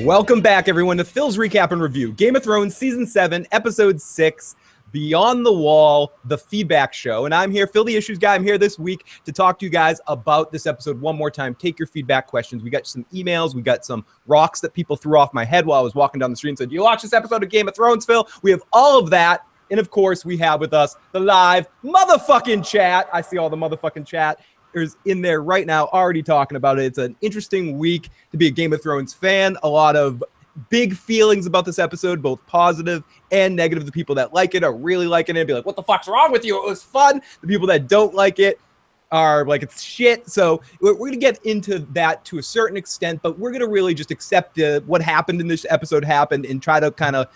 Welcome back, everyone, to Phil's Recap and Review. Game of Thrones, Season 7, Episode 6, Beyond the Wall, the feedback show. And I'm here, Phil the Issues Guy. I'm here this week to talk to you guys about this episode one more time. Take your feedback questions. We got some emails. We got some rocks that people threw off my head while I was walking down the street and said, "Do you watch this episode of Game of Thrones, Phil?" We have all of that. And, of course, we have with us the live motherfucking chat. I see all the motherfucking chat is in there right now already talking about it. It's an interesting week to be a Game of Thrones fan. A lot of big feelings about this episode, both positive and negative. The people that like it are really liking it and be like, "What the fuck's wrong with you? It was fun." The people that don't like it are like, "It's shit." So we're going to get into that to a certain extent, but we're going to really just accept what happened in this episode happened and try to kind of,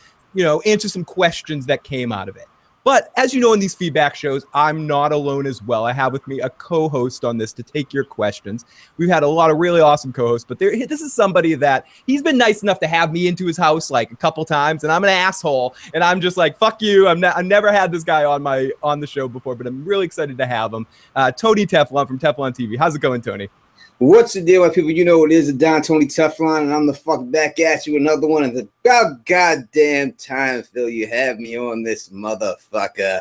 answer some questions that came out of it. But as you know, in these feedback shows, I'm not alone as well. I have with me a co-host on this to take your questions. We've had a lot of really awesome co-hosts, but this is somebody that he's been nice enough to have me into his house like a couple times, and I'm an asshole, and I'm just like, fuck you. I've never had this guy on the show before, but I'm really excited to have him. Tony Teflon from Teflon TV. How's it going, Tony? What's the deal, my people? You know it is, Don Tony Teflon, and I'm the fuck back at you. Another one of the about goddamn time, Phil. You have me on this motherfucker.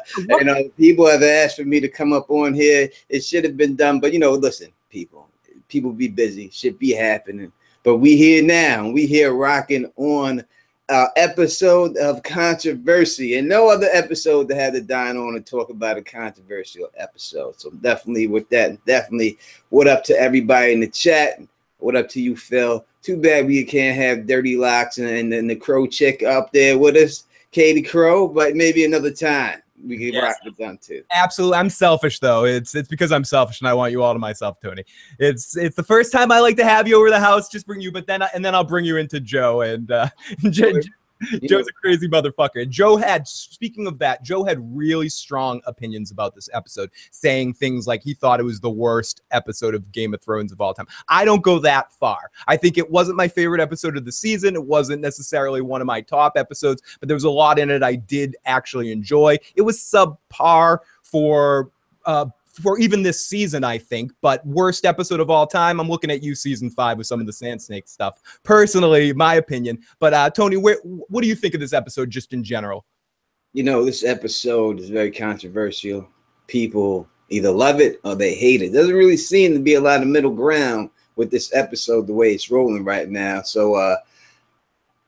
People have asked for me to come up on here. It should have been done, but listen, people be busy. Shit be happening, but we here now. We here rocking on episode of controversy, and no other episode that had to dine on and talk about a controversial episode. So definitely with that, definitely what up to everybody in the chat. What up to you, Phil? Too bad we can't have Dirty Locks and the Crow chick up there with us, Katie Crow, but maybe another time we can rock with them too. Absolutely. I'm selfish though. It's because I'm selfish and I want you all to myself, Tony. It's the first time I like to have you over the house, just bring you, but then I'll bring you into Joe, and Joe's a crazy motherfucker. And speaking of that, Joe had really strong opinions about this episode, saying things like he thought it was the worst episode of Game of Thrones of all time. I don't go that far. I think it wasn't my favorite episode of the season. It wasn't necessarily one of my top episodes, but there was a lot in it I did actually enjoy. It was subpar for even this season, I think, but worst episode of all time, I'm looking at you season 5 with some of the Sand Snake stuff. Personally, my opinion. But Tony, what do you think of this episode just in general? This episode is very controversial. People either love it or they hate it. Doesn't really seem to be a lot of middle ground with this episode, the way it's rolling right now. So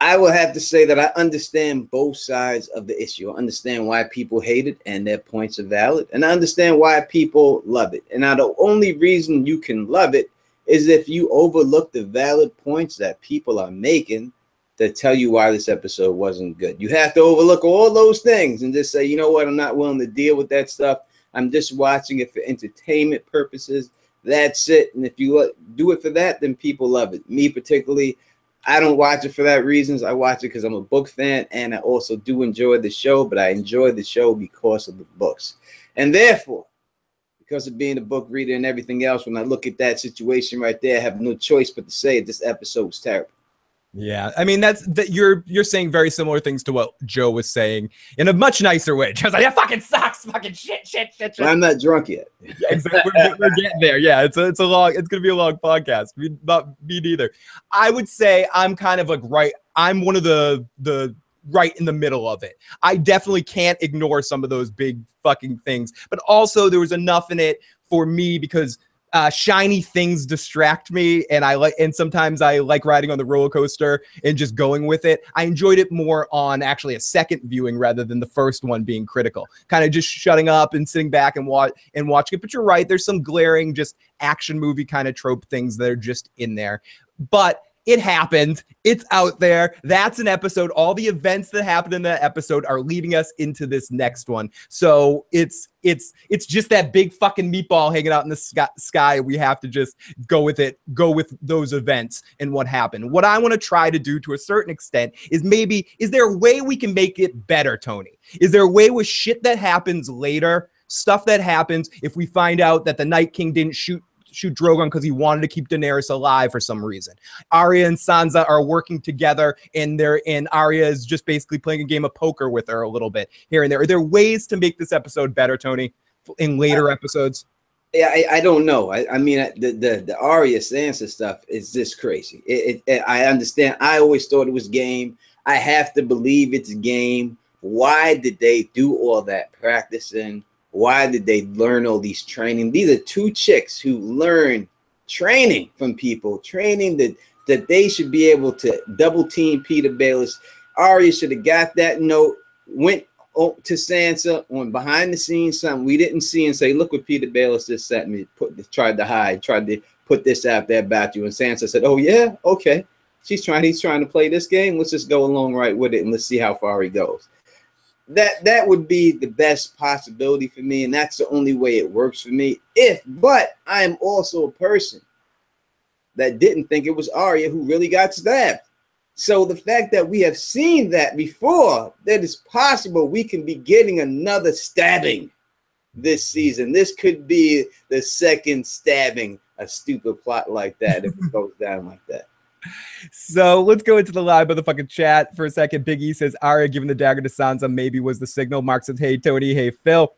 I will have to say that I understand both sides of the issue. I understand why people hate it and their points are valid. And I understand why people love it. And now the only reason you can love it is if you overlook the valid points that people are making that tell you why this episode wasn't good. You have to overlook all those things and just say, you know what, I'm not willing to deal with that stuff. I'm just watching it for entertainment purposes. That's it. And if you do it for that, then people love it. Me particularly, I don't watch it for that reasons. I watch it because I'm a book fan, and I also do enjoy the show, but I enjoy the show because of the books. And therefore, because of being a book reader and everything else, when I look at that situation right there, I have no choice but to say this episode was terrible. Yeah, I mean you're saying very similar things to what Joe was saying in a much nicer way. Joe's like, "That fucking sucks, fucking shit." Well, I'm not drunk yet. Yeah, exactly. We're getting there. Yeah, it's gonna be a long podcast. Not me neither. I would say I'm kind of like right. I'm one of the right in the middle of it. I definitely can't ignore some of those big fucking things, but also there was enough in it for me because shiny things distract me, and sometimes I like riding on the roller coaster and just going with it. I enjoyed it more on actually a second viewing rather than the first one being critical. Kind of just shutting up and sitting back and watching it. But you're right, there's some glaring just action movie kind of trope things that are just in there. But it happened. It's out there. That's an episode. All the events that happened in that episode are leading us into this next one. So it's just that big fucking meatball hanging out in the sky. We have to just go with it, go with those events and what happened. What I want to try to do to a certain extent is is there a way we can make it better, Tony? Is there a way with shit that happens later, stuff that happens, if we find out that the Night King didn't shoot Drogon because he wanted to keep Daenerys alive for some reason. Arya and Sansa are working together, and Arya is just basically playing a game of poker with her a little bit here and there. Are there ways to make this episode better, Tony, in later episodes? Yeah, I don't know. I mean, the Arya Sansa stuff is just crazy. I understand. I always thought it was game. I have to believe it's game. Why did they do all that practicing? Why did they learn all these training? These are two chicks who learn training from people, training that they should be able to double team Peter Baelish. Arya should have got that note, went to Sansa on behind the scenes, something we didn't see, and say, look what Peter Baelish just sent me, tried to hide, tried to put this out there about you. And Sansa said, oh yeah, okay. He's trying to play this game. Let's just go along right with it and let's see how far he goes. That would be the best possibility for me, and that's the only way it works for me. But I am also a person that didn't think it was Arya who really got stabbed. So the fact that we have seen that before, that it's possible we can be getting another stabbing this season. This could be the second stabbing, a stupid plot like that, if it goes down like that. So let's go into the live motherfucking chat for a second. Big E says Arya giving the dagger to Sansa maybe was the signal. Mark says, hey, Tony. Hey, Phil.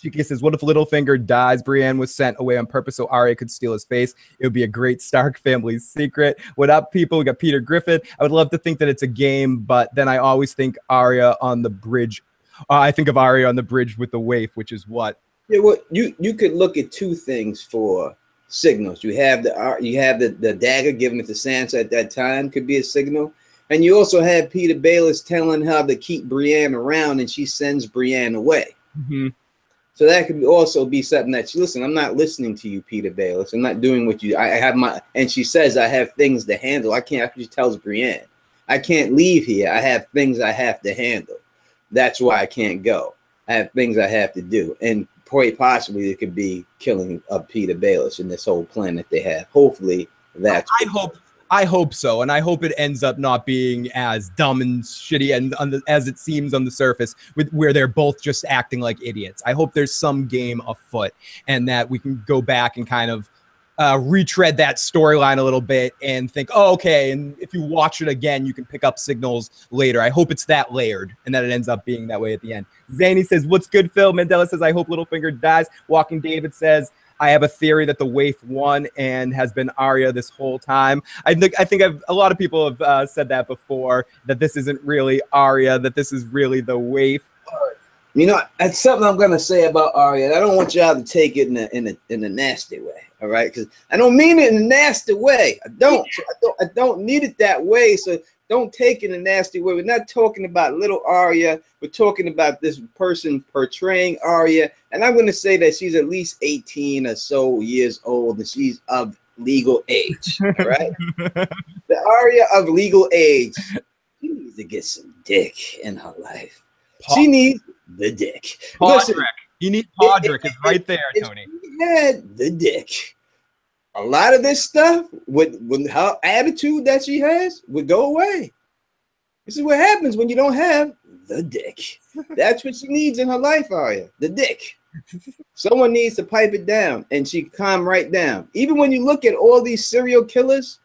Chiki says, what if Littlefinger dies? Brienne was sent away on purpose so Arya could steal his face. It would be a great Stark family secret. What up, people? We got Peter Griffin. I would love to think that it's a game, but then I always think Arya on the bridge. I think of Arya on the bridge with the waif, which is what? Yeah, well, you could look at two things for signals. You have the dagger given it to Sansa at that time, could be a signal. And you also have Peter Baelish telling her to keep Brienne around, and she sends Brienne away. Mm-hmm. So that could also be something that she, listen, I'm not listening to you, Peter Baelish. I'm not doing what you, I have my, and she says, I have things to handle. I can't, she tells Brienne, I can't leave here. I have things I have to handle. That's why I can't go. I have things I have to do. And possibly it could be killing of Peter Baelish in this whole plan that they have. Hopefully that's. I hope so, and I hope it ends up not being as dumb and shitty and as it seems on the surface, where they're both just acting like idiots. I hope there's some game afoot, and that we can go back and kind of retread that storyline a little bit and think, oh, okay, and if you watch it again, you can pick up signals later. I hope it's that layered, and that it ends up being that way at the end. Zany says, what's good, Phil? Mandela says, I hope Littlefinger dies. Walking David says, I have a theory that the waif won and has been Arya this whole time. I think a lot of people have said that before, that this isn't really Arya, that this is really the waif. You know, that's something I'm gonna say about Arya. I don't want y'all to take it in a nasty way, all right? Because I don't mean it in a nasty way. I don't need it that way. So don't take it in a nasty way. We're not talking about little Arya. We're talking about this person portraying Arya. And I'm going to say that she's at least 18 or so years old, and she's of legal age. All right? The Arya of legal age. She needs to get some dick in her life. She needs the dick. Podrick. You need Podrick. It's right there, Tony. Yeah, the dick. A lot of this stuff with her attitude that she has would go away. This is what happens when you don't have the dick. That's what she needs in her life, Arya. The dick. Someone needs to pipe it down, and she calm right down. Even when you look at all these serial killers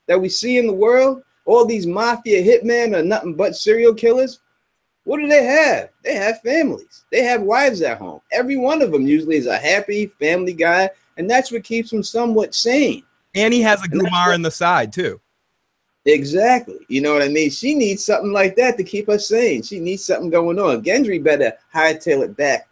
that we see in the world, all these mafia hitmen are nothing but serial killers. What do they have? They have families. They have wives at home. Every one of them usually is a happy family guy. And that's what keeps him somewhat sane. And he has a Gumar on the side, too. Exactly. You know what I mean? She needs something like that to keep her sane. She needs something going on. Gendry better hightail it back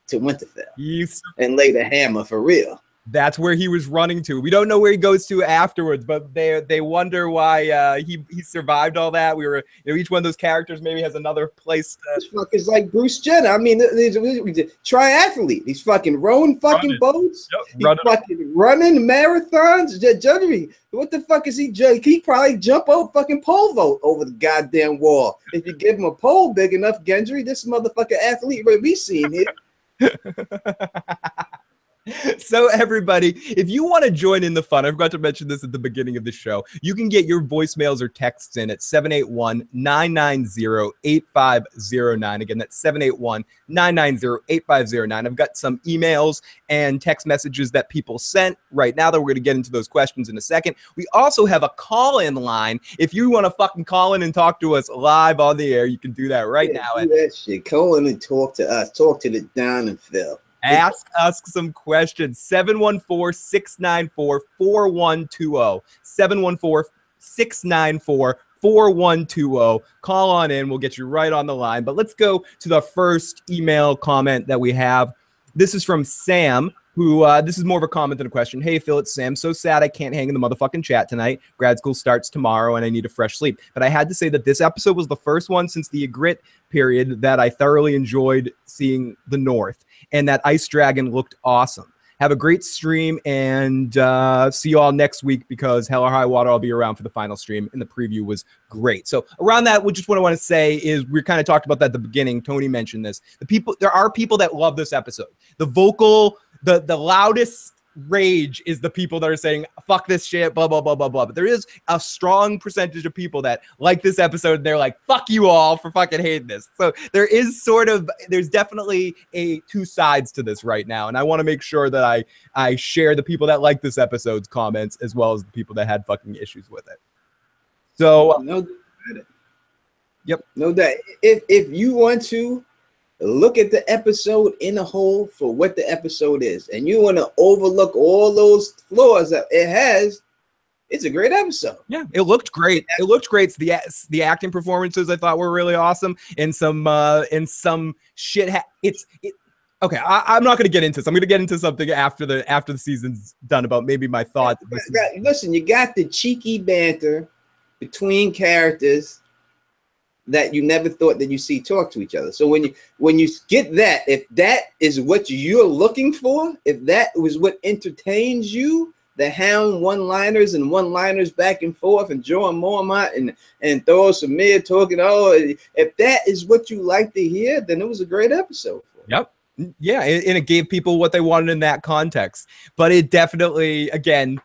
to Winterfell and lay the hammer for real. That's where he was running to. We don't know where he goes to afterwards, but they wonder why he survived all that. We were, each one of those characters maybe has another place. This fuck is like Bruce Jenner. I mean, he's a triathlete. He's fucking rowing fucking boats. Yep, he's fucking running marathons. Gendry, what the fuck is he? He probably jump over fucking pole vault over the goddamn wall. If you give him a pole big enough, Gendry, this motherfucker athlete we seen here. So everybody, if you want to join in the fun, I forgot to mention this at the beginning of the show, you can get your voicemails or texts in at 781-990-8509. Again, that's 781-990-8509. I've got some emails and text messages that people sent right now that we're going to get into those questions in a second. We also have a call-in line. If you want to fucking call in and talk to us live on the air, you can do that right now. Do that shit. Call in and talk to us. Talk to the Don and Phil. Ask us some questions. 714-694-4120. 714-694-4120. Call on in. We'll get you right on the line. But let's go to the first email comment that we have. This is from Sam, who, this is more of a comment than a question. Hey, Phil, it's Sam. So sad I can't hang in the motherfucking chat tonight. Grad school starts tomorrow, and I need a fresh sleep. But I had to say that this episode was the first one since the Ygritte period that I thoroughly enjoyed seeing the North, and that Ice Dragon looked awesome. Have a great stream, and see you all next week, because Hell or High Water, I'll be around for the final stream, and the preview was great. So around that, just what I want to say is we kind of talked about that at the beginning. Tony mentioned this. There are people that love this episode. The loudest rage is the people that are saying, fuck this shit, blah, blah, blah, blah, blah. But there is a strong percentage of people that like this episode, and they're like, fuck you all for fucking hating this. So there's definitely two sides to this right now. And I want to make sure that I share the people that like this episode's comments as well as the people that had fucking issues with it. So, no doubt. Yep. No doubt. If you want to look at the episode in a whole for what the episode is, and you want to overlook all those flaws that it has, it's a great episode. Yeah, it looked great. It looked great. The acting performances I thought were really awesome. And some shit. Okay, I'm not going to get into this. I'm going to get into something after the season's done about maybe my thoughts. Listen, you got the cheeky banter between characters that you never thought that you see talk to each other. So when you get that, if that is what you're looking for, if that was what entertains you, the Hound one-liners back and forth, and Joe and Mormont and Thor Samir talking, if that is what you like to hear, then it was a great episode. Yep. Yeah, and it gave people what they wanted in that context. But it definitely, again,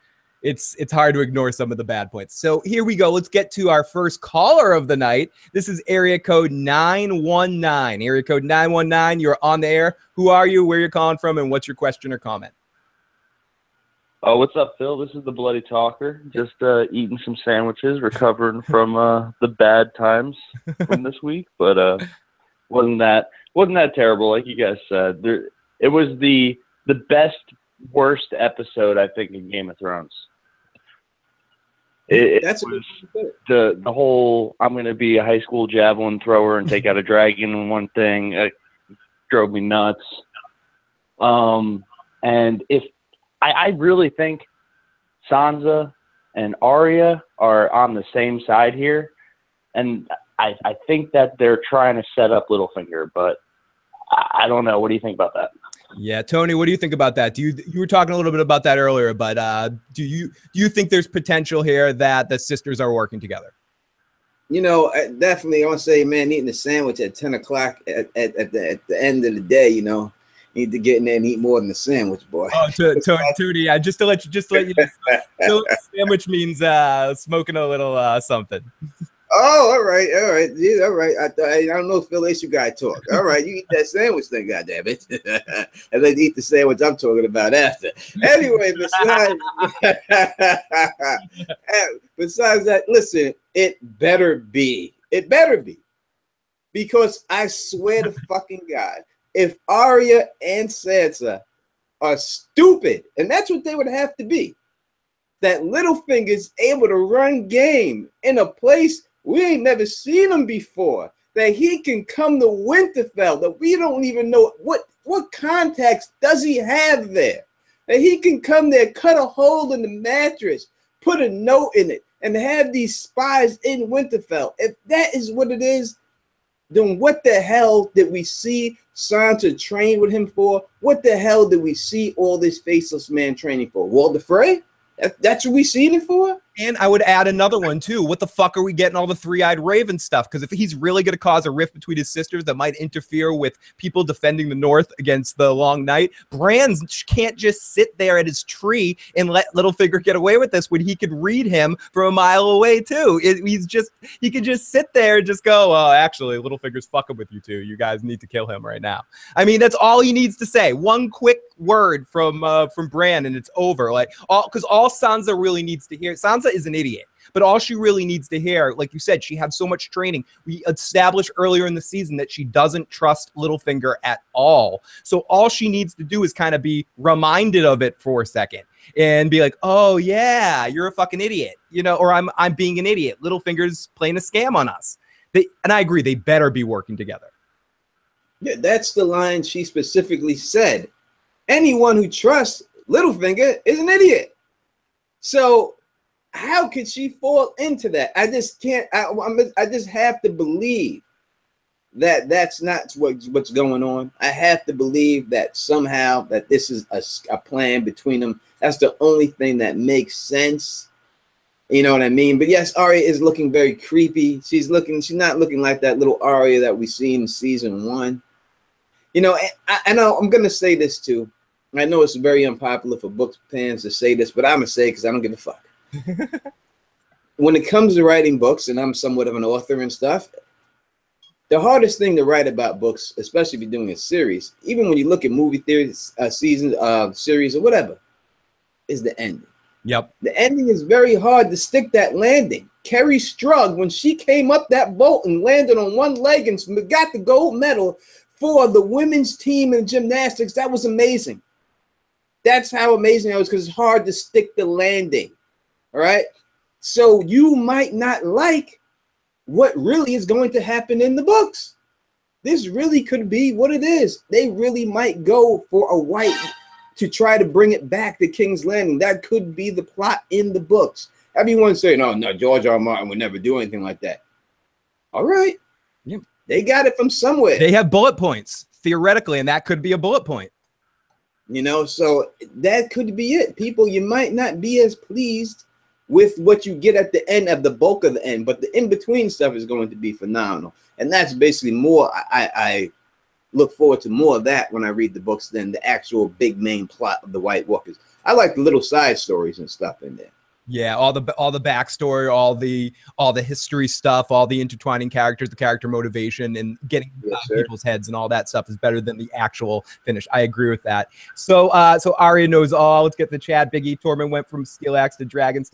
it's hard to ignore some of the bad points. So here we go. Let's get to our first caller of the night. This is area code 919. Area code 919. You're on the air. Who are you? Where you're calling from? And what's your question or comment? Oh, what's up, Phil? This is the Bloody Talker. Just eating some sandwiches, recovering from the bad times from this week. But wasn't that terrible, like you guys said. It was the best, worst episode, I think, in Game of Thrones. That's the whole I'm going to be a high school javelin thrower and take out a dragon in one thing. It drove me nuts. And if I really think Sansa and Arya are on the same side here, and I think that they're trying to set up Littlefinger, but I don't know. What do you think about that? Yeah, Tony, what do you think about that? You were talking a little bit about that earlier, but do you think there's potential here that the sisters are working together? You know, definitely. I want to say, man, eating a sandwich at 10 o'clock at the end of the day, you know, you need to get in there and eat more than the sandwich, boy. Oh, Tony, yeah, just to let you know, sandwich means smoking a little something. Oh, all right. Yeah, all right. I don't know if Phil Issue Guy talk. All right, you eat that sandwich then, goddammit. And then eat the sandwich I'm talking about after. Anyway, besides that, listen, it better be. It better be. Because I swear to fucking God, if Arya and Sansa are stupid, and that's what they would have to be, that Littlefinger's able to run game in a place we ain't never seen him before, that he can come to Winterfell, that we don't even know what contacts does he have there, that he can come there, cut a hole in the mattress, put a note in it, and have these spies in Winterfell. If that is what it is, then what the hell did we see Sansa train with him for? What the hell did we see all this faceless man training for? Walder Frey? That's what we seen it for? And I would add another one, too. What the fuck are we getting all the three-eyed raven stuff? Because if he's really going to cause a rift between his sisters that might interfere with people defending the North against the Long Night, Bran can't just sit there at his tree and let Littlefinger get away with this when he could read him from a mile away, too. He could just sit there and just go, oh, actually, Littlefinger's fucking with you two. You guys need to kill him right now. I mean, that's all he needs to say. One quick word from Bran and it's over. Like, because all Sansa really needs to hear, Sansa is an idiot, But all she really needs to hear, like you said, she had so much training. We established earlier in the season that she doesn't trust Littlefinger at all. So all she needs to do is kind of be reminded of it for a second and be like, oh yeah, you're a fucking idiot, you know, or I'm being an idiot. Littlefinger's playing a scam on us. And I agree, they better be working together. Yeah, that's the line she specifically said. Anyone who trusts Littlefinger is an idiot. So how could she fall into that? I just can't. I just have to believe that that's not what's going on. I have to believe that somehow that this is a plan between them. That's the only thing that makes sense. You know what I mean? But yes, Arya is looking very creepy. She's not looking like that little Arya that we seen in season 1. You know, and I'm gonna say this too. I know it's very unpopular for book fans to say this, but I'm gonna say it because I don't give a fuck. When it comes to writing books, and I'm somewhat of an author and stuff, the hardest thing to write about books, especially if you're doing a series, even when you look at movie theories, seasons, series, or whatever, is the ending. Yep. The ending is very hard to stick that landing. Kerry Strug, when she came up that boat and landed on one leg and got the gold medal for the women's team in gymnastics, that was amazing. That's how amazing that was, because it's hard to stick the landing. All right. So you might not like what really is going to happen in the books. This really could be what it is. They really might go for a white to try to bring it back to King's Landing. That could be the plot in the books. Everyone's saying, oh, no, George R. R. Martin would never do anything like that. All right. Yep. They got it from somewhere. They have bullet points, theoretically, and that could be a bullet point. You know, so that could be it. People, you might not be as pleased with what you get at the end of the bulk of the end, but the in-between stuff is going to be phenomenal. And that's basically more, I look forward to more of that when I read the books than the actual big main plot of the White Walkers. I like the little side stories and stuff in there. Yeah, all the backstory, all the history stuff, all the intertwining characters, the character motivation, and getting people's heads and all that stuff is better than the actual finish. I agree with that. So Arya knows all. Let's get the chat. Biggie Tormund went from steel axe to dragon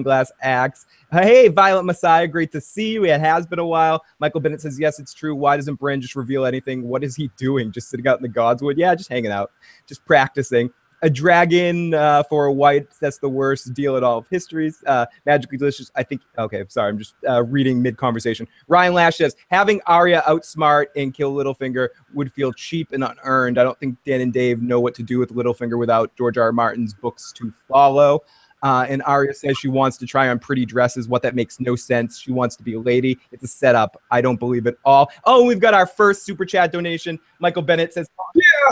glass axe. Hey, Violent Messiah, great to see you. It has been a while. Michael Bennett says, yes, it's true. Why doesn't Bran just reveal anything? What is he doing? Just sitting out in the Godswood? Yeah, just hanging out, just practicing. A dragon for a white, that's the worst deal at all of histories. Magically delicious, I think. Okay, I'm sorry. I'm just reading mid-conversation. Ryan Lash says, having Arya outsmart and kill Littlefinger would feel cheap and unearned. I don't think Dan and Dave know what to do with Littlefinger without George R. R. Martin's books to follow. And Arya says she wants to try on pretty dresses. What, that makes no sense. She wants to be a lady. It's a setup. I don't believe it all. Oh, we've got our first super chat donation. Michael Bennett says,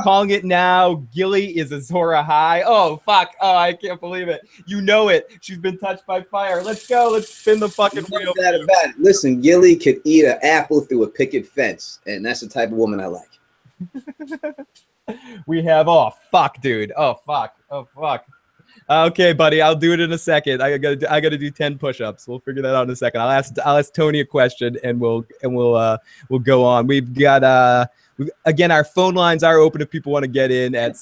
calling it now. Gilly is a Zora High. Oh, fuck. Oh, I can't believe it. You know it. She's been touched by fire. Let's go. Let's spin the fucking wheel. About it. Listen, Gilly could eat an apple through a picket fence, and that's the type of woman I like. We have, oh, fuck, dude. Oh, fuck. Oh, fuck. Okay, buddy, I'll do it in a second. I gotta do 10 push-ups. We'll figure that out in a second. I'll ask Tony a question, and we'll go on. We've got again, our phone lines are open if people want to get in at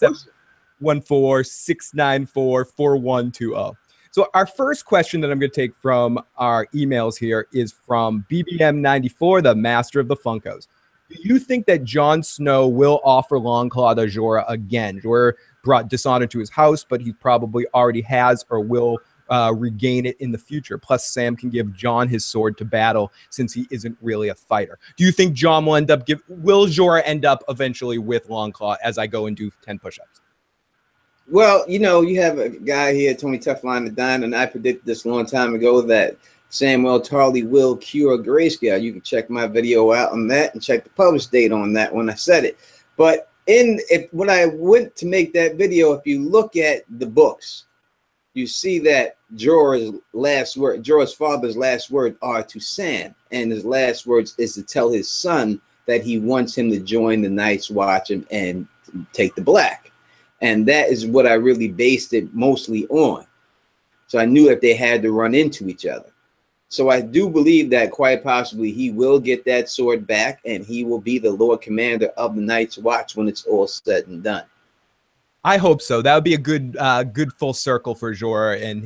714-694-4120. So our first question that I'm going to take from our emails here is from BBM94, the master of the Funkos. Do you think that Jon Snow will offer Longclaw to Jorah again? Jorah brought dishonor to his house, but he probably already has or will regain it in the future. Plus, Sam can give Jon his sword to battle since he isn't really a fighter. Do you think Jon will will Jorah end up eventually with Longclaw as I go and do 10 push-ups? Well, you know, you have a guy here, Tony Teflon Tv, and I predicted this a long time ago that Samuel Tarly will cure grayscale. You can check my video out on that and check the published date on that when I said it. But when I went to make that video, if you look at the books, you see that Jorah's father's last words are to Sam, and his last words is to tell his son that he wants him to join the Night's Watch and take the black. And that is what I really based it mostly on. So I knew that they had to run into each other. So I do believe that quite possibly he will get that sword back, and he will be the Lord Commander of the Night's Watch when it's all said and done. I hope so. That would be a good full circle for Jorah and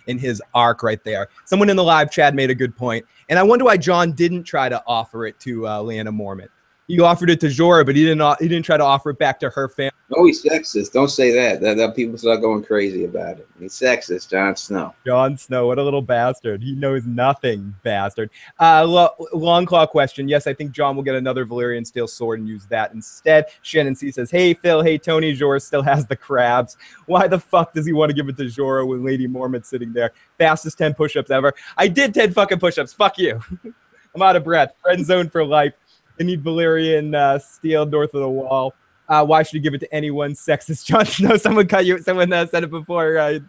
in his arc right there. Someone in the live chat made a good point, and I wonder why John didn't try to offer it to Lyanna Mormont. He offered it to Jorah, but he didn't try to offer it back to her family. Oh, he's sexist. Don't say that. That people start going crazy about it. He's sexist, Jon Snow. Jon Snow, what a little bastard. He knows nothing, bastard. Long claw question. Yes, I think John will get another Valyrian steel sword and use that instead. Shannon C says, hey, Phil, hey, Tony, Jorah still has the crabs. Why the fuck does he want to give it to Jorah when Lady Mormont's sitting there? Fastest 10 push-ups ever. I did 10 fucking push-ups. Fuck you. I'm out of breath. Friend zone for life. I need Valyrian steel north of the wall. Why should you give it to anyone? Sexist Jon Snow. Someone cut you. Someone said it before.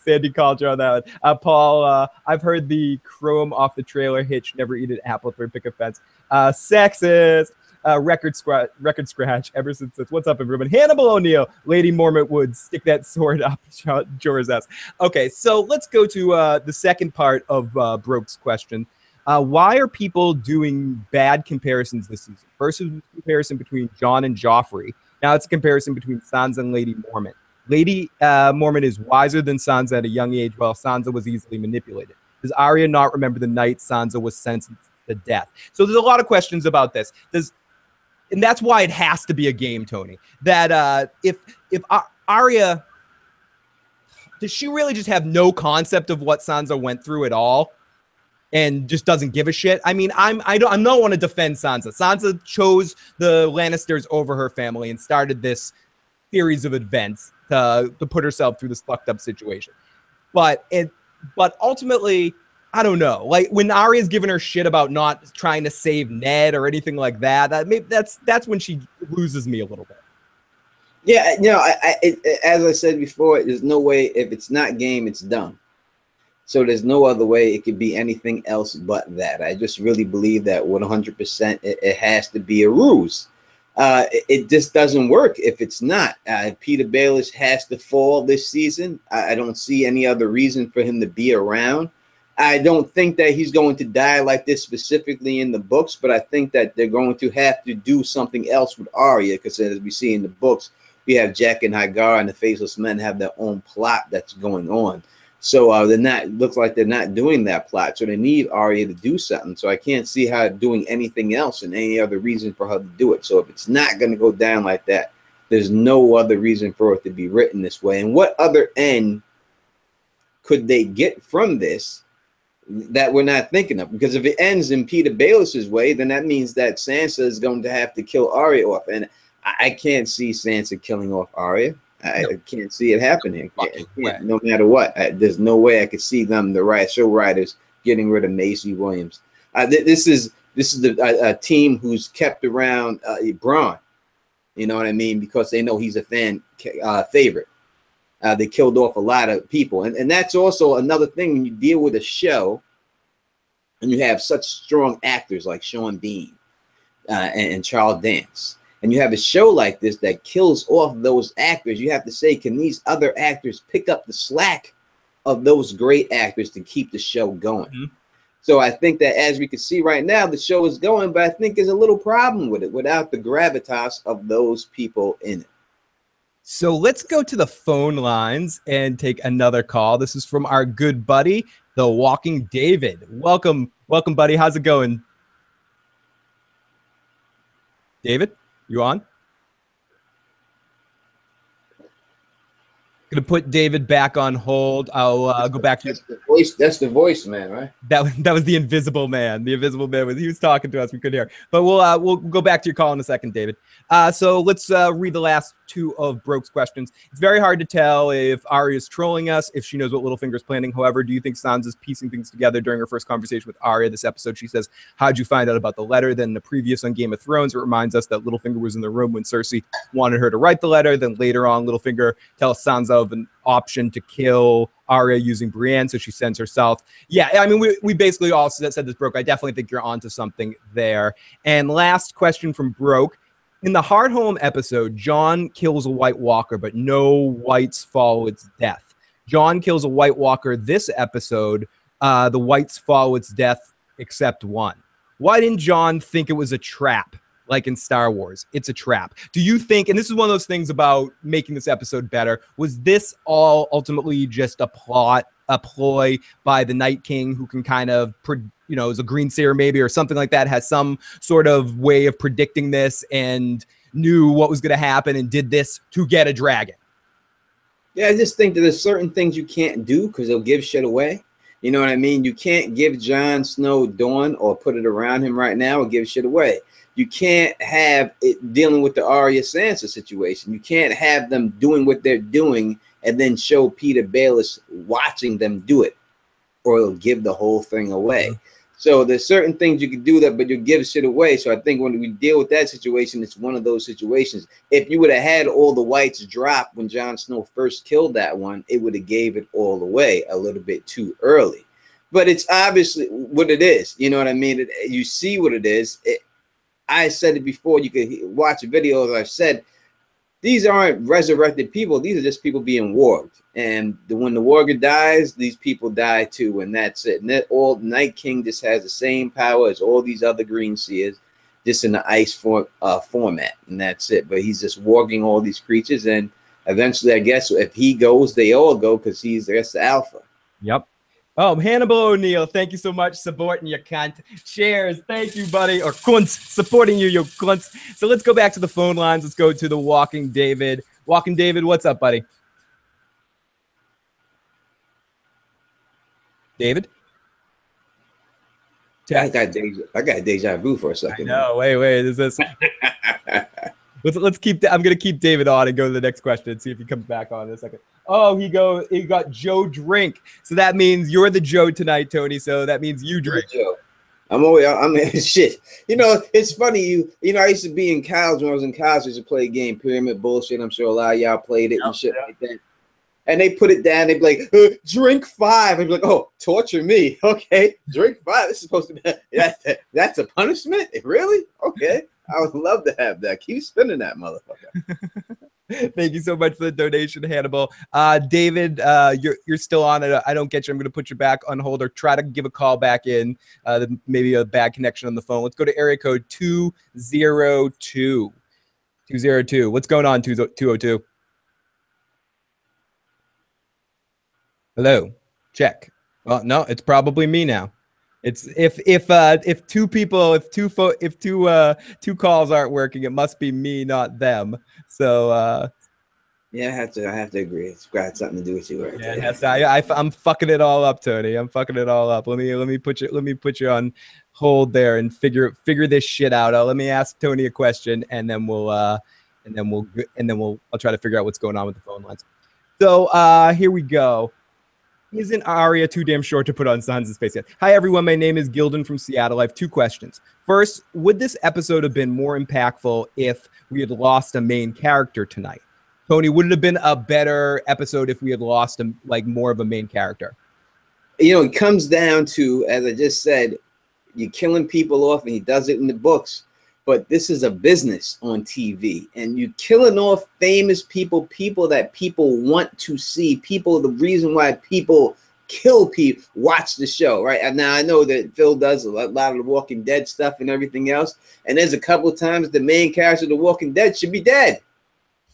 Sandy called you on that one. Paul, I've heard the chrome off the trailer hitch. Never eat an apple for a pick offense. Sexist. Record scratch. Ever since this. What's up, everyone? Hannibal O'Neill. Lady Mormont would stick that sword up Jorah's ass. Okay, so let's go to the second part of Broke's question. Why are people doing bad comparisons this season? First is a comparison between Jon and Joffrey. Now it's a comparison between Sansa and Lady Mormont. Lady Mormont is wiser than Sansa at a young age, while Sansa was easily manipulated. Does Arya not remember the night Sansa was sentenced to death? So there's a lot of questions about this. And that's why it has to be a game, Tony. That if Arya, does she really just have no concept of what Sansa went through at all? And just doesn't give a shit. I mean, I don't want to defend Sansa. Sansa chose the Lannisters over her family and started this series of events to put herself through this fucked up situation. But ultimately, I don't know. Like when Arya's giving her shit about not trying to save Ned or anything like that, that's when she loses me a little bit. Yeah, you know, as I said before, there's no way if it's not game, it's dumb. So there's no other way it could be anything else but that. I just really believe that 100% it has to be a ruse. It just doesn't work if it's not. Peter Baelish has to fall this season. I don't see any other reason for him to be around. I don't think that he's going to die like this specifically in the books, but I think that they're going to have to do something else with Arya, because as we see in the books, we have Jack and Hagar and the Faceless Men have their own plot that's going on. So looks like they're not doing that plot. So they need Arya to do something. So I can't see her doing anything else and any other reason for her to do it. So if it's not going to go down like that, there's no other reason for it to be written this way. And what other end could they get from this that we're not thinking of? Because if it ends in Peter Baelish's way, then that means that Sansa is going to have to kill Arya off. And I can't see Sansa killing off Arya. I can't see it happening. No matter what, there's no way I could see them, the show writers, getting rid of Maisie Williams. This is a team who's kept around Bronn. You know what I mean? Because they know he's a fan favorite. They killed off a lot of people, and that's also another thing when you deal with a show, and you have such strong actors like Sean Bean and Charles Dance. And you have a show like this that kills off those actors. You have to say, can these other actors pick up the slack of those great actors to keep the show going? Mm-hmm. So I think that as we can see right now, the show is going, but I think there's a little problem with it without the gravitas of those people in it. So let's go to the phone lines and take another call. This is from our good buddy, the Walking David. Welcome, buddy. How's it going? David? You on? Gonna put David back on hold. I'll go back to the voice. That's the voice, man, right? That was the Invisible Man. The Invisible Man he was talking to us. We couldn't hear. But we'll go back to your call in a second, David. So let's read the last two of Broke's questions. It's very hard to tell if Arya is trolling us, if she knows what Littlefinger's planning. However, do you think Sansa's piecing things together during her first conversation with Arya this episode? She says, "How'd you find out about the letter?" Then the previous on Game of Thrones, it reminds us that Littlefinger was in the room when Cersei wanted her to write the letter. Then later on, Littlefinger tells Sansa of an option to kill Arya using Brienne, so she sends herself. Yeah, I mean, we basically all said this, Broke. I definitely think you're onto something there. And last question from Broke. In the Hardhome episode, Jon kills a White Walker, but no Whites follow its death. Jon kills a White Walker this episode. The Whites follow its death except one. Why didn't Jon think it was a trap? Like in Star Wars, it's a trap. Do you think, and this is one of those things about making this episode better, was this all ultimately just a plot a ploy by the Night King, who can kind of, is a green seer maybe or something like that, has some sort of way of predicting this and knew what was going to happen and did this to get a dragon. Yeah, I just think that there's certain things you can't do because they'll give shit away. You know what I mean? You can't give Jon Snow Dawn or put it around him right now or give shit away. You can't have it dealing with the Arya Sansa situation. You can't have them doing what they're doing and then show Peter Baelish watching them do it, or it'll give the whole thing away. Mm-hmm. So there's certain things you can do that, but you give shit away. So I think when we deal with that situation, it's one of those situations. If you would have had all the whites drop when Jon Snow first killed that one, it would have gave it all away a little bit too early. But it's obviously what it is. You know what I mean? You see what it is. I said it before. You can watch the videos. I've said these aren't resurrected people. These are just people being warged. And when the warger dies, these people die too, and that's it. And that all Night King just has the same power as all these other green seers, just in the ice format, and that's it. But he's just warging all these creatures, and eventually, I guess, if he goes, they all go because that's the alpha. Yep. Oh, Hannibal O'Neill, thank you so much supporting you, cunt. Cheers. Thank you, buddy. Or cunts, supporting you cunts. So let's go back to the phone lines. Let's go to the Walking David. Walking David, what's up, buddy? David? I got deja vu for a second. No, wait. Is this? Let's keep. I'm gonna keep David on and go to the next question and see if he comes back on in a second. Oh, he got Joe Drink. So that means you're the Joe tonight, Tony. So that means you drink. I'm shit. You know, it's funny. You know, I used to be in college when I was in college. I used to play a game, Pyramid Bullshit. I'm sure a lot of y'all played it and shit like that. And they put it down. They'd be like, drink 5. I'd be like, oh, torture me. Okay, drink 5. This is supposed to be that's a punishment? Really? Okay. I would love to have that. Keep spinning that motherfucker. Thank you so much for the donation, Hannibal. David, you're still on it. I don't get you. I'm going to put you back on hold or try to give a call back in. Maybe a bad connection on the phone. Let's go to area code 202. 202. What's going on, 202? Hello. Check. Well, no, it's probably me now. It's if two calls aren't working, it must be me, not them. So yeah, I have to agree. It's got something to do with you, right? Yeah, I'm fucking it all up, Tony. I'm fucking it all up. Let me put you on hold there and figure this shit out. Let me ask Tony a question, and then I'll try to figure out what's going on with the phone lines. So here we go. Isn't Arya too damn short to put on Sansa's face yet? Hi, everyone. My name is Gilden from Seattle. I have 2 questions. First, would this episode have been more impactful if we had lost a main character tonight? Tony, would it have been a better episode if we had lost more of a main character? You know, it comes down to, as I just said, you're killing people off, and he does it in the books. But this is a business on TV, and you're killing off famous people that people want to see, the reason why people kill people, watch the show, right? And now I know that Phil does a lot of the Walking Dead stuff and everything else, and there's a couple of times the main character of the Walking Dead should be dead,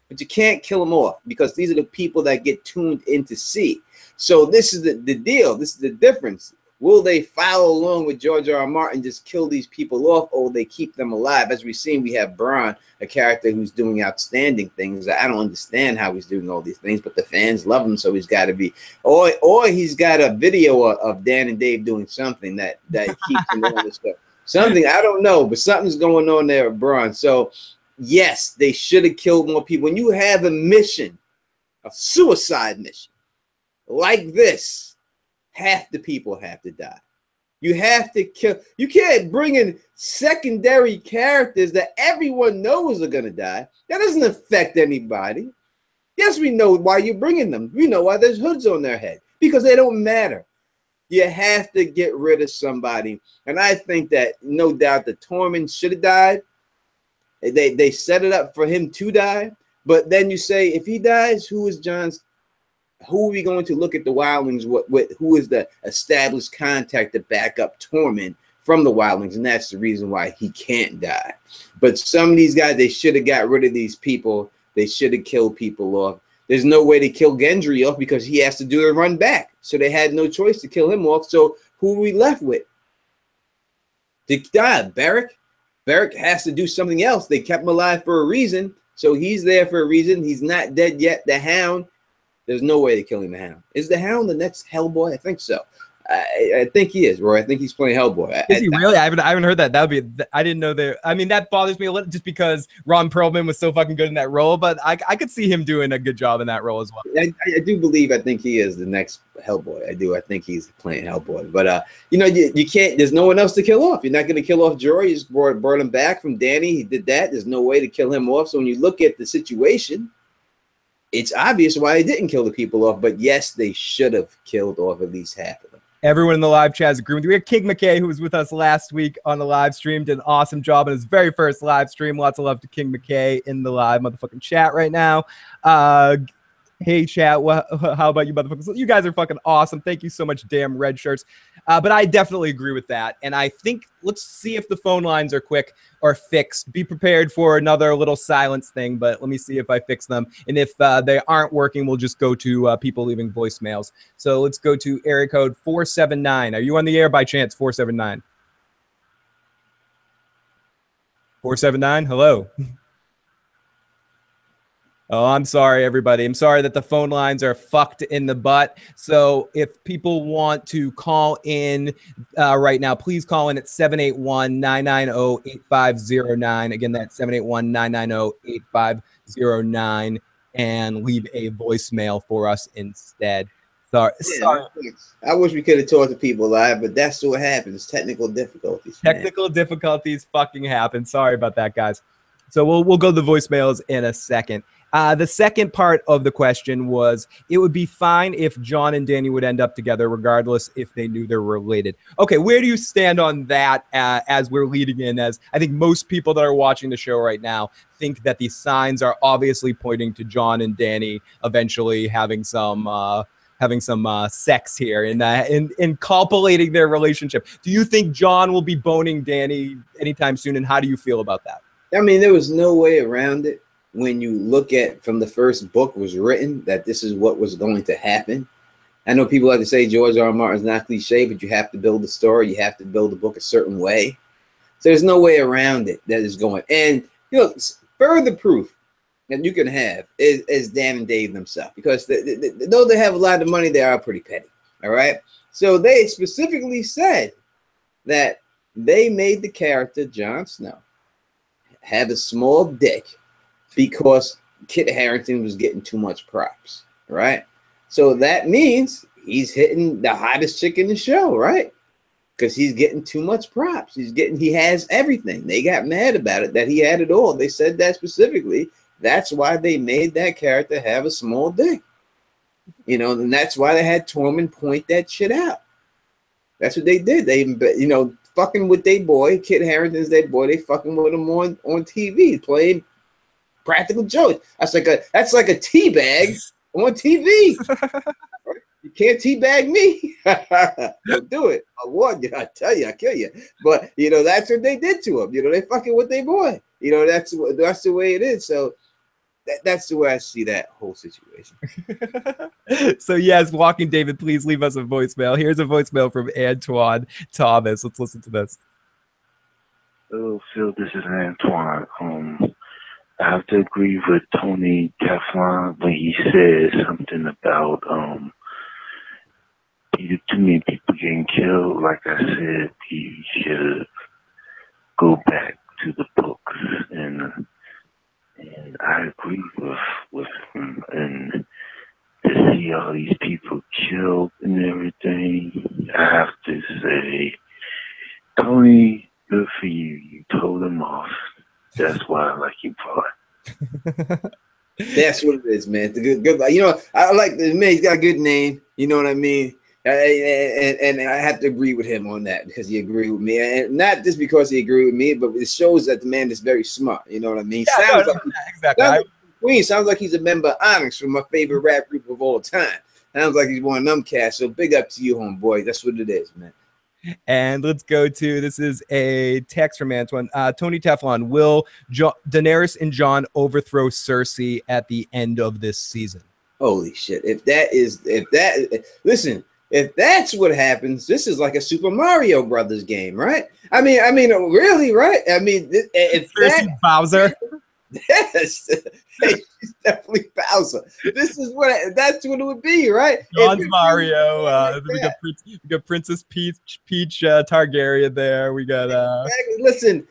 but you can't kill them off because these are the people that get tuned in to see. So this is the deal. This is the difference. Will they follow along with George R.R. Martin, just kill these people off, or will they keep them alive? As we've seen, we have Bronn, a character who's doing outstanding things. I don't understand how he's doing all these things, but the fans love him, so he's got to be. Or he's got a video of Dan and Dave doing something that keeps him on this stuff. Something, I don't know, but something's going on there with Bronn. So, yes, they should have killed more people. When you have a mission, a suicide mission like this, half the people have to die. You have to kill. You can't bring in secondary characters that everyone knows are going to die. That doesn't affect anybody. Yes, we know why you're bringing them. We know why there's hoods on their head, because they don't matter. You have to get rid of somebody. And I think that no doubt the Tormund should have died. They set it up for him to die. But then you say, if he dies, who are we going to look at the wildlings? Who is the established contact to back up Tormund from the wildlings? And that's the reason why he can't die. But some of these guys, they should have got rid of these people. They should have killed people off. there's no way to kill Gendry off because he has to do a run back. So they had no choice to kill him off. So who are we left with? Beric. Beric has to do something else. They kept him alive for a reason. So he's there for a reason. He's not dead yet. The Hound, there's no way to killing the Hound. Is the Hound the next Hellboy? I think so. I think he is, Roy. I think he's playing Hellboy. Is he really? I haven't heard that. That would be. I didn't know that. I mean, that bothers me a little, just because Ron Perlman was so fucking good in that role. But I could see him doing a good job in that role as well. I do believe. I think he is the next Hellboy. I do. I think he's playing Hellboy. But you know, you can't. There's no one else to kill off. You're not going to kill off Jorah. You just brought him back from Dany. He did that. There's no way to kill him off. So when you look at the situation, it's obvious why they didn't kill the people off. But yes, they should have killed off at least half of them. Everyone in the live chat is agreeing with you. We have King McKay, who was with us last week on the live stream, did an awesome job in his very first live stream. Lots of love to King McKay in the live motherfucking chat right now. Hey, chat, how about you, motherfuckers? You guys are fucking awesome. Thank you so much, damn red shirts. But I definitely agree with that. And I think let's see if the phone lines are quick or fixed. Be prepared for another little silence thing, but let me see if I fix them. And if they aren't working, we'll just go to people leaving voicemails. So let's go to area code 479. Are you on the air by chance, 479? 479, hello. Oh, I'm sorry, everybody. I'm sorry that the phone lines are fucked in the butt. So if people want to call in right now, please call in at 781-990-8509. Again, that's 781-990-8509 and leave a voicemail for us instead. Sorry. I wish we could have talked to people live, but that's what happens. Technical difficulties. Technical difficulties fucking happen. Sorry about that, guys. So we'll go to the voicemails in a second. The second part of the question was, it would be fine if Jon and Dany would end up together, regardless if they knew they're related. Okay, where do you stand on that as we're leading in? As I think most people that are watching the show right now think that the signs are obviously pointing to Jon and Dany eventually having some sex here and copulating their relationship. Do you think Jon will be boning Dany anytime soon, and how do you feel about that? I mean, there was no way around it. When you look at from the first book was written that this is what was going to happen. I know people like to say George R. R. Martin's not cliche, but you have to build a story. You have to build a book a certain way. So there's no way around it that is going. And, you know, further proof that you can have is Dan and Dave themselves, because though they have a lot of money, they are pretty petty. All right. So they specifically said that they made the character Jon Snow have a small dick because Kit Harington was getting too much props, right? So that means he's hitting the hottest chick in the show, right? Because he's getting too much props. He has everything. They got mad about it, that he had it all. They said that specifically. That's why they made that character have a small dick. You know, and that's why they had Tormund point that shit out. That's what they did. They, you know, fucking with their boy, Kit Harington's their boy. They fucking with him on TV, playing practical jokes. That's like a tea bag on TV. You can't teabag me. Don't do it. I warn you. I tell you, I kill you. But you know, that's what they did to him. You know, they fucking with their boy. You know, that's the way it is. So that's the way I see that whole situation. So yes, Walking David, please leave us a voicemail. Here's a voicemail from Antoine Thomas. Let's listen to this. Hello, Phil. This is Antoine. I have to agree with Tony Teflon when he says something about too many people getting killed. Like I said, he should go back to the books, and I agree with him. And to see all these people killed and everything, I have to say, Tony, good for you. You told him off. That's why I like you, part. That's what it is, man. The good. You know, I like the man. He's got a good name. You know what I mean? And I have to agree with him on that, because he agreed with me, and not just because he agreed with me, but it shows that the man is very smart. You know what I mean? Yeah, sounds no, like exactly. Queen sounds like he's a member of Onyx, from my favorite rap group of all time. Sounds like he's one of them cats. So big up to you, homeboy. That's what it is, man. And let's go to, this is a text from Antoine. Tony Teflon, will Daenerys and Jon overthrow Cersei at the end of this season? Holy shit! If that's what happens, this is like a Super Mario Brothers game, right? I mean, really, right? I mean, if Cersei Bowser. yes, she's definitely Bowser. That's what it would be, right? John's Mario. We got Princess Peach Targaryen there. We got Listen,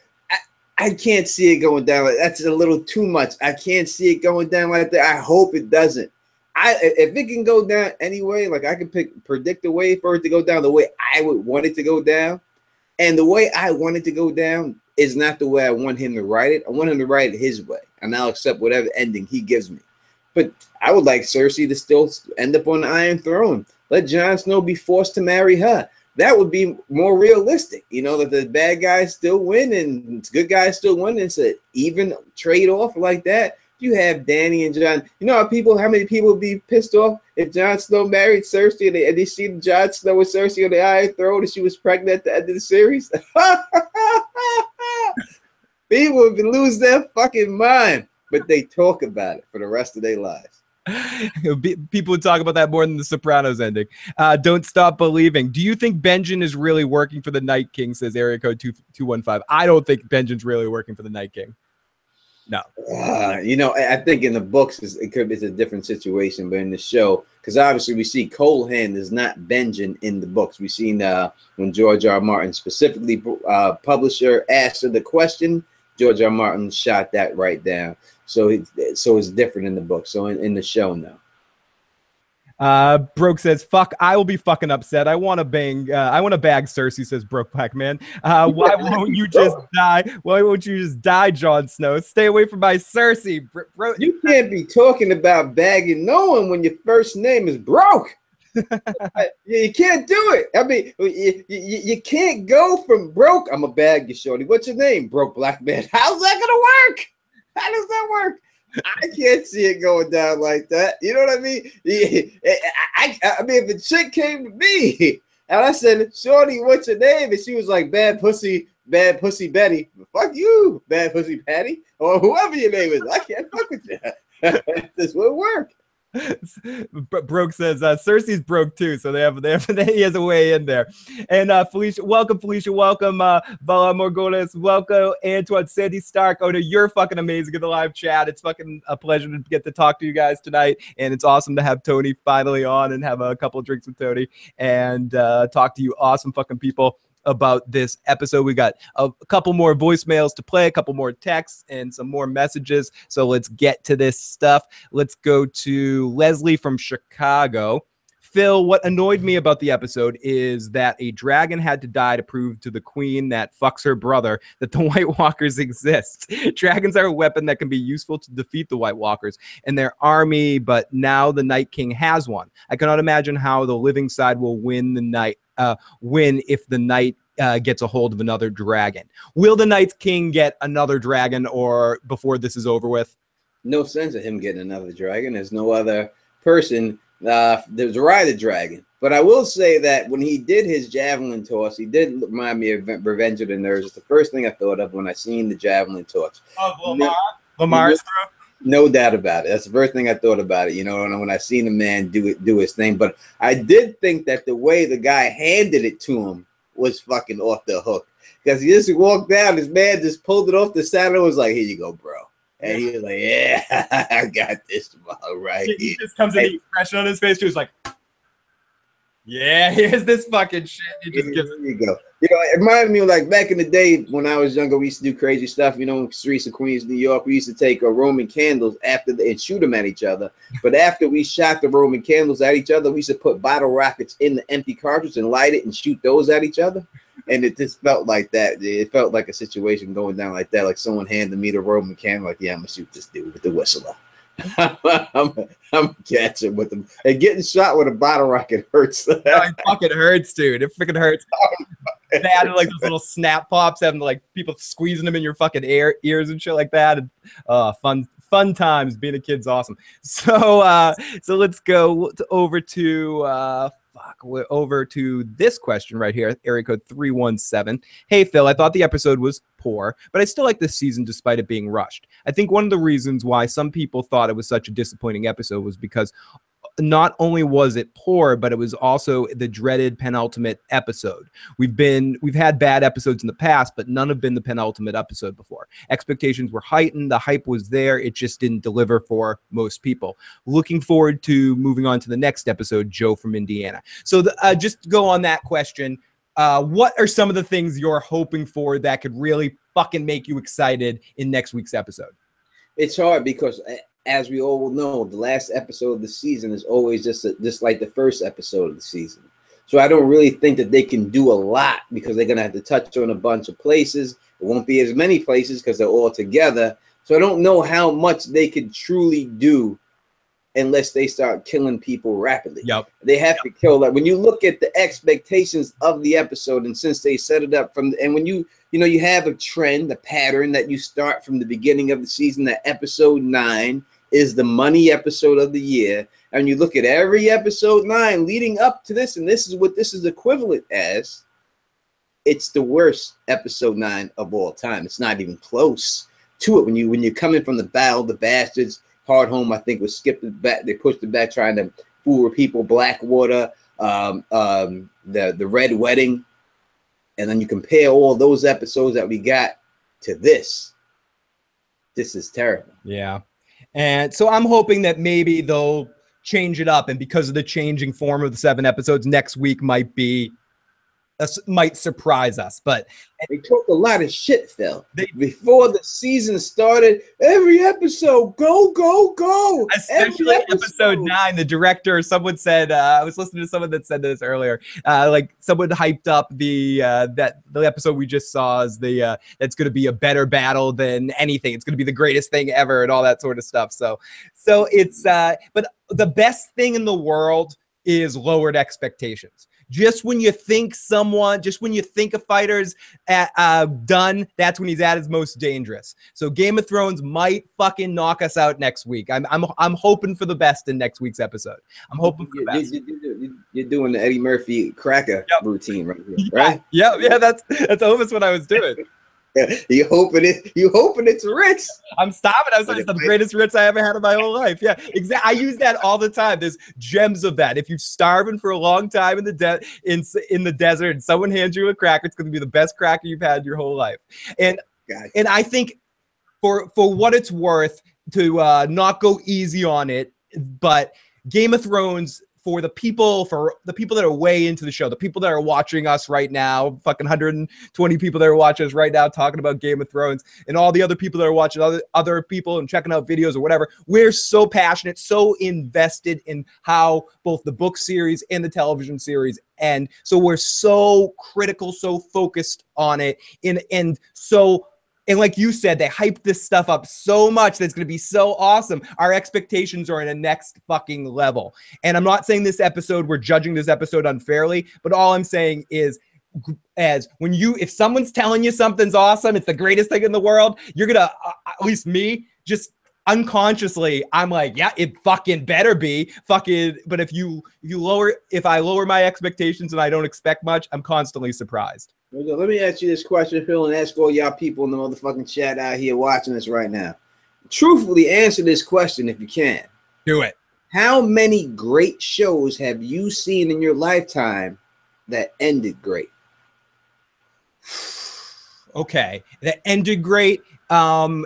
I can't see it going down. That's a little too much. I can't see it going down like that. I hope it doesn't. If it can go down anyway, like I can predict the way for it to go down the way I would want it to go down, and the way I want it to go down is not the way I want him to write it. I want him to write it his way, and I'll accept whatever ending he gives me. But I would like Cersei to still end up on the Iron Throne. Let Jon Snow be forced to marry her. That would be more realistic, that the bad guys still win and good guys still win. It's an even trade off like that. You have Dany and Jon. You know how many people would be pissed off if Jon Snow married Cersei and they see Jon Snow with Cersei on the Iron Throne and she was pregnant at the end of the series? People would lose their fucking mind, but they talk about it for the rest of their lives. People would talk about that more than the Sopranos ending. Don't stop believing. Do you think Benjen is really working for the Night King? Says area code 2215. I don't think Benjen's really working for the Night King. No. I think in the books it's a different situation, but in the show, because obviously we see Cole Hand is not Benjen in the books. We've seen when George R. Martin, specifically publisher, asked her the question, George R. Martin shot that right down. So it's different in the book. So in the show now. Broke says, fuck, I will be fucking upset. I want to bag Cersei, says Broke Black Man. Why won't you just die? Why won't you just die, Jon Snow? Stay away from my Cersei. You can't be talking about bagging no one when your first name is Broke. You can't do it. I mean, you can't go from Broke. I'm a bag you, shorty. What's your name? Broke Black Man. How's that gonna work? How does that work? I can't see it going down like that. You know what I mean? I mean, if a chick came to me and I said, shorty, what's your name? And she was like, Bad Pussy Betty. Fuck you, Bad Pussy Patty, or whoever your name is. I can't fuck with you. This would work. Broke says Cersei's broke too, so he has a way in there. And Felicia, welcome. Vala Morgones, welcome. Antoine, Sandy Stark. Oh no, you're fucking amazing in the live chat. It's fucking a pleasure to get to talk to you guys tonight, and it's awesome to have Tony finally on and have a couple of drinks with Tony and talk to you awesome fucking people about this episode. We got a couple more voicemails to play, a couple more texts, and some more messages. So let's get to this stuff. Let's go to Leslie from Chicago. Phil, what annoyed me about the episode is that a dragon had to die to prove to the queen that fucks her brother that the White Walkers exist. Dragons are a weapon that can be useful to defeat the White Walkers and their army, but now the Night King has one. I cannot imagine how the living side will win if the Night gets a hold of another dragon. Will the Night King get another dragon or before this is over with? No sense of him getting another dragon. There's no other person there's ride the dragon. But I will say that when he did his javelin toss, he did remind me of Revenge of the Nerds. It's the first thing I thought of when I seen the javelin toss. Oh, Lamar's throw? No doubt about it. That's the first thing I thought about it, when I seen the man do his thing. But I did think that the way the guy handed it to him was fucking off the hook. Because he just walked down, this man just pulled it off the saddle and was like, here you go, bro. And he was like, yeah, I got this right here. He just comes in, the expression on his face, too. He's like, yeah, here's this fucking shit. He just gives there you go. It reminded me of like back in the day when I was younger, we used to do crazy stuff, streets of Queens, New York. We used to take Roman candles and shoot them at each other. But after we shot the Roman candles at each other, we used to put bottle rockets in the empty cartridge and light it and shoot those at each other. And it just felt like that. It felt like a situation going down like that. Like someone handed me the Roman candle, like, yeah, I'm gonna shoot this dude with the whistle. I'm catching with them. And getting shot with a bottle rocket hurts. It fucking hurts, dude. It freaking hurts. They added like those little snap pops, having like people squeezing them in your fucking ears and shit like that. And fun times. Being a kid's awesome. So let's go over to we're over to this question right here, area code 317. Hey, Phil, I thought the episode was poor, but I still like this season despite it being rushed. I think one of the reasons why some people thought it was such a disappointing episode was because not only was it poor, but it was also the dreaded penultimate episode. We've had bad episodes in the past, but none have been the penultimate episode before. Expectations were heightened. The hype was there. It just didn't deliver for most people. Looking forward to moving on to the next episode, Joe from Indiana. So just to go on that question, what are some of the things you're hoping for that could really fucking make you excited in next week's episode? It's hard because, as we all know, the last episode of the season is always just like the first episode of the season. So I don't really think that they can do a lot because they're going to have to touch on a bunch of places. It won't be as many places because they're all together. So I don't know how much they could truly do unless they start killing people rapidly. Yep. They have to kill that. When you look at the expectations of the episode, and since they set it up and when you have a trend, a pattern that you start from the beginning of the season, that episode 9 is the money episode of the year. And you look at every episode 9 leading up to this, and this is what this is equivalent as. It's the worst episode 9 of all time. It's not even close to it. When you're coming from the Battle of the Bastards, Hard Home, I think, was skipped it back. They pushed it back, trying to fool people. Blackwater, the Red Wedding, and then you compare all those episodes that we got to this. This is terrible. Yeah, and so I'm hoping that maybe they'll change it up, and because of the changing form of the 7 episodes, next week might surprise us. But they talked a lot of shit, Phil. Before the season started, every episode, go. Especially episode 9, the director, someone said, I was listening to someone that said this earlier, like someone hyped up the episode we just saw as that's going to be a better battle than anything. It's going to be the greatest thing ever and all that sort of stuff. So it's, but the best thing in the world is lowered expectations. Just when you think a fighter's done, that's when he's at his most dangerous. So Game of Thrones might fucking knock us out next week. I'm hoping for the best in next week's episode. I'm hoping for the best. You're doing the Eddie Murphy cracker routine right here, right? Yeah. That's almost what I was doing. You hoping it's Ritz. I'm stopping. I was like, it's the greatest Ritz I ever had in my whole life. Yeah, exactly. I use that all the time. There's gems of that. If you're starving for a long time in the desert and someone hands you a cracker, it's going to be the best cracker you've had your whole life. And I think for what it's worth, to not go easy on it, but Game of Thrones, for the people that are way into the show, the people that are watching us right now, fucking 120 people that are watching us right now talking about Game of Thrones, and all the other people that are watching other people and checking out videos or whatever, we're so passionate, so invested in how both the book series and the television series end. So we're so critical, so focused on it, and like you said, they hyped this stuff up so much that it's going to be so awesome. Our expectations are in a next fucking level. And I'm not saying we're judging this episode unfairly, but all I'm saying is, if someone's telling you something's awesome, it's the greatest thing in the world, you're going to, at least me, just unconsciously, I'm like, yeah, it fucking better be fucking. But if I lower my expectations and I don't expect much, I'm constantly surprised. Let me ask you this question, Phil, and ask all y'all people in the motherfucking chat out here watching this right now. Truthfully answer this question if you can. Do it. How many great shows have you seen in your lifetime that ended great? Okay, that ended great. I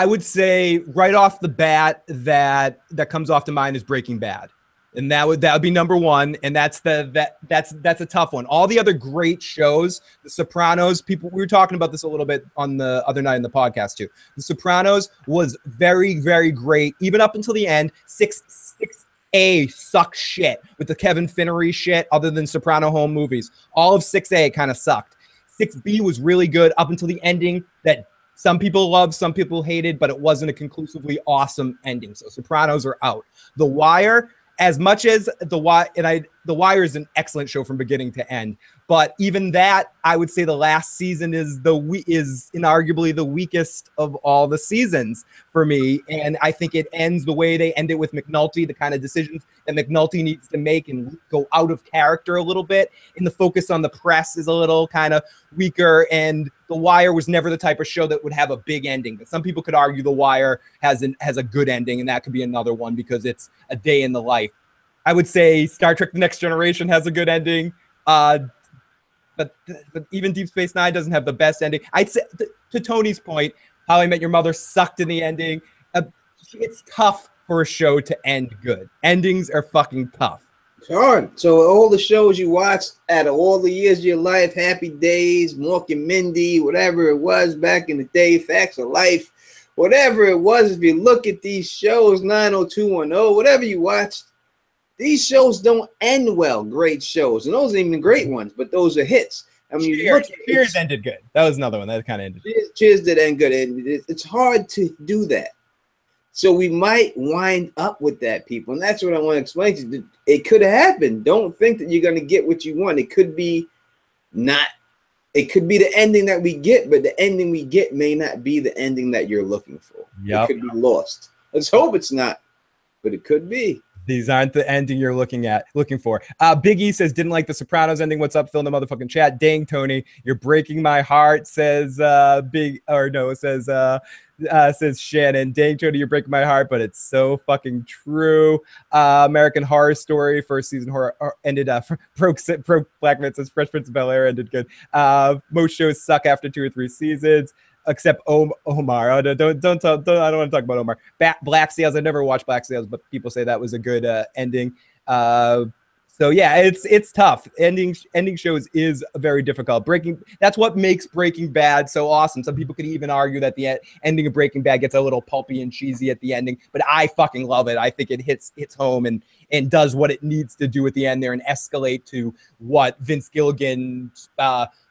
would say right off the bat that comes off to mind is Breaking Bad. And that would be number 1, and that's a tough one. All the other great shows, The Sopranos, we were talking about this a little bit on the other night in the podcast too. The Sopranos was very, very great, even up until the end. 6A sucked shit with the Kevin Finnery shit, other than Soprano home movies. All of 6A kind of sucked. 6B was really good up until the ending that some people loved, some people hated, but it wasn't a conclusively awesome ending. So Sopranos are out. The Wire. As much as The Wire is an excellent show from beginning to end, But even that, I would say the last season is inarguably the weakest of all the seasons for me. And I think it ends the way they end it with McNulty, the kind of decisions that McNulty needs to make and go out of character a little bit. And the focus on the press is a little kind of weaker. And The Wire was never the type of show that would have a big ending. But some people could argue The Wire has a good ending, and that could be another one because it's a day in the life. I would say Star Trek: The Next Generation has a good ending. But even Deep Space Nine doesn't have the best ending. I'd say, to Tony's point, How I Met Your Mother sucked in the ending. It's tough for a show to end good. Endings are fucking tough. It's hard. So all the shows you watched out of all the years of your life, Happy Days, Mork and Mindy, whatever it was back in the day, Facts of Life, whatever it was, if you look at these shows, 90210, whatever you watched, these shows don't end well. Great shows, and those are even great ones, but those are hits. I mean, Cheers ended good. That was another one that kind of ended. Cheers did end good, and it's hard to do that. So we might wind up with that, people, and that's what I want to explain to you. It could happen. Don't think that you're going to get what you want. It could be not. It could be the ending that we get, but the ending we get may not be the ending that you're looking for. Yep. It could be lost. Let's hope it's not, but it could be. These aren't the ending you're looking for. Big E says, didn't like the Sopranos ending. What's up, Phil, in the motherfucking chat? Dang, Tony, you're breaking my heart, says says Shannon. Dang, Tony, you're breaking my heart, but it's so fucking true. American Horror Story first season ended broke Black Man says Fresh Prince of Bel-Air ended good. Most shows suck after 2 or 3 seasons. Except Omar. I don't want to talk about Omar. Black Sails. I never watched Black Sails, but people say that was a good ending. So yeah, it's tough. Ending shows is very difficult. That's what makes Breaking Bad so awesome. Some people could even argue that the ending of Breaking Bad gets a little pulpy and cheesy at the ending, but I fucking love it. I think it hits home and does what it needs to do at the end there and escalate to what Vince Gilligan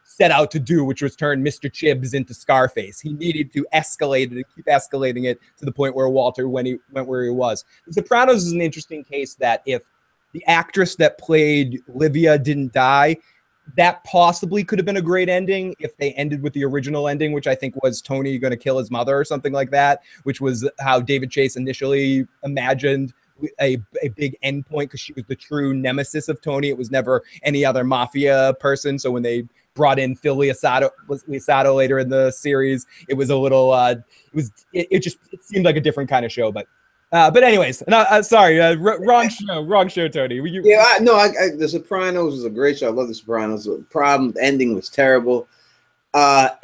set out to do, which was turn Mr. Chibbs into Scarface. He needed to escalate it and keep escalating it to the point where Walter went where he was. The Sopranos is an interesting case that if the actress that played Livia didn't die, that possibly could have been a great ending if they ended with the original ending, which I think was Tony going to kill his mother or something like that, which was how David Chase initially imagined a big end point because she was the true nemesis of Tony. It was never any other mafia person. So when they brought in Phil Lisato later in the series, it was a little it seemed like a different kind of show. But anyways, no, sorry, wrong show, Tony. The Sopranos was a great show. I love The Sopranos. The problem, the ending was terrible. When I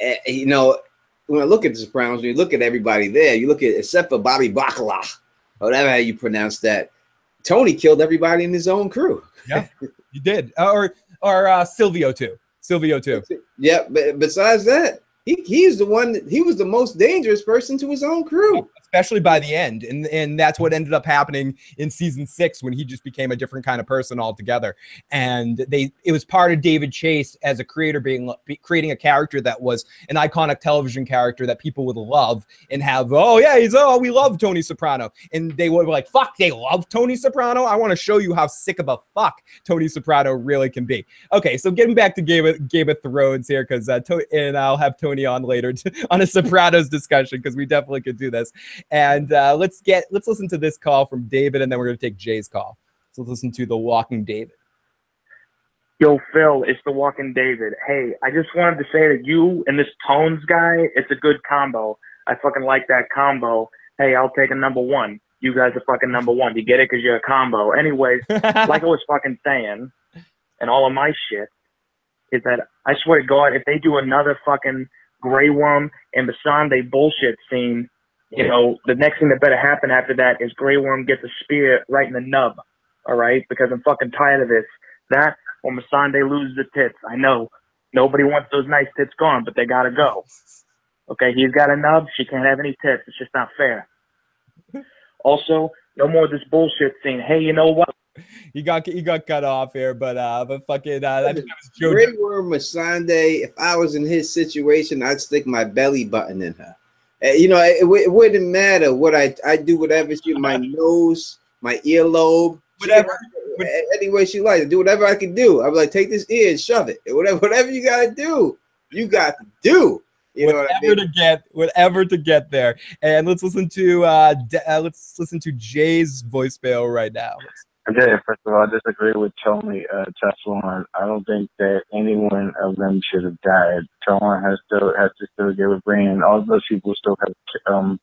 look at The Sopranos, when you look at everybody there, you look at, except for Bobby Bacala, whatever how you pronounce that, Tony killed everybody in his own crew. Yeah, he did. Or Silvio too. Yeah, but besides that, he's the one. He was the most dangerous person to his own crew, especially by the end, and that's what ended up happening in season 6 when he just became a different kind of person altogether. And it was part of David Chase as a creator creating a character that was an iconic television character that people would love and have. We love Tony Soprano, and they were like, "Fuck, they love Tony Soprano." I want to show you how sick of a fuck Tony Soprano really can be. Okay, so getting back to Game of Thrones here, because and I'll have Tony on later on a Sopranos discussion because we definitely could do this. And let's listen to this call from David, and then we're going to take Jay's call. So let's listen to The Walking David. Yo, Phil, it's The Walking David. Hey, I just wanted to say that you and this Tones guy, it's a good combo. I fucking like that combo. Hey, I'll take a number 1. You guys are fucking number 1. You get it? Because you're a combo. Anyways, like I was fucking saying, and all of my shit, is that I swear to God, if they do another fucking Grey Worm and Missandei bullshit scene, the next thing that better happen after that is Grey Worm gets a spear right in the nub, all right? Because I'm fucking tired of this. That or Missandei loses the tits. I know nobody wants those nice tits gone, but they gotta go. Okay, he's got a nub. She can't have any tits. It's just not fair. Also, no more of this bullshit scene. Hey, you know what? He got cut off here, but fucking that was Joe. Grey Worm Missandei, if I was in his situation, I'd stick my belly button in her. It wouldn't matter what I do, whatever. My nose, my earlobe, whatever. any way she likes. Do whatever I can do. I'm like, take this ear and shove it. Whatever you gotta do, you got to do. You know what I mean? Whatever to get there. And let's listen to Jay's voicemail right now. Okay, first of all, I disagree with Tony Teflon. I don't think that any one of them should have died. Teflon has to still give a brain, and all those people still have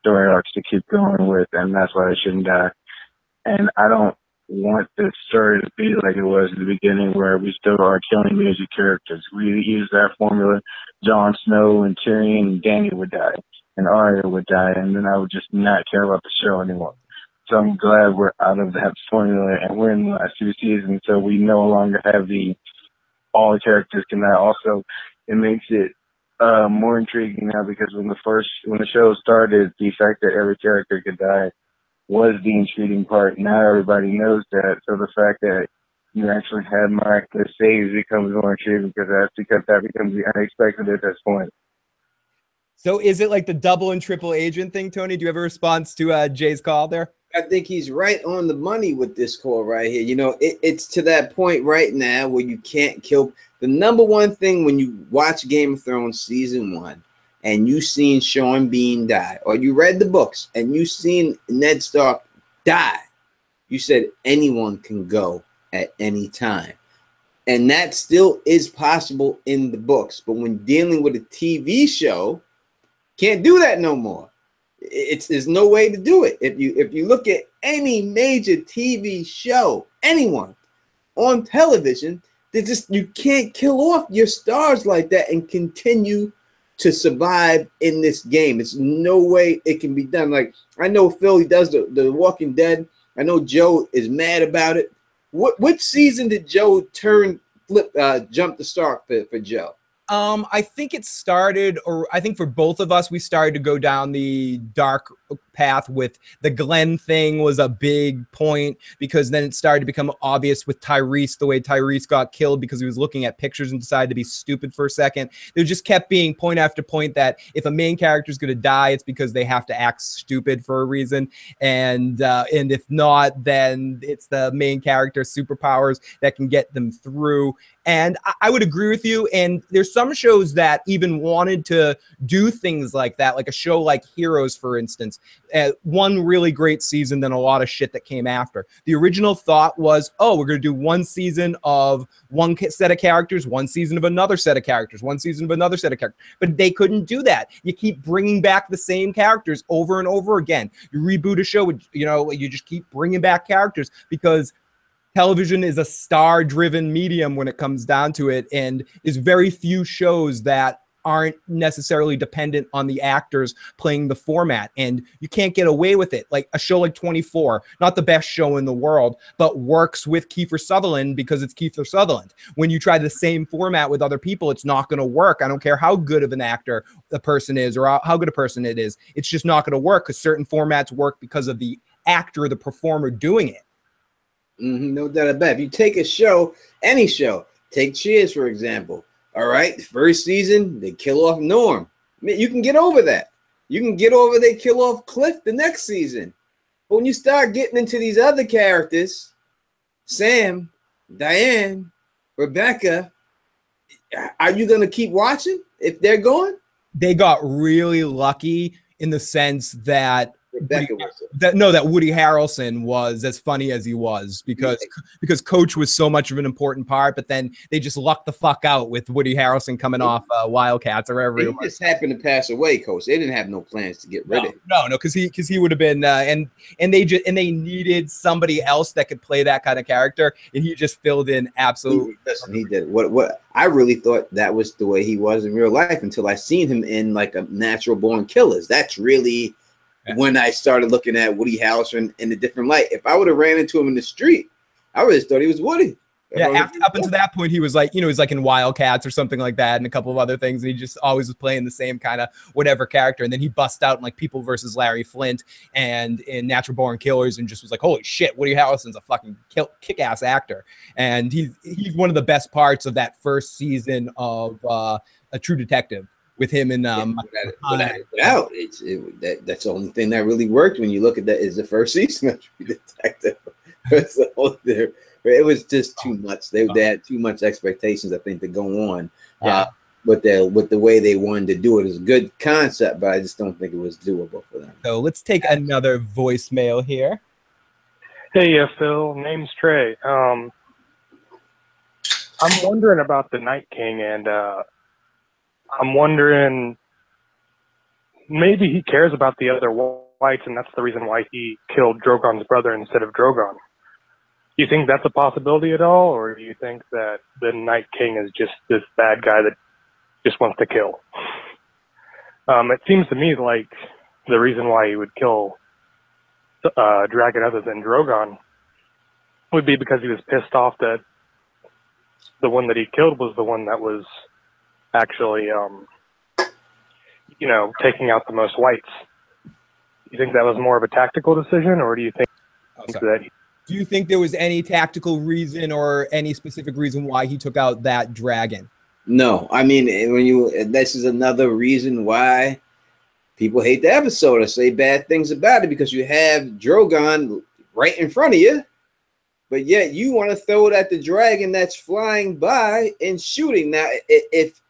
story arcs to keep going with, and that's why they shouldn't die. And I don't want this story to be like it was in the beginning, where we still are killing major characters. We use that formula. Jon Snow and Tyrion and Dany would die, and Arya would die, and then I would just not care about the show anymore. So I'm glad we're out of that formula, and we're in the last 2 seasons, so we no longer have all the characters can die. Also, it makes it more intriguing now, because when the show started, the fact that every character could die was the intriguing part. Now everybody knows that, so the fact that you actually had miraculous saves becomes more intriguing, because that becomes the unexpected at this point. So is it like the double and triple agent thing, Tony? Do you have a response to Jay's call there? I think he's right on the money with this call right here. You know, it's to that point right now where you can't kill. The number one thing when you watch Game of Thrones season 1 and you seen Sean Bean die, or you read the books and you seen Ned Stark die, you said anyone can go at any time. And that still is possible in the books. But when dealing with a TV show, can't do that no more. There's no way to do it. If you look at any major TV show, anyone on television, you can't kill off your stars like that and continue to survive in this game. It's no way it can be done. Like, I know Phil, he does the Walking Dead. I know Joe is mad about it. What season did Joe jump the Stark for Joe? I think it started, or I think for both of us, we started to go down the dark path with the Glenn thing was a big point, because then it started to become obvious with Tyrese, the way Tyrese got killed because he was looking at pictures and decided to be stupid for a second. There just kept being point after point that if a main character is going to die, it's because they have to act stupid for a reason. And if not, then it's the main character's superpowers that can get them through. And I would agree with you. And there's some shows that even wanted to do things like that, like a show like Heroes, for instance. One really great season, then a lot of shit that came after. The original thought was, oh, we're going to do one season of one set of characters, one season of another set of characters, one season of another set of characters. But they couldn't do that. You keep bringing back the same characters over and over again. You reboot a show, you just keep bringing back characters, because television is a star-driven medium when it comes down to it, and there's very few shows that aren't necessarily dependent on the actors playing the format, and you can't get away with it. Like a show like 24, not the best show in the world, but works with Kiefer Sutherland because it's Kiefer Sutherland. When you try the same format with other people, it's not going to work. I don't care how good of an actor the person is or how good a person it is. It's just not going to work, because certain formats work because of the actor or the performer doing it. No doubt about it. If you take a show, any show, take Cheers, for example. All right, first season, they kill off Norm. I mean, you can get over that. You can get over they kill off Cliff the next season. But when you start getting into these other characters, Sam, Diane, Rebecca, are you going to keep watching if they're going? They got really lucky in the sense that that Woody Harrelson was as funny as he was, because Coach was so much of an important part, but then they just lucked the fuck out with Woody Harrelson coming off Wildcats or wherever. He just happened to pass away, Coach. They didn't have no plans to get rid of him. No, because he would have been and they needed somebody else that could play that kind of character, and he just filled in absolutely. Listen, he did what I really thought that was the way he was in real life until I seen him in like a Natural Born Killers. That's really when I started looking at Woody Harrelson in a different light. If I would have ran into him in the street, I would have thought he was Woody. Yeah, up until that point, he was like, he's like in Wildcats or something like that, and a couple of other things. And he just always was playing the same kind of whatever character. And then he bust out in like People versus Larry Flint and in Natural Born Killers, and just was like, holy shit, Woody Harrelson's a fucking kick-ass actor. And he's one of the best parts of that first season of A True Detective. With him and without doubt, that's the only thing that really worked when you look at that is the first season of True Detective. So it was just too much. They had too much expectations, I think, to go on. Yeah. With the way they wanted to do it is a good concept, but I just don't think it was doable for them. So let's take another voicemail here. Hey, Phil. Name's Trey. I'm wondering about the Night King, and I'm wondering maybe he cares about the other whites, and that's the reason why he killed Drogon's brother instead of Drogon. Do you think that's a possibility at all, or do you think that the Night King is just this bad guy that just wants to kill? It seems to me like the reason why he would kill dragon other than Drogon would be because he was pissed off that the one that he killed was the one that was actually, taking out the most whites. You think that was more of a tactical decision, or do you think that? Do you think there was any tactical reason or any specific reason why he took out that dragon? No, I mean, this is another reason why people hate the episode or say bad things about it, because you have Drogon right in front of you, but yet you want to throw it at the dragon that's flying by and shooting. Now, if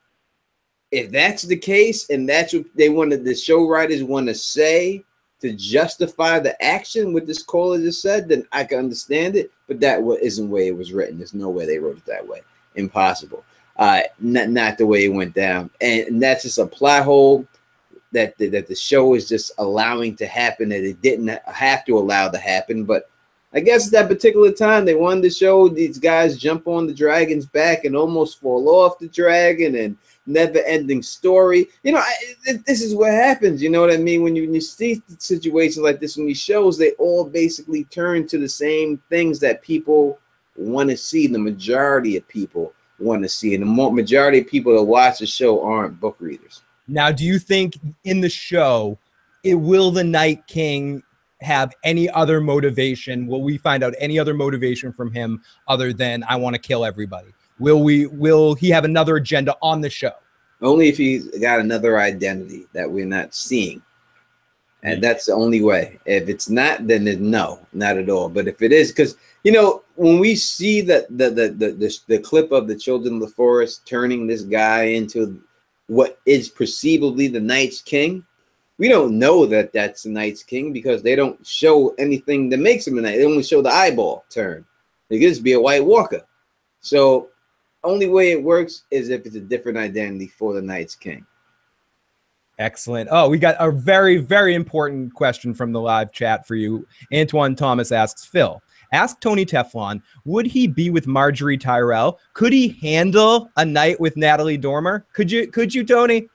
that's the case, and that's what they wanted, the show writers want to say to justify the action, what this caller just said, then I can understand it. But that isn't the way it was written. There's no way they wrote it that way. Impossible. Not the way it went down, and that's just a plot hole that the show is just allowing to happen, that it didn't have to allow to happen. But I guess at that particular time they wanted to show these guys jump on the dragon's back and almost fall off the dragon, and never-ending story. This is what happens. You know what I mean? When you see situations like this, when these shows, they all basically turn to the same things that people want to see. The majority of people want to see, and the majority of people that watch the show aren't book readers. Now, do you think in the show, will the Night King have any other motivation? Will we find out any other motivation from him other than I want to kill everybody? Will he have another agenda on the show? Only if he's got another identity that we're not seeing. And that's the only way. If it's not, then no, not at all. But if it is, because when we see the clip of the Children of the Forest turning this guy into what is perceivably the Night's King, we don't know that that's the Night's King, because they don't show anything that makes him a knight. They only show the eyeball turn. It could just be a White Walker. So only way it works is if it's a different identity for the Night's King. Excellent. Oh, we got a very, very important question from the live chat for you. Antoine Thomas asks, Phil, ask Tony Teflon, would he be with Marjorie Tyrell? Could he handle a night with Natalie Dormer? Could you, Tony?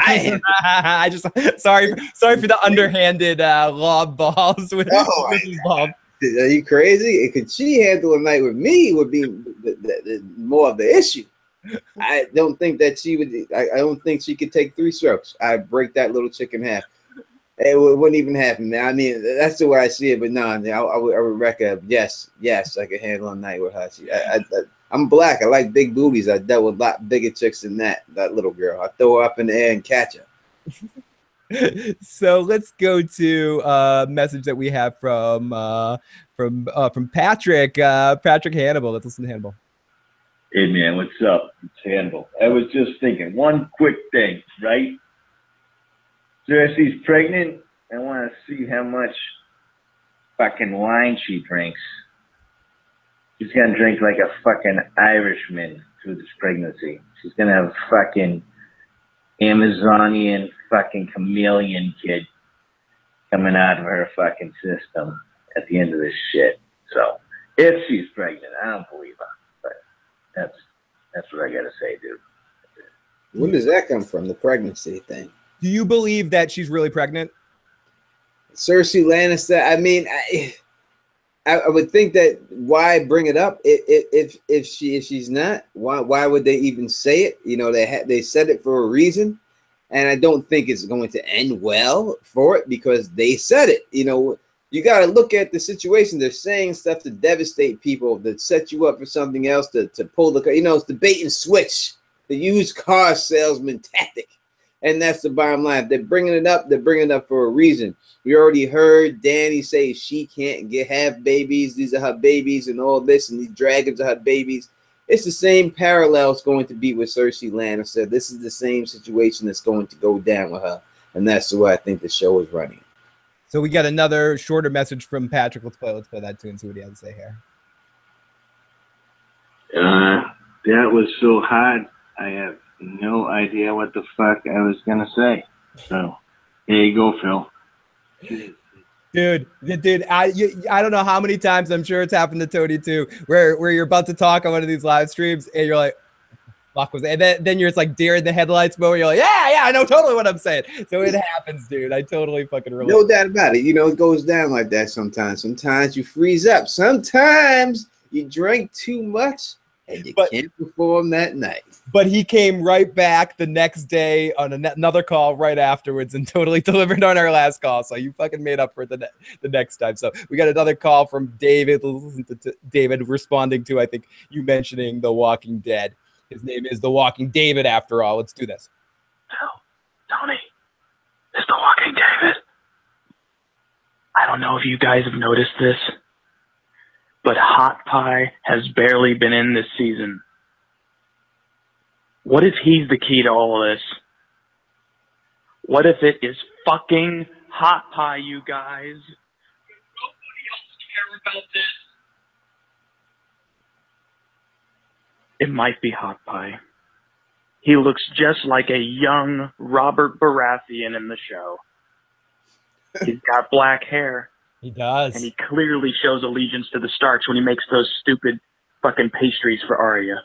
I just sorry for the underhanded lob balls with his ball. Are you crazy? Could she handle a night with me would be the more of the issue. I don't think that she would. I don't think she could take 3 strokes. I'd break that little chick in half. It wouldn't even happen. Now, I mean, that's the way I see it. But no, I would reckon yes, I could handle a night with her. I'm black. I like big booties. I dealt with a lot bigger chicks than that little girl. I throw her up in the air and catch her. So let's go to a message that we have from Patrick. Patrick Hannibal. Let's listen to Hannibal. Hey man, what's up? It's Hannibal. I was just thinking one quick thing, right? Cersei's pregnant. I want to see how much fucking wine she drinks. She's gonna drink like a fucking Irishman through this pregnancy. She's gonna have a fucking Amazonian fucking chameleon kid coming out of her fucking system at the end of this shit. So if she's pregnant, I don't believe her, but that's what I gotta say, dude. Where does that come from? The pregnancy thing? Do you believe that she's really pregnant? Cersei Lannister. I mean, I would think that why bring it up if she's not? Why would they even say it? They said it for a reason, and I don't think it's going to end well for it because they said it. You got to look at the situation. They're saying stuff to devastate people, to set you up for something else, to pull the it's the bait and switch, the used car salesman tactic. And that's the bottom line. If they're bringing it up, they're bringing it up for a reason. We already heard Danny say she can't have babies. These are her babies and all this, and these dragons are her babies. It's the same parallel it's going to be with Cersei Lannister. This is the same situation that's going to go down with her. And that's the way I think the show is running. So we got another shorter message from Patrick. Let's play that too and see what he has to say here. That was so hot. I have no idea what the fuck I was gonna say. So here you go, Phil. Dude, I don't know how many times, I'm sure it's happened to Tony too, where you're about to talk on one of these live streams and you're like, fuck was that? And then you're just like deer in the headlights mode. You're like, yeah, I know totally what I'm saying. So it happens, dude. I totally fucking relate. No doubt about it. You know, it goes down like that sometimes. Sometimes you freeze up. Sometimes you drink too much and you can't perform that night. But he came right back the next day on another call right afterwards and totally delivered on our last call. So you fucking made up for the next time. So we got another call from David. Listen to David responding to, I think, you mentioning The Walking Dead. His name is The Walking David after all. Let's do this. Tony, it's The Walking David. I don't know if you guys have noticed this, but Hot Pie has barely been in this season. What if he's the key to all of this? What if it is fucking Hot Pie, you guys? Nobody else care about this. It might be Hot Pie. He looks just like a young Robert Baratheon in the show. He's got black hair. He does. And he clearly shows allegiance to the Starks when he makes those stupid fucking pastries for Arya.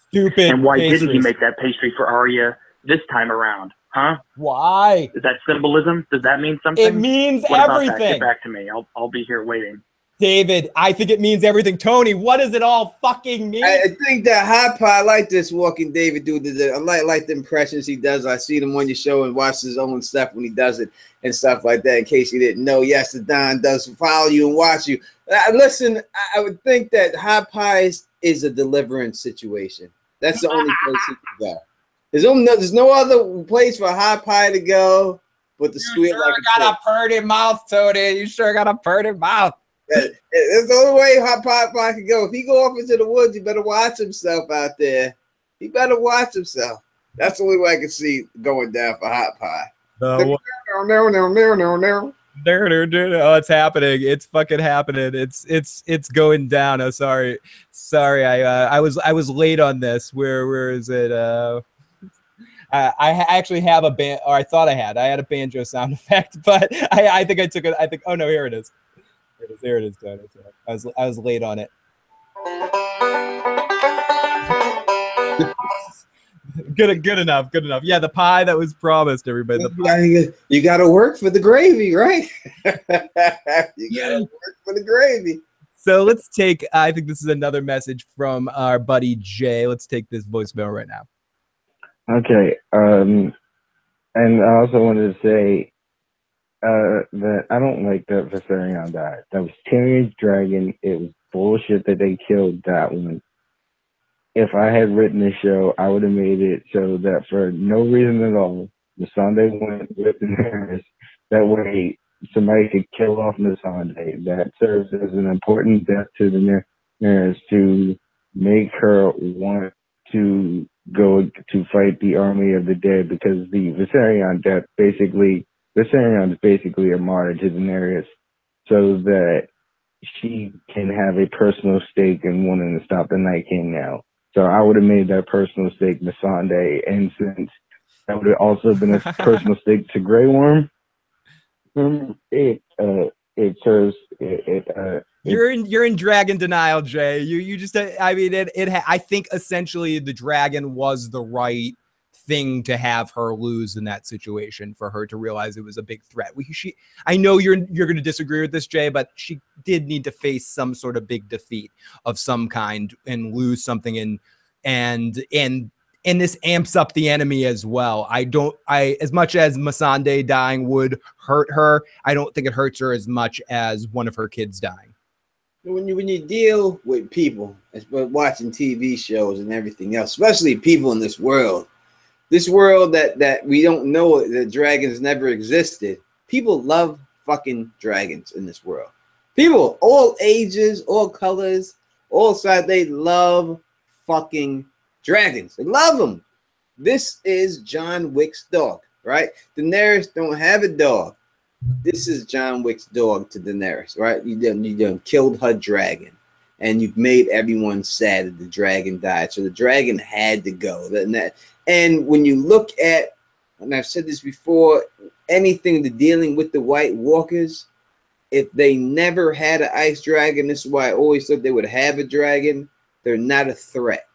Stupid. And why pastries. didn't he make that pastry for Arya this time around? Huh? Why? Is that symbolism? Does that mean something? It means what everything. About that? Get back to me. I'll be here waiting. David, I think it means everything. Tony, what does it all fucking mean? I think that Hot Pie, I like this Walking David dude. I like the impressions he does. I see him on your show and watch his own stuff when he does it and stuff like that. In case you didn't know, yes, the Don does follow you and watch you. Listen, I would think that Hot Pie is a deliverance situation. That's the only place he can go. There's no other place for Hot Pie to go but the squeal. You sure got a pretty mouth, Tony. You sure got a pretty mouth. It's the only way Hot Pie can go. If he go off into the woods, he better watch himself out there. He better watch himself. That's the only way I can see going down for Hot Pie. Oh, it's happening. It's fucking happening. It's going down. Oh, sorry. I was late on this. Where is it? I actually have a band, or I thought I had a banjo sound effect, but I think I took it. I think, oh no, here it is. There it is, Tony. I was late on it. Good enough. Yeah, the pie that was promised, everybody. You got to work for the gravy, right? You got to work for the gravy. So let's take. I think this is another message from our buddy Jay. Let's take this voicemail right now. Okay. And I also wanted to say that I don't like that Viserion died. That was Tyrion's dragon. It was bullshit that they killed that one. If I had written the show, I would have made it so that for no reason at all, Missandei went with Daenerys. That way, somebody could kill off Missandei. That serves as an important death to Daenerys to make her want to go to fight the army of the dead, because the Viserion death Viserion is basically a martyr to Daenerys, so that she can have a personal stake in wanting to stop the Night King now. So I would have made that personal stake Missandei, and since that would have also been a personal stake to Grey Worm, it serves it. You're in dragon denial, Jay. You just, I mean, I think essentially the dragon was the right thing to have her lose in that situation, for her to realize it was a big threat. I know you're going to disagree with this, Jay, but she did need to face some sort of big defeat of some kind and lose something, and this amps up the enemy as well. As much as Missandei dying would hurt her, I don't think it hurts her as much as one of her kids dying. When you deal with people, watching TV shows and everything else, especially people in this world, this world that we don't know that dragons never existed. People love fucking dragons in this world. People, all ages, all colors, all sides, they love fucking dragons. They love them. This is John Wick's dog, right? Daenerys don't have a dog. This is John Wick's dog to Daenerys, right? You done killed her dragon, and you've made everyone sad that the dragon died. So the dragon had to go. And when you look at, and I've said this before, anything to dealing with the White Walkers, if they never had an ice dragon, this is why I always thought they would have a dragon. They're not a threat.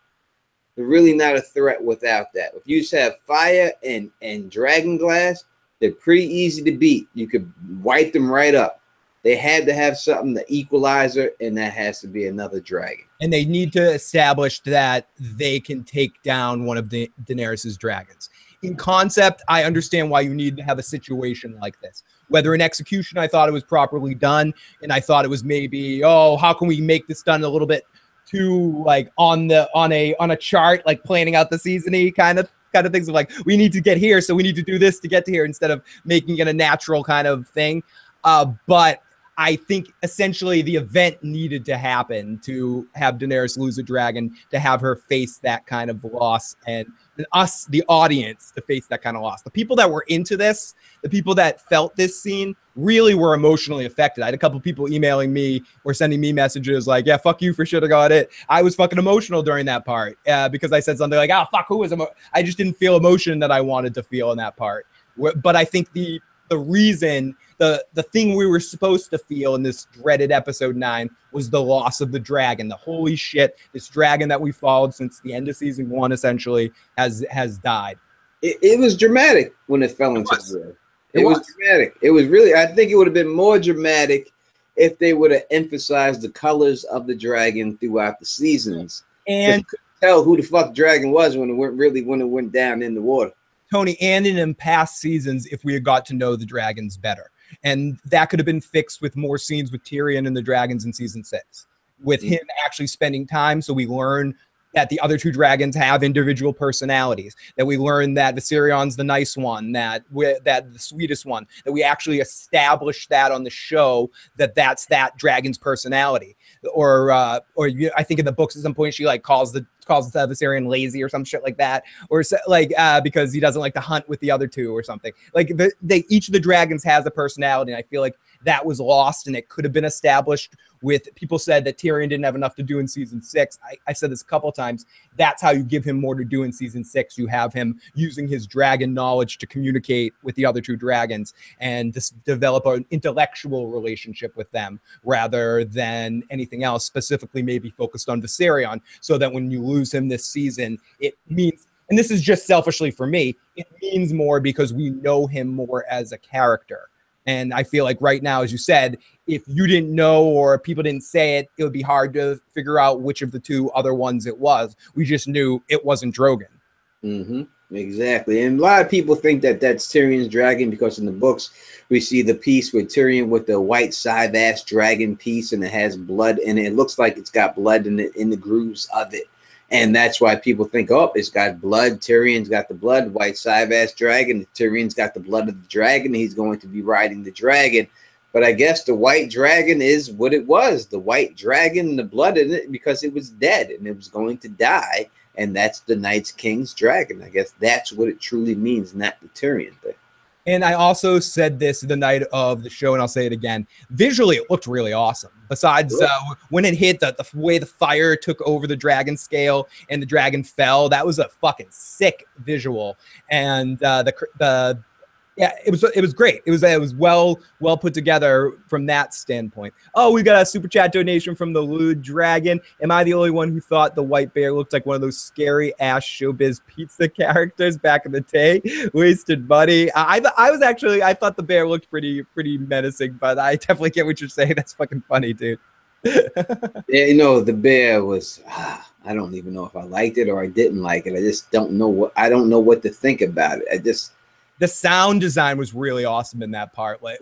They're really not a threat without that. If you just have fire and dragon glass, they're pretty easy to beat. You could wipe them right up. They had to have something, the equalizer, and that has to be another dragon. And they need to establish that they can take down one of the Daenerys's dragons. In concept, I understand why you need to have a situation like this. Whether in execution, I thought it was properly done, and I thought it was maybe, oh, how can we make this done a little bit too like on a chart, like planning out the season-y kind of things of like, we need to get here, so we need to do this to get to here instead of making it a natural kind of thing. But I think essentially the event needed to happen to have Daenerys lose a dragon, to have her face that kind of loss, and us, the audience, to face that kind of loss. The people that were into this, the people that felt this scene, really were emotionally affected. I had a couple people emailing me or sending me messages like, yeah, fuck you for should have got it. I was fucking emotional during that part because I said something like, oh, fuck, who was I just didn't feel emotion that I wanted to feel in that part. But I think the reason, the thing we were supposed to feel in this dreaded episode 9 was the loss of the dragon. The holy shit, this dragon that we followed since the end of season 1 essentially has died. It was dramatic when it fell into the river. It was dramatic. It was really, I think it would have been more dramatic if they would have emphasized the colors of the dragon throughout the seasons. And tell who the fuck the dragon was when it went down in the water. Tony, and in past seasons, if we had got to know the dragons better. And that could have been fixed with more scenes with Tyrion and the dragons in season 6. With him actually spending time, so we learn that the other two dragons have individual personalities, that we learn that Viserion's the nice one, that the sweetest one, that we actually establish that on the show, that's that dragon's personality. Or I think in the books at some point she like calls the Viserion lazy or some shit like that, or like because he doesn't like to hunt with the other two or something. Like each of the dragons has a personality, and I feel like that was lost, and it could have been established with people said that Tyrion didn't have enough to do in season 6. I said this a couple times. That's how you give him more to do in season 6. You have him using his dragon knowledge to communicate with the other two dragons and just develop an intellectual relationship with them rather than anything else, specifically maybe focused on Viserion, so that when you lose him this season, it means, and this is just selfishly for me, it means more because we know him more as a character. And I feel like right now, as you said, if you didn't know or people didn't say it, it would be hard to figure out which of the two other ones it was. We just knew it wasn't Drogon. Exactly. And a lot of people think that that's Tyrion's dragon because in the books, we see the piece with Tyrion with the white side-ass dragon piece, and it has blood in it. It looks like it's got blood in the grooves of it. And that's why people think, oh, it's got blood. Tyrion's got the blood, white side-ass dragon. Tyrion's got the blood of the dragon. He's going to be riding the dragon. But I guess the white dragon is what it was. The white dragon, the blood in it, because it was dead and it was going to die. And that's the Night's King's dragon. I guess that's what it truly means, not the Tyrion thing. And I also said this the night of the show, and I'll say it again. Visually, it looked really awesome. Besides when it hit, the way the fire took over the dragon scale and the dragon fell, that was a fucking sick visual. And yeah, it was great. It was well put together from that standpoint. Oh, we got a super chat donation from the Lewd Dragon. Am I the only one who thought the white bear looked like one of those scary ass showbiz pizza characters back in the day? Wasted money. I thought the bear looked pretty menacing, but I definitely get what you're saying. That's fucking funny, dude. Yeah, the bear was. I don't even know if I liked it or I didn't like it. I just don't know what to think about it. The sound design was really awesome in that part. Like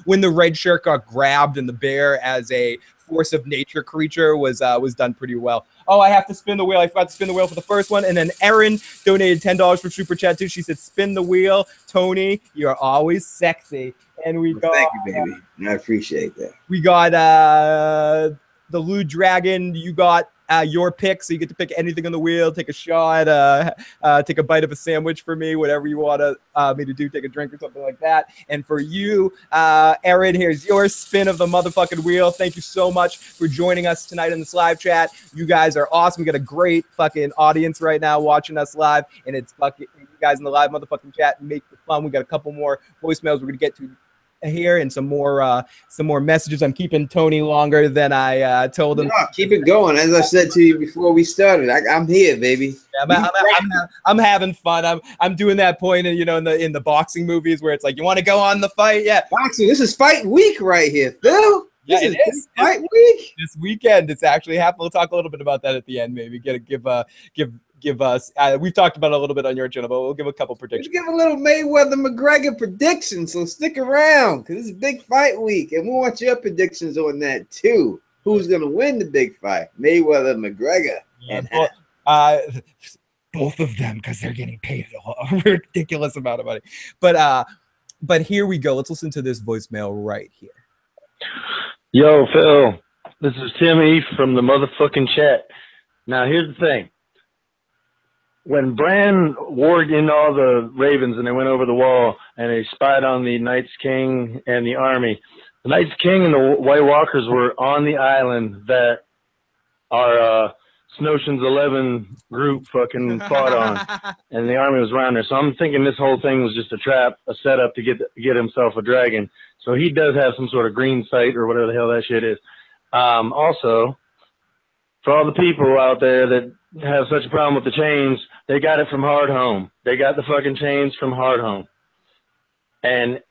when the red shirt got grabbed and the bear as a force of nature creature was done pretty well. Oh, I have to spin the wheel. I forgot to spin the wheel for the first one. And then Erin donated $10 for Super Chat too. She said, spin the wheel. Tony, you're always sexy. And we got, thank you, baby. I appreciate that. We got the Lou Dragon. You got your pick, so you get to pick anything on the wheel. Take a shot, take a bite of a sandwich for me, whatever you want me to do. Take a drink or something like that. And for you, Erin, here's your spin of the motherfucking wheel. Thank you so much for joining us tonight in this live chat. You guys are awesome. We got a great fucking audience right now watching us live, and it's fucking you guys in the live motherfucking chat make it fun. We got a couple more voicemails we're gonna get to here and some more messages. I'm keeping Tony longer than I told him. No, keep it going. As I said to you before we started, I'm here, baby. Yeah, I'm having fun. I'm doing that point, in the boxing movies where it's like, you want to go on the fight? Yeah, boxing. This is fight week right here, Phil. Yeah, it is fight week. This weekend, it's actually happening. We'll talk a little bit about that at the end. Maybe give us. We've talked about it a little bit on your channel, but we'll give a couple predictions. Let's give a little Mayweather McGregor prediction. So stick around because it's big fight week, and we want your predictions on that too. Who's gonna win the big fight? Mayweather McGregor. Yeah, both of them, because they're getting paid a ridiculous amount of money. But here we go. Let's listen to this voicemail right here. Yo, Phil, this is Tim E from the motherfucking chat. Now, here's the thing. When Bran warged in all the ravens and they went over the wall and they spied on the Night's King and the army, the Night's King and the White Walkers were on the island that our Snowshan's 11 group fucking fought on, and the army was around there. So I'm thinking this whole thing was just a trap, a setup to get himself a dragon. So he does have some sort of green sight or whatever the hell that shit is. Also, for all the people out there that have such a problem with the chains, they got it from Hard Home. They got the fucking chains from Hard Home. And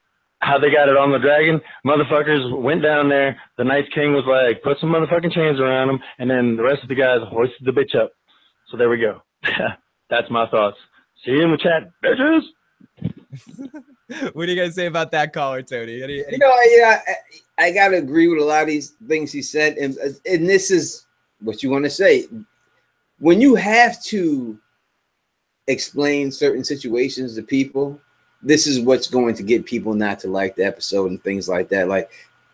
how they got it on the dragon, motherfuckers went down there. The Night's King was like, put some motherfucking chains around him, and then the rest of the guys hoisted the bitch up. So there we go. That's my thoughts. See you in the chat, bitches. What are you gonna say about that caller, Tony? I gotta agree with a lot of these things he said, and this is what you want to say. When you have to explain certain situations to people, this is what's going to get people not to like the episode and things like that. Like,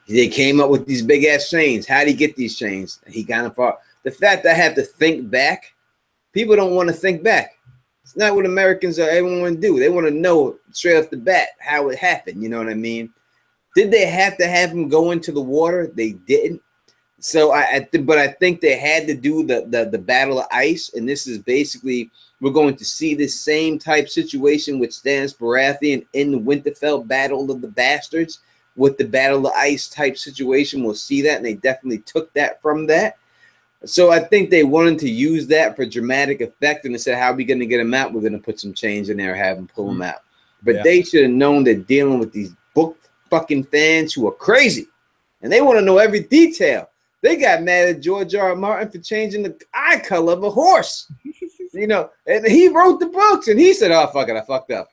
they came up with these big ass chains. How did he get these chains? He kind of fought. The fact that I have to think back, people don't want to think back. It's not what Americans or everyone want to do. They want to know straight off the bat how it happened. You know what I mean? Did they have to have him go into the water? They didn't. So but I think they had to do the Battle of Ice, and this is basically, we're going to see this same type situation with Stannis Baratheon in the Winterfell Battle of the Bastards with the Battle of Ice type situation. We'll see that, and they definitely took that from that. So I think they wanted to use that for dramatic effect, and they said, how are we going to get him out? We're going to put some chains in there and have him pull him out. But they should have known they're dealing with these book fucking fans who are crazy, and they want to know every detail. They got mad at George R. R. Martin for changing the eye color of a horse. And he wrote the books, and he said, oh, fuck it, I fucked up.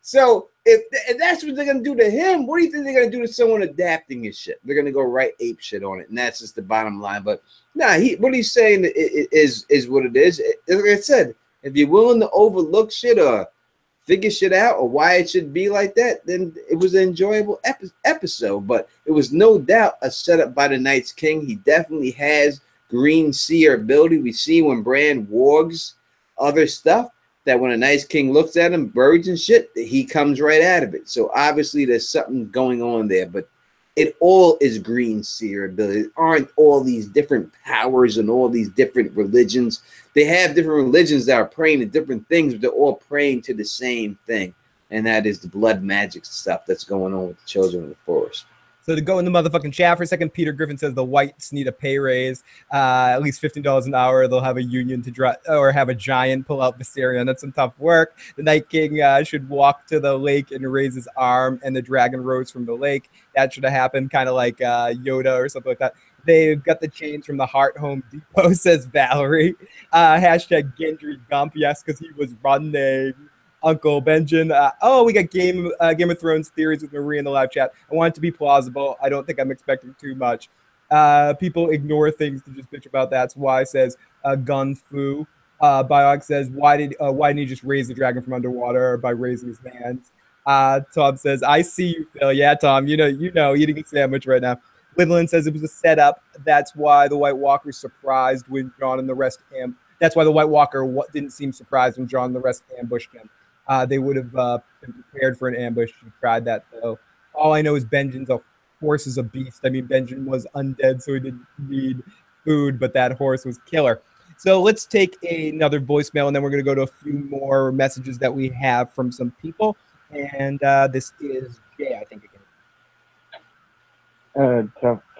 So if that's what they're going to do to him, what do you think they're going to do to someone adapting his shit? They're going to go right ape shit on it, and that's just the bottom line. But nah, what he's saying is what it is. Like I said, if you're willing to overlook shit or figure shit out or why it should be like that, then it was an enjoyable episode. But it was no doubt a setup by the Night's King. He definitely has green seer ability. We see when Bran wargs other stuff, that when a Night's King looks at him, birds and shit, he comes right out of it. So obviously there's something going on there, but it all is green seer ability. It aren't all these different powers and all these different religions. They have different religions that are praying to different things, but they're all praying to the same thing, and that is the blood magic stuff that's going on with the children of the forest. So to go in the motherfucking chat for a second, Peter Griffin says the whites need a pay raise, at least $15 an hour. They'll have a union to draw or have a giant pull out Viserion. That's some tough work. The Night King should walk to the lake and raise his arm, and the dragon rose from the lake. That should have happened, kind of like Yoda or something like that. They've got the chains from the Heart Home Depot, says Valerie. Hashtag Gendry Gump, yes, because he was running. Uncle Benjamin. We got Game of Thrones theories with Marie in the live chat. I want it to be plausible. I don't think I'm expecting too much. People ignore things to just bitch about. That's why says gun fu. Biog says, why didn't he just raise the dragon from underwater by raising his hands? Tom says, I see you, Phil. Yeah, Tom, you know, eating a sandwich right now. Liveland says it was a setup. That's why the White Walker's surprised when John and the rest That's why the White Walker didn't seem surprised when John and the rest ambushed him. They would have been prepared for an ambush. He tried that, though. All I know is Benjamin's a horse is a beast. I mean, Benjamin was undead, so he didn't need food, but that horse was killer. So let's take another voicemail, and then we're going to go to a few more messages that we have from some people. And this is Jay, I think, again.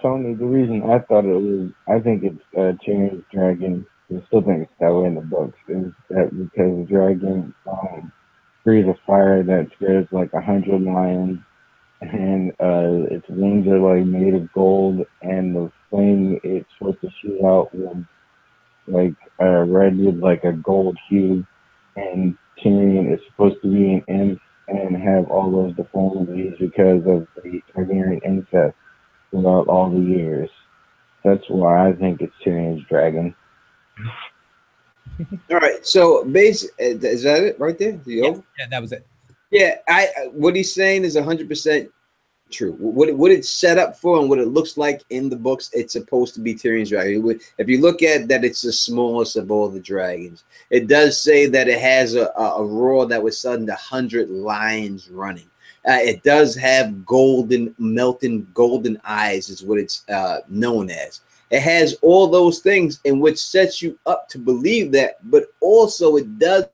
Tony, the reason I thought it was, I think it's Tyrion's dragon. I still think it's that way in the books. Is that because the dragon breathes a fire that scares like 100 lions, and its wings are like made of gold, and the flame it's supposed to shoot out was like red with like a gold hue, and Tyrion is supposed to be an imp and have all those deformities because of the Targaryen incest throughout all the years. That's why I think it's Tyrion's dragon. All right, so is that it right there? Yeah, that was it. Yeah, what he's saying is 100% true. What it's set up for and what it looks like in the books, it's supposed to be Tyrion's dragon. If you look at that, it's the smallest of all the dragons. It does say that it has a roar that was sudden 100 lions running. It does have melting golden eyes is what it's known as. It has all those things in which sets you up to believe that, but also it does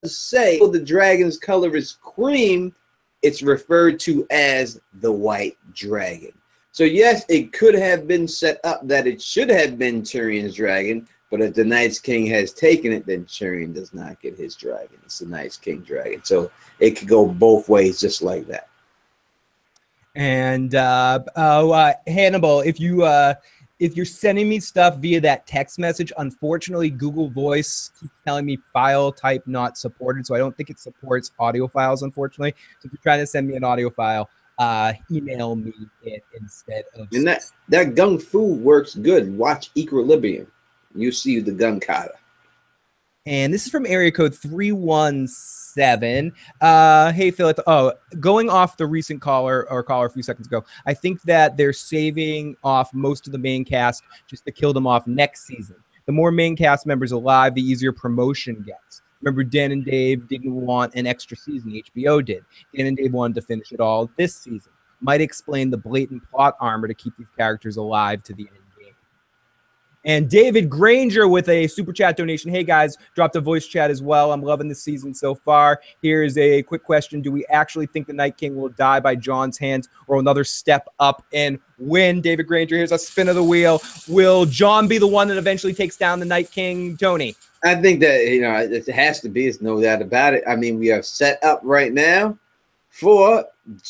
say the dragon's color is cream, it's referred to as the white dragon. So yes, it could have been set up that it should have been Tyrion's dragon, but if the Night's King has taken it, then Tyrion does not get his dragon. It's the Night's King dragon. So it could go both ways just like that. And Hannibal, if you're sending me stuff via that text message, unfortunately, Google Voice keeps telling me file type not supported, so I don't think it supports audio files, unfortunately. So if you're trying to send me an audio file, email me it instead of. And that gung fu works good. Watch Equilibrium. You see the gun kata. And this is from area code 317. Hey, Phil. Going off the recent caller a few seconds ago, I think that they're saving off most of the main cast just to kill them off next season. The more main cast members alive, the easier promotion gets. Remember, Dan and Dave didn't want an extra season. HBO did. Dan and Dave wanted to finish it all this season. Might explain the blatant plot armor to keep these characters alive to the end. And David Granger with a super chat donation. Hey, guys, dropped a voice chat as well. I'm loving this season so far. Here's a quick question. Do we actually think the Night King will die by Jon's hands or another step up and win? David Granger, here's a spin of the wheel. Will Jon be the one that eventually takes down the Night King, Tony? I think that, it has to be. There's no doubt about it. I mean, we are set up right now for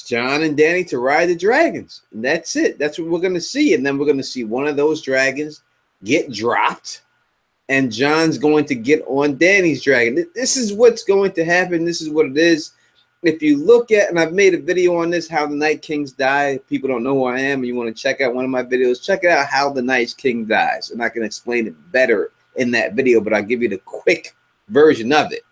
Jon and Dany to ride the dragons. And that's it. That's what we're going to see. And then we're going to see one of those dragons get dropped, and Jon's going to get on Dany's dragon. This is what's going to happen. This is what it is. If you look at, and I've made a video on this, how the Night Kings die. People don't know who I am, and you want to check out one of my videos, check out how the Night King dies, and I can explain it better in that video, but I'll give you the quick version of it.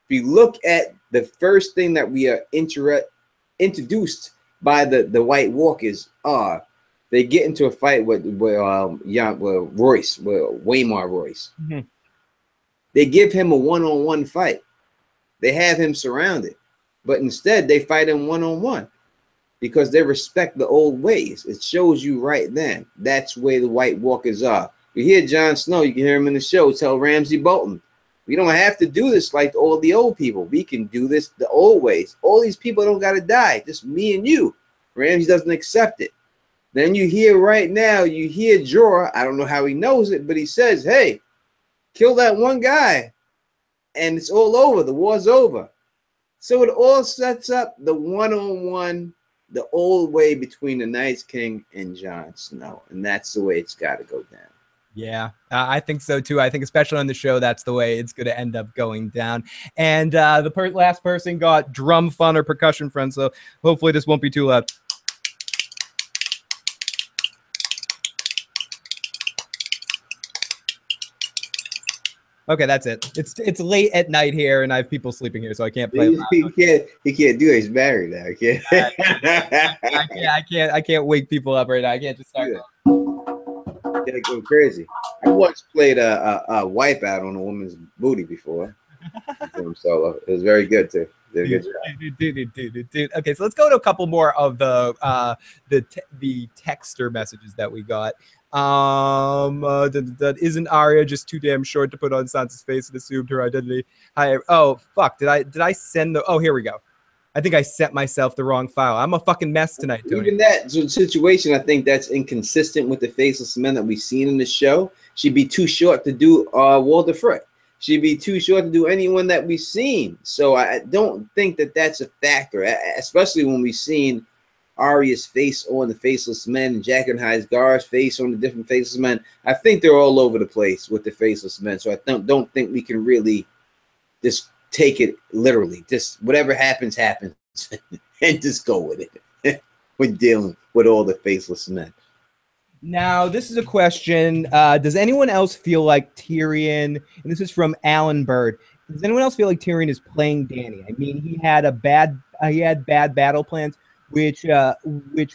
If you look at the first thing that we are introduced by the White Walkers are, they get into a fight with Waymar Royce. Mm-hmm. They give him a one-on-one fight. They have him surrounded, but instead they fight him one-on-one because they respect the old ways. It shows you right then. That's where the White Walkers are. You hear Jon Snow, you can hear him in the show tell Ramsay Bolton, we don't have to do this like all the old people. We can do this the old ways. All these people don't got to die. Just me and you. Ramsay doesn't accept it. Then you hear right now, you hear Jorah, I don't know how he knows it, but he says, hey, kill that one guy, and it's all over. The war's over. So it all sets up the one-on-one, the old way between the Night King and Jon Snow, and that's the way it's got to go down. Yeah, I think so too. I think especially on the show, that's the way it's going to end up going down. And the last person got drum fun or percussion friend, so hopefully this won't be too loud. Okay, that's it. It's late at night here, and I have people sleeping here, so I can't play. He can't do it. He's married now. I can't wake people up right now. I can't just start. Yeah, go crazy. I once played a wipeout on a woman's booty before. Solo. It was very good too. Did a good job. Okay, so let's go to a couple more of the texter messages that we got. Isn't Arya just too damn short to put on Sansa's face and assumed her identity? Oh fuck! Did I send the? Oh, here we go. I think I sent myself the wrong file. I'm a fucking mess tonight, Tony. Even that situation, I think that's inconsistent with the faceless men that we've seen in the show. She'd be too short to do Walter Frey. She'd be too short to do anyone that we've seen. So I don't think that that's a factor, especially when we've seen Arya's face on the faceless men and Jack and Gar's face on the different faceless men. I think they're all over the place with the faceless men. So I don't think we can really just take it literally. Just whatever happens, happens, and just go with it. We're dealing with all the faceless men. Now, this is a question. Does anyone else feel like Tyrion, and this is from Alan Bird, does anyone else feel like Tyrion is playing Dany? I mean, he had bad battle plans, which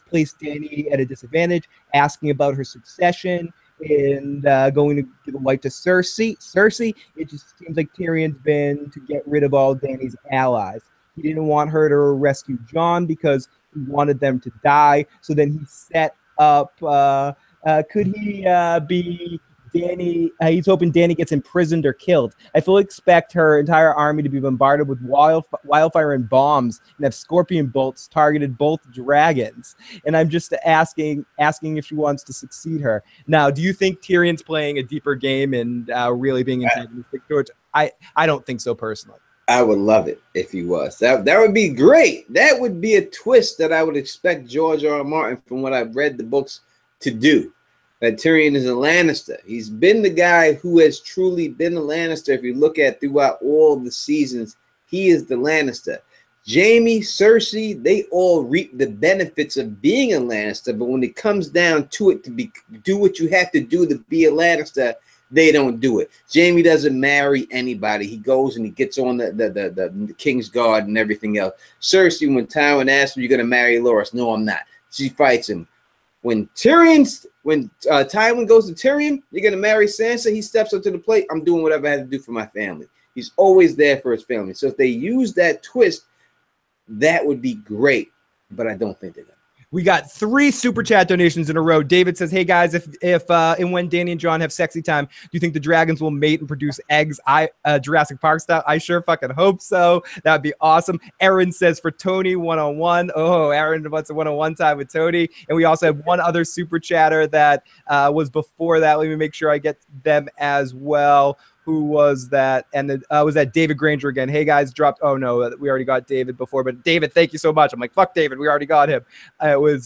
placed Dany at a disadvantage, asking about her succession and going to give a wife to Cersei. It just seems like Tyrion's been to get rid of all Dany's allies. He didn't want her to rescue Jon because he wanted them to die. So then he set up, could he be Dany? He's hoping Dany gets imprisoned or killed. I fully expect her entire army to be bombarded with wildfire and bombs and have scorpion bolts targeted both dragons. And I'm just asking if she wants to succeed her. Now, do you think Tyrion's playing a deeper game and really being antagonistic towards? I don't think so personally. I would love it if he was. That would be great. That would be a twist that I would expect George R. R. Martin, from what I've read the books, to do. That Tyrion is a Lannister. He's been the guy who has truly been a Lannister. If you look at throughout all the seasons, he is the Lannister. Jaime, Cersei, they all reap the benefits of being a Lannister, but when it comes down to it, do what you have to do to be a Lannister, they don't do it. Jaime doesn't marry anybody. He goes and he gets on the King's Guard and everything else. Cersei, when Tywin asks him, "You're gonna marry Loras?" "No, I'm not." She fights him. When Tywin goes to Tyrion, "You're gonna marry Sansa?" He steps up to the plate. "I'm doing whatever I have to do for my family." He's always there for his family. So if they use that twist, that would be great. But I don't think they're gonna. We got 3 super chat donations in a row. David says, "Hey guys, if and when Dany and Jon have sexy time, do you think the dragons will mate and produce eggs? Jurassic Park style? I sure fucking hope so. That'd be awesome." Aaron says, "For Tony, 1-on-1. Oh, Aaron wants a 1-on-1 time with Tony. And we also have one other super chatter that was before that. Let me make sure I get them as well. Who was that? And then was that David Granger again? "Hey guys, dropped." Oh no, we already got David before. But David, thank you so much. I'm like, fuck David, we already got him. It was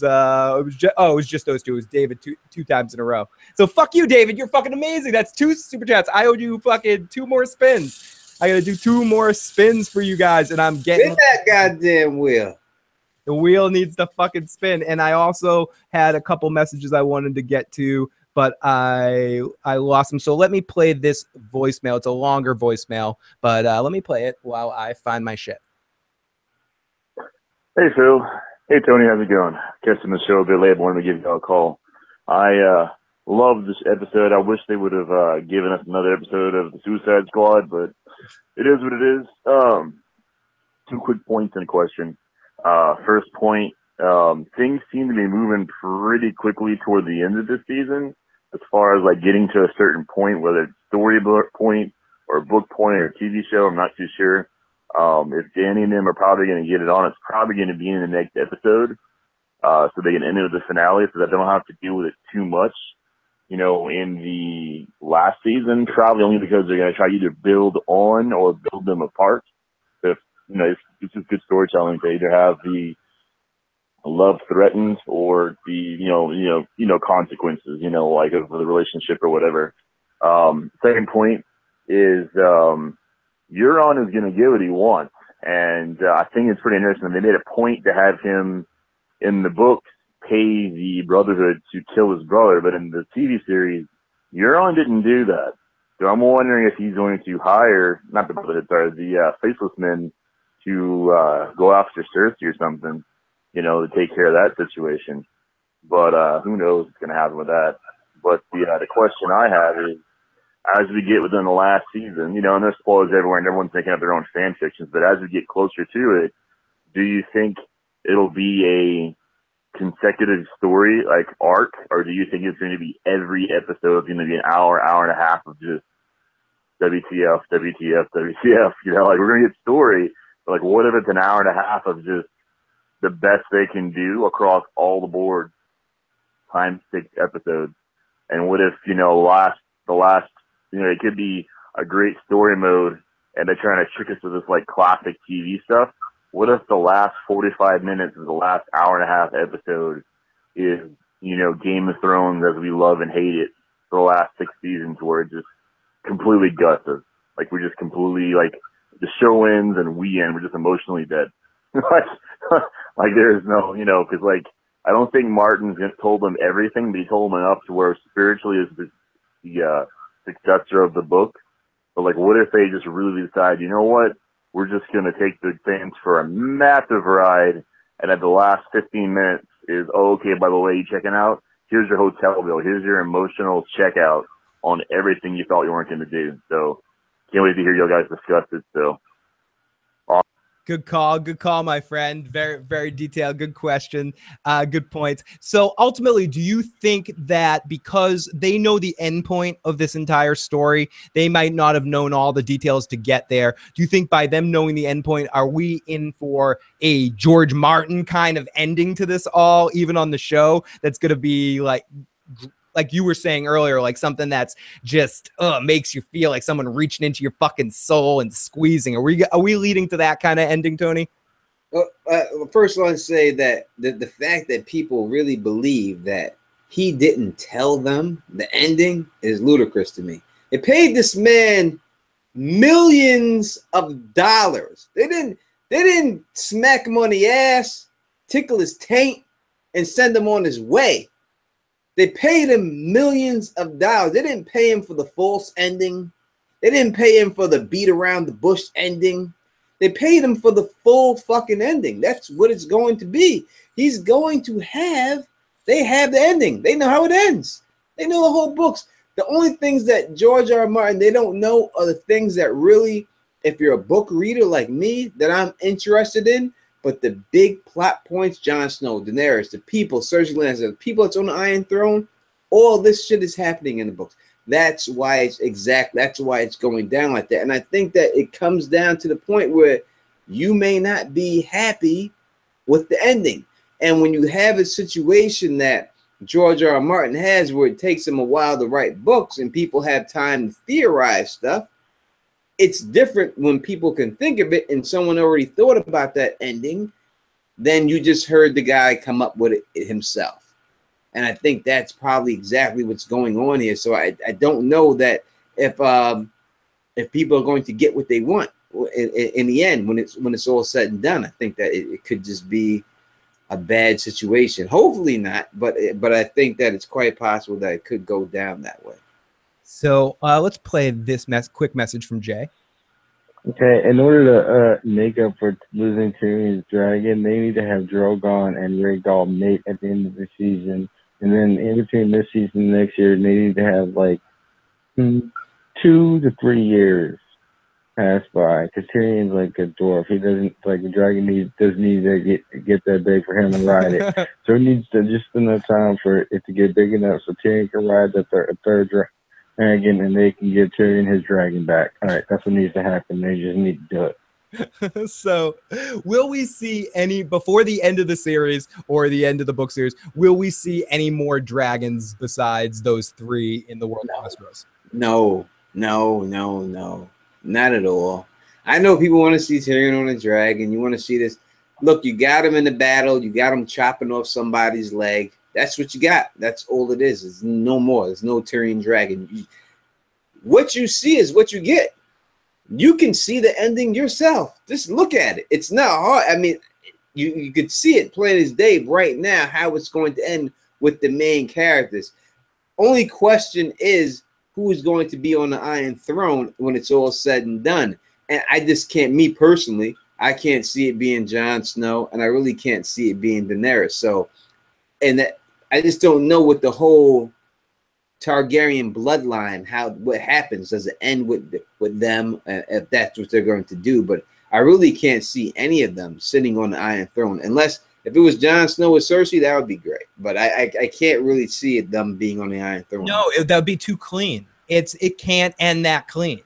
just those two. It was David two times in a row. So fuck you, David. You're fucking amazing. That's 2 super chats. I owe you fucking 2 more spins. I gotta do 2 more spins for you guys, and I'm getting that goddamn wheel. The wheel needs to fucking spin. And I also had a couple messages I wanted to get to, but I lost them. So let me play this voicemail. It's a longer voicemail, but let me play it while I find my shit. Hey, Phil. Hey, Tony. How's it going? Catching the show a bit late. Wanted to give you a call. I love this episode. I wish they would have given us another episode of the Suicide Squad, but it is what it is. 2 quick points and a question. First point, things seem to be moving pretty quickly toward the end of this season, as far as like getting to a certain point, whether it's storybook point or book point or TV show. I'm not too sure. If Dany and them are probably going to get it on, it's probably going to be in the next episode, so they can end it with the finale, so that they don't have to deal with it too much, in the last season, probably only because they're going to try to either build on or build them apart. If, it's just good storytelling to either have the love threatened or the consequences, like of the relationship or whatever. Second point is Euron is going to get what he wants, and I think it's pretty interesting. They made a point to have him in the books pay the Brotherhood to kill his brother, but in the TV series, Euron didn't do that. So I'm wondering if he's going to hire, not the Brotherhood, sorry, the Faceless Men to go after Cersei or something, you know, to take care of that situation. But who knows what's going to happen with that. But the question I have is, as we get within the last season, you know, and there's spoilers everywhere and everyone's making up their own fan fictions, but as we get closer to it, do you think it'll be a consecutive story, like arc, or do you think it's going to be every episode is going to be an hour, hour and a half of just WTF, WTF, WTF? You know, like we're going to get story, but like what if it's an hour and a half of just the best they can do across all the board times 6 episodes? And what if, you know, the last, you know, it could be a great story mode and they're trying to trick us to this like classic TV stuff. What if the last 45 minutes of the last hour and a half episode is, you know, Game of Thrones as we love and hate it for the last 6 seasons, where it just completely guts us. Like we're just completely like the show ends and we end. We're just emotionally dead. like there's no, you know, because like I don't think Martin's told them everything, but he told them enough to where spiritually is the successor of the book. But like, what if they just really decide, you know what? We're just going to take the fans for a massive ride, and at the last 15 minutes is, oh, okay, by the way, you checking out? Here's your hotel bill. Here's your emotional checkout on everything you thought you weren't going to do. So can't wait to hear you guys discuss it. So Good call, my friend. Very, very detailed. Good question. Good points. So ultimately, do you think that because they know the end point of this entire story, they might not have known all the details to get there? Do you think by them knowing the end point, are we in for a George Martin kind of ending to this all, even on the show, that's going to be like you were saying earlier, like something that's just makes you feel like someone reaching into your fucking soul and squeezing? Are we leading to that kind of ending, Tony? Well, first I want to say that the fact that people really believe that he didn't tell them the ending is ludicrous to me. They paid this man millions of dollars. They didn't smack him on the ass, tickle his taint, and send him on his way. They paid him millions of dollars. They didn't pay him for the false ending. They didn't pay him for the beat around the bush ending. They paid him for the full fucking ending. That's what it's going to be. He's going to have, they have the ending. They know how it ends. They know the whole books. The only things that George R. R. Martin, they don't know are the things that really, if you're a book reader like me, that I'm interested in. But the big plot points, Jon Snow, Daenerys, the people, Cersei Lannister, the people that's on the Iron Throne, all this shit is happening in the books. That's why it's going down like that. And I think that it comes down to the point where you may not be happy with the ending. And when you have a situation that George R. R. Martin has, where it takes him a while to write books and people have time to theorize stuff, it's different when people can think of it and someone already thought about that ending, then you just heard the guy come up with it himself. And I think that's probably exactly what's going on here. So I don't know that if people are going to get what they want in the end, when it's all said and done. I think that it could just be a bad situation. Hopefully not, but I think that it's quite possible that it could go down that way. So let's play this quick message from Jay. Okay, in order to make up for losing Tyrion's dragon, they need to have Drogon and Rhaegal mate at the end of the season. And then in between this season and next year, they need to have like 2 to 3 years pass by. Because Tyrion's like a dwarf. He doesn't, like, the dragon doesn't need to get that big for him to ride it. So it needs to just enough time for it to get big enough so Tyrion can ride the third dragon, and they can give Tyrion his dragon back. All right, that's what needs to happen. They just need to do it. So will we see any, before the end of the series or the end of the book series, will we see any more dragons besides those 3 in the world of Westeros? No, not at all. I know people want to see Tyrion on a dragon. You want to see this. Look, you got him in the battle. You got him chopping off somebody's leg. That's what you got. That's all it is. There's no more. There's no Tyrion dragon. What you see is what you get. You can see the ending yourself. Just look at it. It's not hard. I mean, you could see it plain as day right now how it's going to end with the main characters. Only question is, who is going to be on the Iron Throne when it's all said and done. And I just can't, me personally, I can't see it being Jon Snow, and I really can't see it being Daenerys. So, and that, I just don't know what the whole Targaryen bloodline, what happens. Does it end with them, if that's what they're going to do? But I really can't see any of them sitting on the Iron Throne, unless if it was Jon Snow with Cersei, that would be great. But I can't really see it, them being on the Iron Throne. No, that would be too clean. It can't end that clean.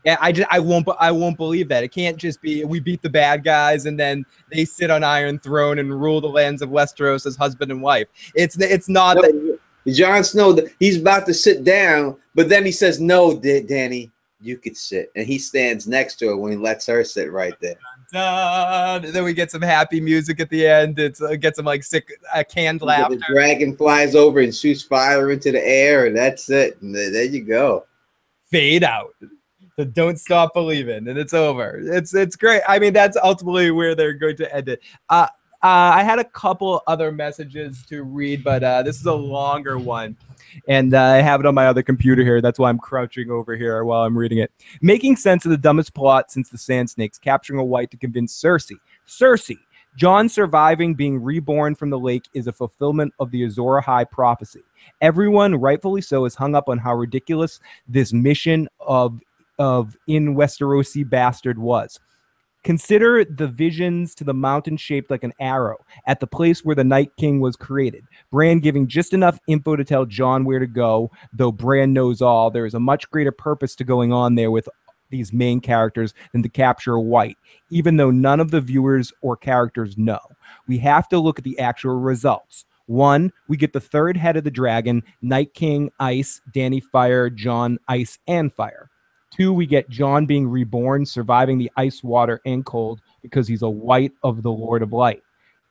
Yeah, I won't believe that. It can't just be we beat the bad guys and then they sit on Iron Throne and rule the lands of Westeros as husband and wife. It's not no, that. Jon Snow, he's about to sit down, but then he says, "No, Danny, you could sit," and he stands next to her when he lets her sit right there. And then we get some happy music at the end. It gets some like sick canned laughter. The dragon flies over and shoots fire into the air, and that's it. And there you go. Fade out. So don't stop believing, and it's over. It's great. I mean, that's ultimately where they're going to end it. I had a couple other messages to read, but this is a longer one, and I have it on my other computer here. That's why I'm crouching over here while I'm reading it. Making sense of the dumbest plot since the Sand Snakes, capturing a white to convince Cersei. Cersei, Jon surviving being reborn from the lake is a fulfillment of the Azor Ahai prophecy. Everyone, rightfully so, is hung up on how ridiculous this mission of in Westerosi bastard was. Consider the visions to the mountain shaped like an arrow at the place where the Night King was created. Bran giving just enough info to tell Jon where to go, though Bran knows all. There is a much greater purpose to going on there with these main characters than to capture a white, even though none of the viewers or characters know. We have to look at the actual results. 1, we get the third head of the dragon, Night King, Ice, Dany, Fire, Jon, Ice, and Fire. 2, we get Jon being reborn, surviving the ice, water, and cold because he's a white of the Lord of Light.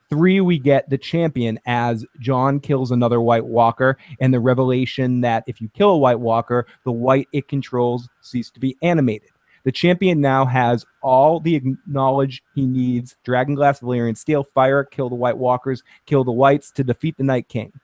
3, we get the champion as Jon kills another White Walker and the revelation that if you kill a White Walker, the white it controls cease to be animated. The champion now has all the knowledge he needs: Dragonglass, Valyrian Steel, Fire, kill the White Walkers, kill the Whites to defeat the Night King.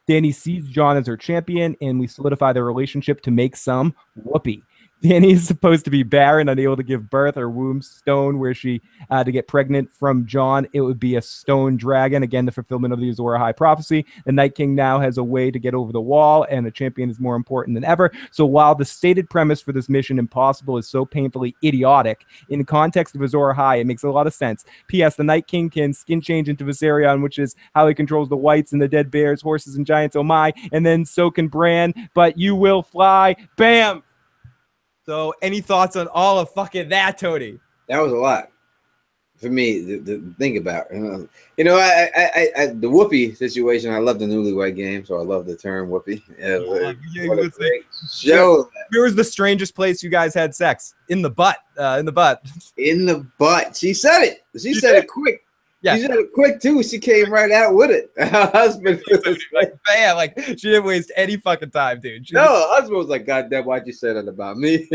Dany sees Jon as her champion, and we solidify their relationship to make some whoopee. Dany is supposed to be barren, unable to give birth, or womb stone where she to get pregnant from Jon. It would be a stone dragon. Again, the fulfillment of the Azor Ahai prophecy. The Night King now has a way to get over the wall, and a champion is more important than ever. So while the stated premise for this mission impossible is so painfully idiotic, in the context of Azor Ahai, it makes a lot of sense. P.S. The Night King can skin change into Viserion, which is how he controls the whites and the dead bears, horses, and giants. Oh my! And then so can Bran. But you will fly. Bam! So, any thoughts on all of fucking that, Tony? That was a lot for me to think about. You know, I the whoopee situation. I love the Newlywed Game, so I love the term whoopee. What a great show! Where was the strangest place you guys had sex? In the butt. In the butt. In the butt. She said it. She said it quick. Yeah. She said it quick too. She came right out with it. Her husband was like, man, like she didn't waste any fucking time, dude. No, her husband was like, "God damn, why'd you say that about me?"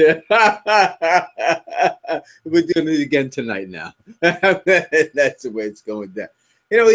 We're doing it again tonight now. That's the way it's going down. You know,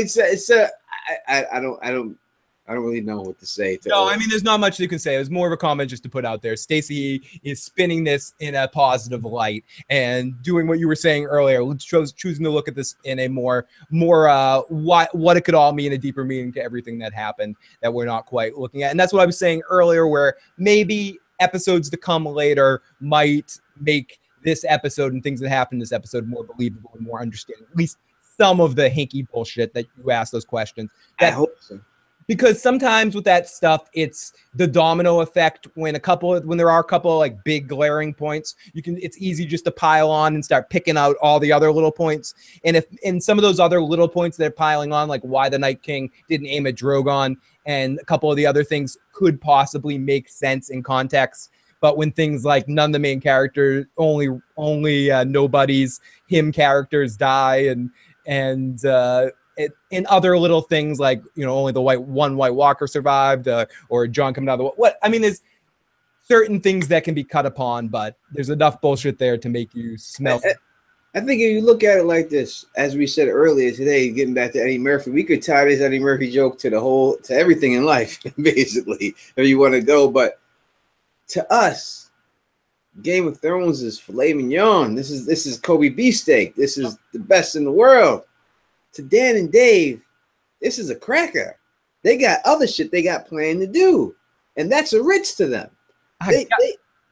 I don't really know what to say. No, I mean, there's not much you can say. It was more of a comment just to put out there. Stacey is spinning this in a positive light and doing what you were saying earlier, choosing to look at this in a more what it could all mean, a deeper meaning to everything that happened that we're not quite looking at. And that's what I was saying earlier, where maybe episodes to come later might make this episode and things that happened in this episode more believable and more understanding. At least some of the hinky bullshit that you asked those questions. I hope so. Because sometimes with that stuff, it's the domino effect. When there are a couple of like big glaring points, it's easy just to pile on and start picking out all the other little points. And if in some of those other little points that are piling on, like why the Night King didn't aim at Drogon and a couple of the other things could possibly make sense in context. But when things like none of the main characters, only nobody's him characters die and in other little things like, you know, only the one White Walker survived, or Jon coming out of the what I mean, there's certain things that can be cut upon, but there's enough bullshit there to make you smell. I think if you look at it like this, as we said earlier today, getting back to Eddie Murphy, we could tie this Eddie Murphy joke to everything in life, basically, if you want to go. But to us, Game of Thrones is filet mignon. This is Kobe beefsteak. This is the best in the world. To Dan and Dave, this is a cracker. They got other shit they got planned to do, and that's a ritz to them.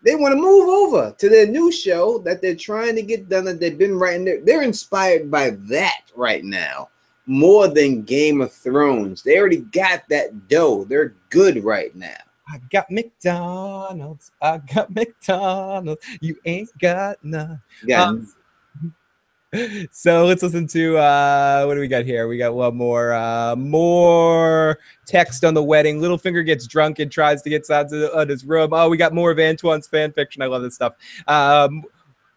They want to move over to their new show that they're trying to get done, that they've been writing. They're inspired by that right now more than Game of Thrones. They already got that dough. They're good right now. I got McDonald's. I got McDonald's. You ain't got none. So let's listen to what do we got here? We got one more text on the wedding. Littlefinger gets drunk and tries to get Sansa his room. Oh, we got more of Antoine's fan fiction. I love this stuff.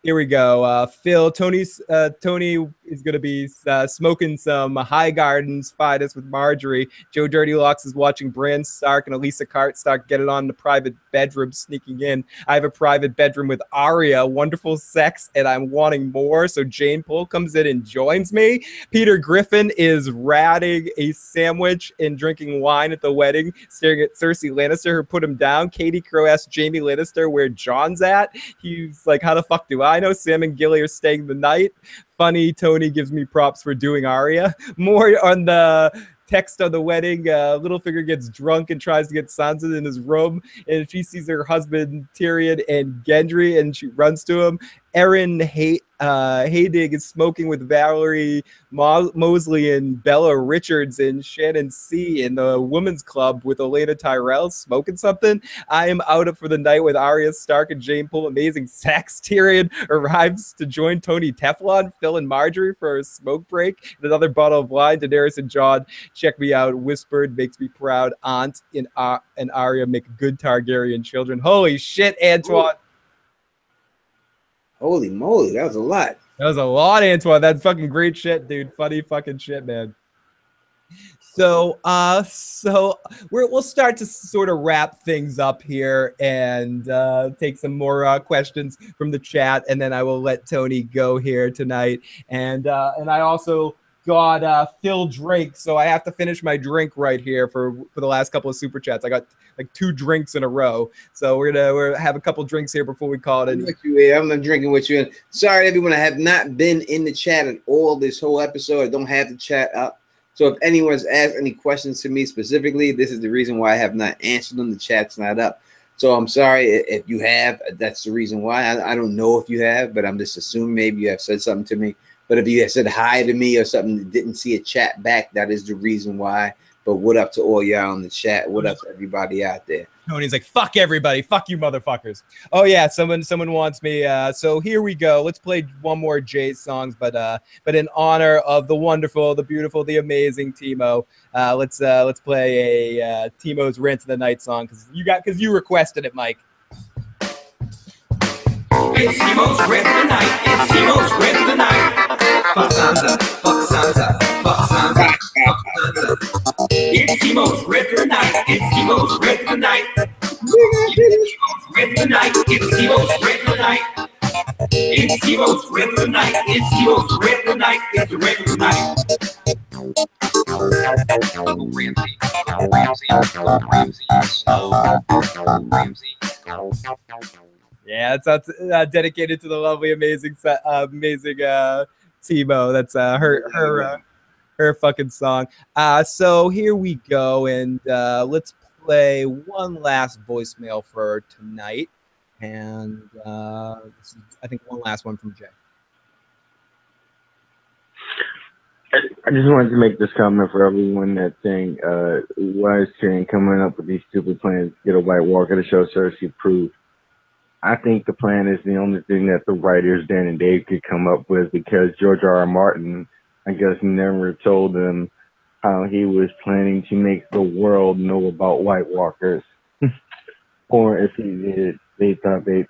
Here we go. Phil, Tony is going to be smoking some High Gardens Fidus with Marjorie. Joe Dirty Locks is watching Bran Stark and Elisa Stark get it on the private bedroom, sneaking in. I have a private bedroom with Arya, wonderful sex, and I'm wanting more. So Jane Poole comes in and joins me. Peter Griffin is ratting a sandwich and drinking wine at the wedding, staring at Cersei Lannister, who put him down. Katie Crow asked Jamie Lannister where John's at. He's like, how the fuck do I know? Sam and Gilly are staying the night. Funny, Tony gives me props for doing Arya. More on the text on the wedding. Littlefinger gets drunk and tries to get Sansa in his room, and she sees her husband Tyrion and Gendry, and she runs to him. Erin Haydig is smoking with Valerie Mosley and Bella Richards and Shannon C in the women's club with Elena Tyrell smoking something. I am out for the night with Arya Stark and Jane Poole. Amazing sex. Tyrion arrives to join Tony Teflon, Phil, and Marjorie for a smoke break. Another bottle of wine. Daenerys and Jon, check me out. Whispered, makes me proud. Aunt and Arya make good Targaryen children. Holy shit, Antoine. Ooh. Holy moly, that was a lot. That was a lot, Antoine. That's fucking great shit, dude. Funny fucking shit, man. So we'll start to sort of wrap things up here and take some more questions from the chat, and then I will let Tony go here tonight. And I also got Phil Drake, so I have to finish my drink right here for the last couple of super chats. I got like 2 drinks in a row, so we're have a couple drinks here before we call it. I'm not drinking with you. Sorry, everyone. I have not been in the chat at all this whole episode. I don't have the chat up. So if anyone's asked any questions to me specifically, this is the reason why I have not answered them. The chat's not up. So I'm sorry if you have. That's the reason why. I don't know if you have, but I'm just assuming maybe you have said something to me. But if you have said hi to me or something that didn't see a chat back, that is the reason why. But what up to all y'all in the chat? What up to everybody out there? Tony's like, fuck everybody. Fuck you motherfuckers. Oh, yeah, someone wants me. So here we go. Let's play one more Jay's songs, but in honor of the wonderful, the beautiful, the amazing Timo, let's play a Timo's Rant of the Night song because you requested it, Mike. It's Timo's Rant of the Night. It's Timo's Rant of the Night. Fuck Sansa. Fuck Sansa. Fuck Sansa. Fuck Sansa. It's Timo's Rant of the Night. It's Timo's Rant of the Night. It's Timo's Rant of the Night. It's Timo's Rant of the Night. It's Timo's Rant of the Night. It's Timo's Rant of the Night. It's the Rant of the Night. Yeah, that's dedicated to the lovely, amazing Timo. That's her fucking song. So here we go, and let's play one last voicemail for tonight, and this is, I think, one last one from Jay. I just wanted to make this comment for everyone that's saying, why is Tyrion coming up with these stupid plans to get a White Walker to show Cersei proof? I think the plan is the only thing that the writers, Dan and Dave, could come up with, because George R.R. Martin, I guess, never told them how he was planning to make the world know about White Walkers. Or if he did, they thought they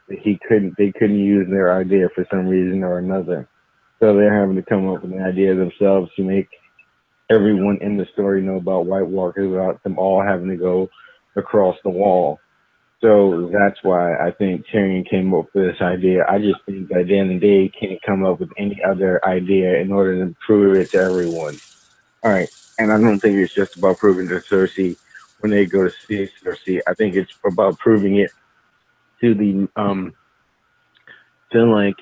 couldn't use their idea for some reason or another. So they're having to come up with an idea themselves to make everyone in the story know about White Walkers without them all having to go across the wall. So that's why I think Tyrion came up with this idea. I just think that Dan and Dave can't come up with any other idea in order to prove it to everyone. All right. And I don't think it's just about proving to Cersei when they go to see Cersei. I think it's about proving it to the to like,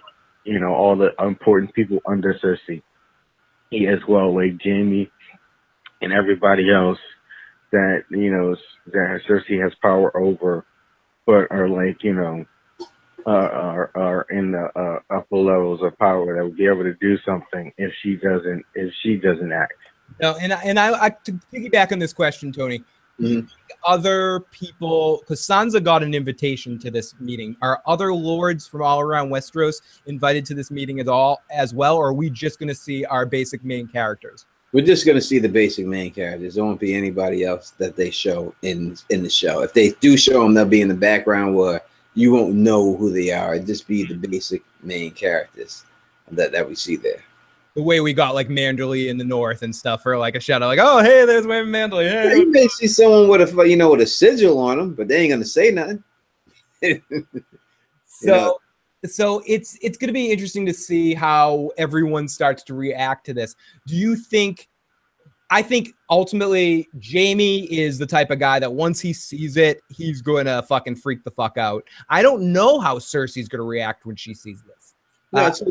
you know, all the important people under Cersei, as well, like Jaime and everybody else that, you know, that Cersei has power over, but are like, you know, are in the upper levels of power that would be able to do something if she doesn't act. No, and I to piggyback on this question, Tony. Mhm. Other people, because Sansa got an invitation to this meeting, are other lords from all around Westeros invited to this meeting at all as well, or are we just going to see our basic main characters? We're just going to see the basic main characters. There won't be anybody else that they show in the show. If they do show them, they'll be in the background where you won't know who they are. It'll just be the basic main characters that we see there. The way we got like Manderley in the north and stuff, or like a shadow, like, oh hey, there's Manderley. Hey. Yeah, you may see someone with a sigil on them, but they ain't gonna say nothing. So it's going to be interesting to see how everyone starts to react to this. Do you think? I think ultimately Jaime is the type of guy that once he sees it, he's going to fucking freak the fuck out. I don't know how Cersei's going to react when she sees this. No, so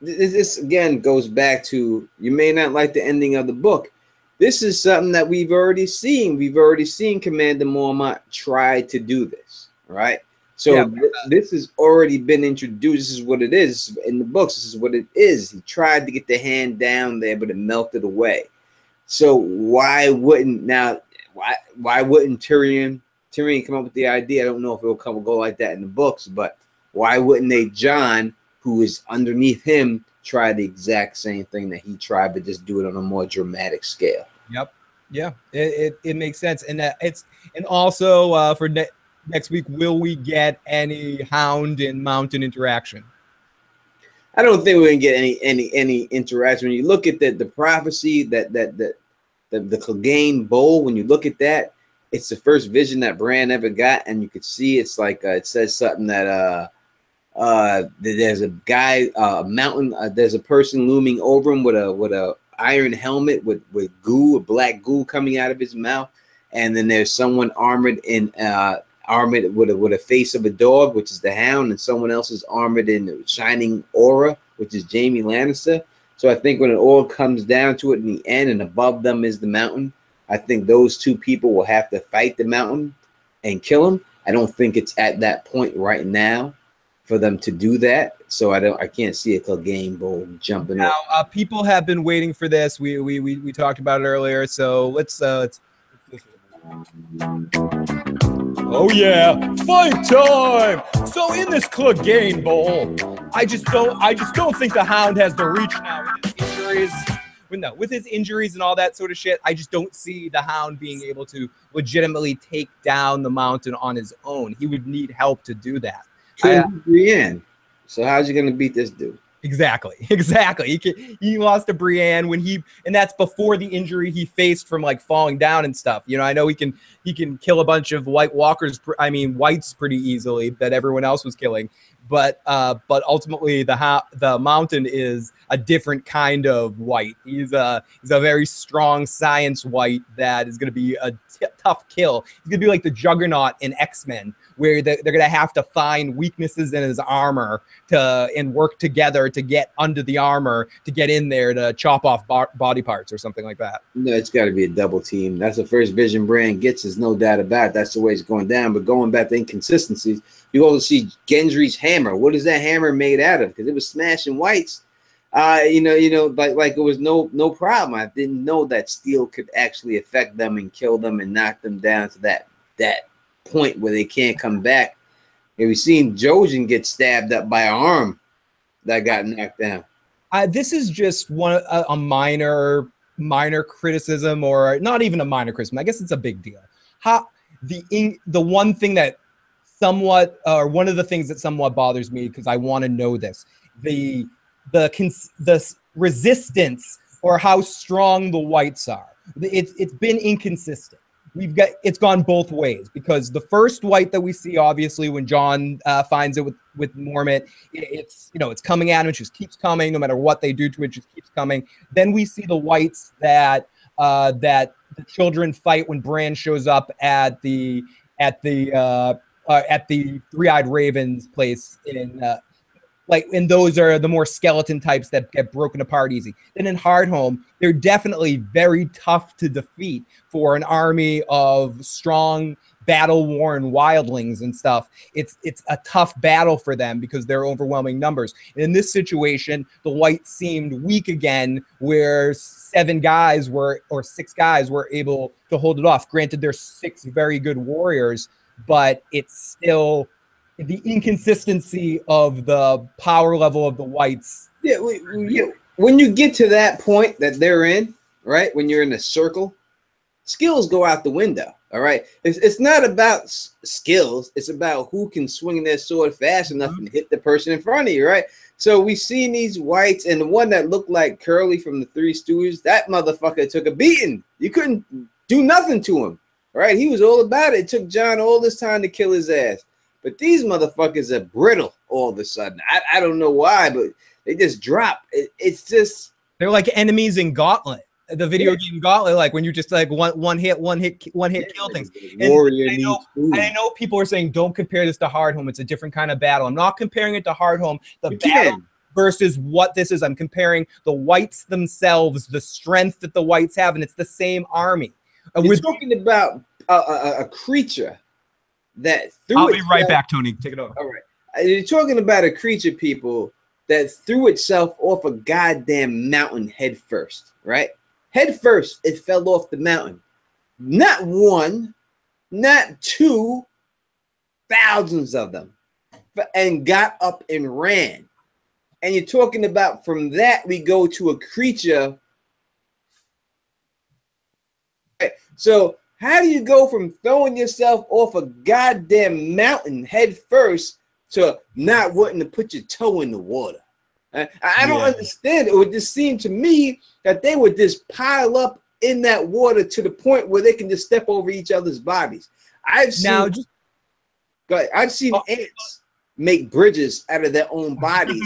this again goes back to, you may not like the ending of the book. This is something that we've already seen. We've already seen Commander Mormont try to do this, right? So yeah, this has already been introduced. This is what it is in the books. This is what it is. He tried to get the hand down there, but it melted away. So why wouldn't Tyrion come up with the idea? I don't know if it will go like that in the books, but why wouldn't they, Jon, who is underneath him, try the exact same thing that he tried, but just do it on a more dramatic scale? Yep. Yeah, it makes sense. And also for next week, will we get any Hound and Mountain interaction? I don't think we're gonna get any interaction. When you look at the prophecy, the Clegane Bowl, when you look at that, it's the first vision that Bran ever got, and you could see it's like it says something that there's a guy, mountain, there's a person looming over him with a iron helmet with black goo coming out of his mouth, and then there's someone armored with a face of a dog, which is the Hound, and someone else is armored in shining aura, which is Jaime Lannister. So I think when it all comes down to it in the end, and above them is the Mountain, I think those two people will have to fight the Mountain and kill him. I don't think it's at that point right now for them to do that. So I can't see a Clegane Bowl jumping now, up. People have been waiting for this. We talked about it earlier. So let's oh yeah, fight time! So in this Clegane Bowl, I just don't think the Hound has the reach now with his injuries. With his injuries and all that sort of shit, I just don't see the Hound being able to legitimately take down the Mountain on his own. He would need help to do that. Brienne. So how's he gonna beat this dude? Exactly. He lost to Brienne and that's before the injury he faced from like falling down and stuff. You know, I know he can kill a bunch of whites pretty easily that everyone else was killing, but ultimately the Mountain is a different kind of white. He's a very strong science white that is going to be a tough kill. He's going to be like the Juggernaut in X-Men, where they're going to have to find weaknesses in his armor and work together to get under the armor to get in there to chop off body parts or something like that. No, it's got to be a double team. That's the first vision Bran gets. There's no doubt about it. That's the way it's going down. But going back to inconsistencies, you also see Gendry's hammer. What is that hammer made out of? Because it was smashing whites. Like it was no problem. I didn't know that steel could actually affect them and kill them and knock them down to that point where they can't come back. And we've seen Jojen get stabbed up by an arm that got knocked down. This is just a minor criticism, or not even a minor criticism. I guess it's a big deal. The one thing that somewhat, or one of the things that somewhat bothers me, because I want to know this, the resistance or how strong the whites are. It's been inconsistent. It's gone both ways, because the first white that we see, obviously, when Jon finds it with Mormont, it's coming at him. It just keeps coming, no matter what they do to it. Just keeps coming. Then we see the whites that the children fight when Bran shows up at the at the Three-Eyed Raven's place in and those are the more skeleton types that get broken apart easy. Then in Hardhome, they're definitely very tough to defeat for an army of strong, battle-worn wildlings and stuff. It's a tough battle for them because they're overwhelming numbers. And in this situation, the whites seemed weak again, where 6 guys were able to hold it off. Granted, they're 6 very good warriors, but it's still the inconsistency of the power level of the whites. Yeah, when you get to that point that they're in, right? When you're in a circle, skills go out the window. All right, it's not about skills. It's about who can swing their sword fast enough and hit the person in front of you, right? So we seen these whites, and the one that looked like Curly from the Three Stooges, that motherfucker took a beating. You couldn't do nothing to him, right? He was all about it. It took John all this time to kill his ass. But these motherfuckers are brittle all of a sudden. I don't know why, but they just drop. It's just they're like enemies in Gauntlet, the video game Gauntlet. Like when you just like one hit kill things. Warrior I know people are saying don't compare this to Hardhome. It's a different kind of battle. I'm not comparing it to Hardhome. The battle versus what this is. I'm comparing the whites themselves, the strength that the whites have, and it's the same army. We're talking about a creature that threw I'll be right back, Tony. Take it over. All right. You're talking about a creature, people, that threw itself off a goddamn mountain head first, right? Head first, it fell off the mountain. Not one, not two, thousands of them. And got up and ran. And you're talking about from that, we go to a creature. Right. So how do you go from throwing yourself off a goddamn mountain head first to not wanting to put your toe in the water? I don't understand. It would just seem to me that they would just pile up in that water to the point where they can just step over each other's bodies. I've seen ants make bridges out of their own bodies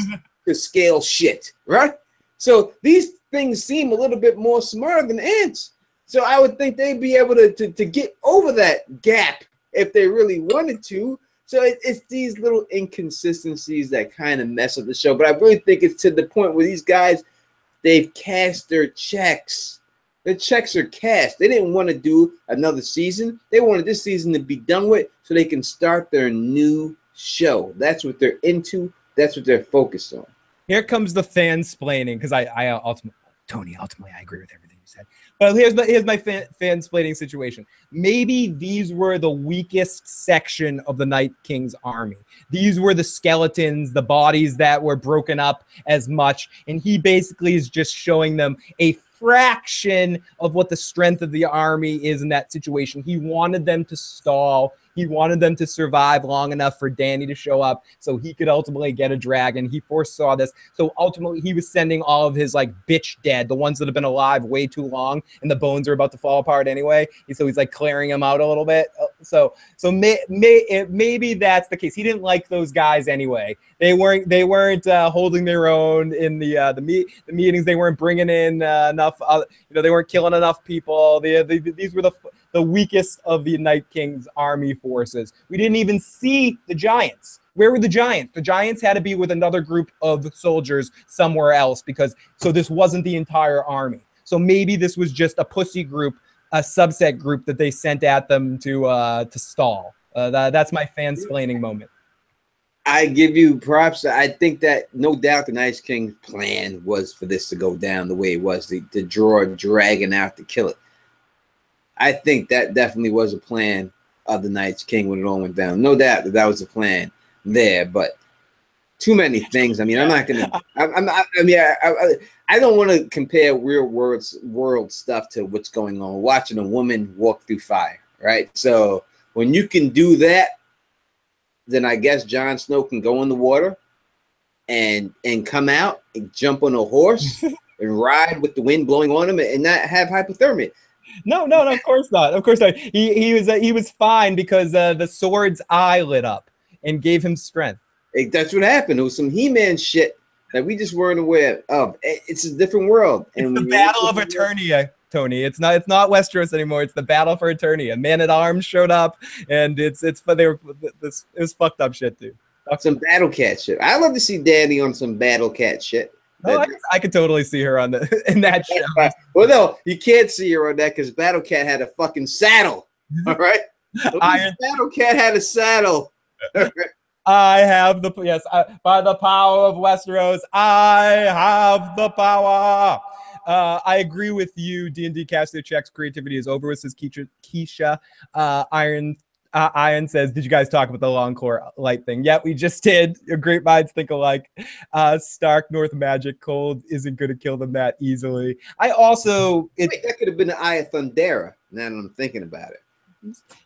to scale shit, right? So these things seem a little bit more smarter than ants. So I would think they'd be able to get over that gap if they really wanted to. So it's these little inconsistencies that kind of mess up the show. But I really think it's to the point where these guys, they've cashed their checks. The checks are cashed. They didn't want to do another season. They wanted this season to be done with so they can start their new show. That's what they're into. That's what they're focused on. Here comes the fansplaining, because I ultimately I agree with everything you said. But here's my fansplaining situation. Maybe these were the weakest section of the Night King's army. These were the skeletons, the bodies that were broken up as much, and he basically is just showing them a fraction of what the strength of the army is in that situation. He wanted them to stall. He wanted them to survive long enough for Danny to show up so he could ultimately get a dragon. He foresaw this. So ultimately, he was sending all of his like bitch dead, the ones that have been alive way too long, and the bones are about to fall apart anyway. So he's like clearing them out a little bit. So maybe that's the case. He didn't like those guys anyway. They weren't holding their own in the meetings. They weren't bringing in enough. They weren't killing enough people. These were the weakest of the Night King's army forces. We didn't even see the giants. Where were the giants? The giants had to be with another group of soldiers somewhere else so this wasn't the entire army. So maybe this was just a pussy group, a subset group that they sent at them to stall. That's my fansplaining moment. I give you props. I think that no doubt the Night King's plan was for this to go down the way it was, to draw a dragon out to kill it. I think that definitely was a plan of the Night King when it all went down. No doubt that was a plan there, but too many things. I mean, I'm not gonna. I don't want to compare real world stuff to what's going on. Watching a woman walk through fire, right? So when you can do that, then I guess Jon Snow can go in the water and come out and jump on a horse and ride with the wind blowing on him and not have hypothermia. No, of course not. Of course not. He was fine because the sword's eye lit up and gave him strength. That's what happened. It was some He-Man shit that we just weren't aware of. It's a different world. It's the Battle of Eternia. Tony. It's not Westeros anymore. It's the battle for Eternia. Man at Arms showed up, and it was fucked up shit, dude. Some Battle Cat shit. I'd love to see Danny on some Battle Cat shit. Oh, I could totally see her on in that show. Well, no, you can't see her on that because Battle Cat had a fucking saddle. All right, Battle Cat had a saddle. I have the by the power of Westeros, I have the power. I agree with you. D&D cast their checks. Creativity is over. Says Keisha. Iron says, did you guys talk about the Longcore light thing? Yeah, we just did. Your great minds think alike. Stark North Magic Cold isn't going to kill them that easily. I also... Wait, that could have been the Eye of Thundera, now that I'm thinking about it.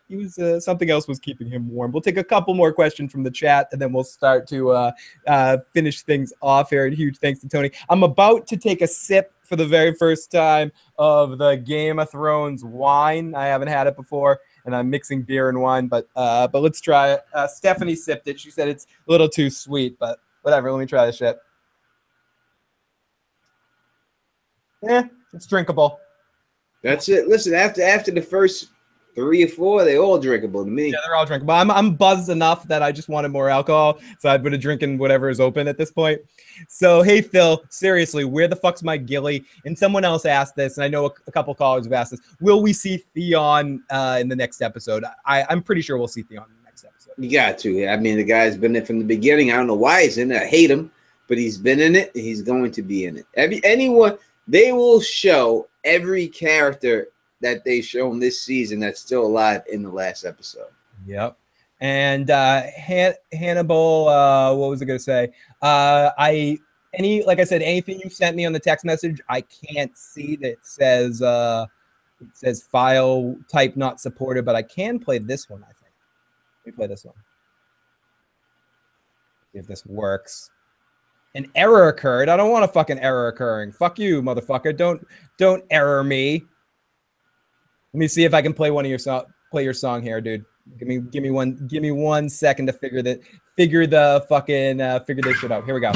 He was something else was keeping him warm. We'll take a couple more questions from the chat, and then we'll start to finish things off here. And huge thanks to Tony. I'm about to take a sip for the very first time of the Game of Thrones wine. I haven't had it before, and I'm mixing beer and wine, but let's try it. Stephanie sipped it. She said it's a little too sweet, but whatever. Let me try this shit. Yeah, it's drinkable. That's it. Listen, after the first 3 or 4, they all drinkable to me. Yeah, they're all drinkable. I'm buzzed enough that I just wanted more alcohol, so I've been drinking whatever is open at this point. So, hey, Phil, seriously, where the fuck's my ghillie? And someone else asked this, and I know a couple callers have asked this. Will we see Theon in the next episode? I'm pretty sure we'll see Theon in the next episode. You got to. I mean, the guy's been in it from the beginning. I don't know why he's in it. I hate him, but he's been in it. He's going to be in it. Anyone, they will show every character that they've shown this season that's still alive in the last episode. Yep. And Hannibal, what was I going to say? Like I said, anything you sent me on the text message, I can't see that it says file type not supported, but I can play this one, I think. Let me play this one. See if this works. An error occurred. I don't want a fucking error occurring. Fuck you, motherfucker. Don't error me. Let me see if I can play your song here, dude. Give me 1 second to figure this shit out. Here we go.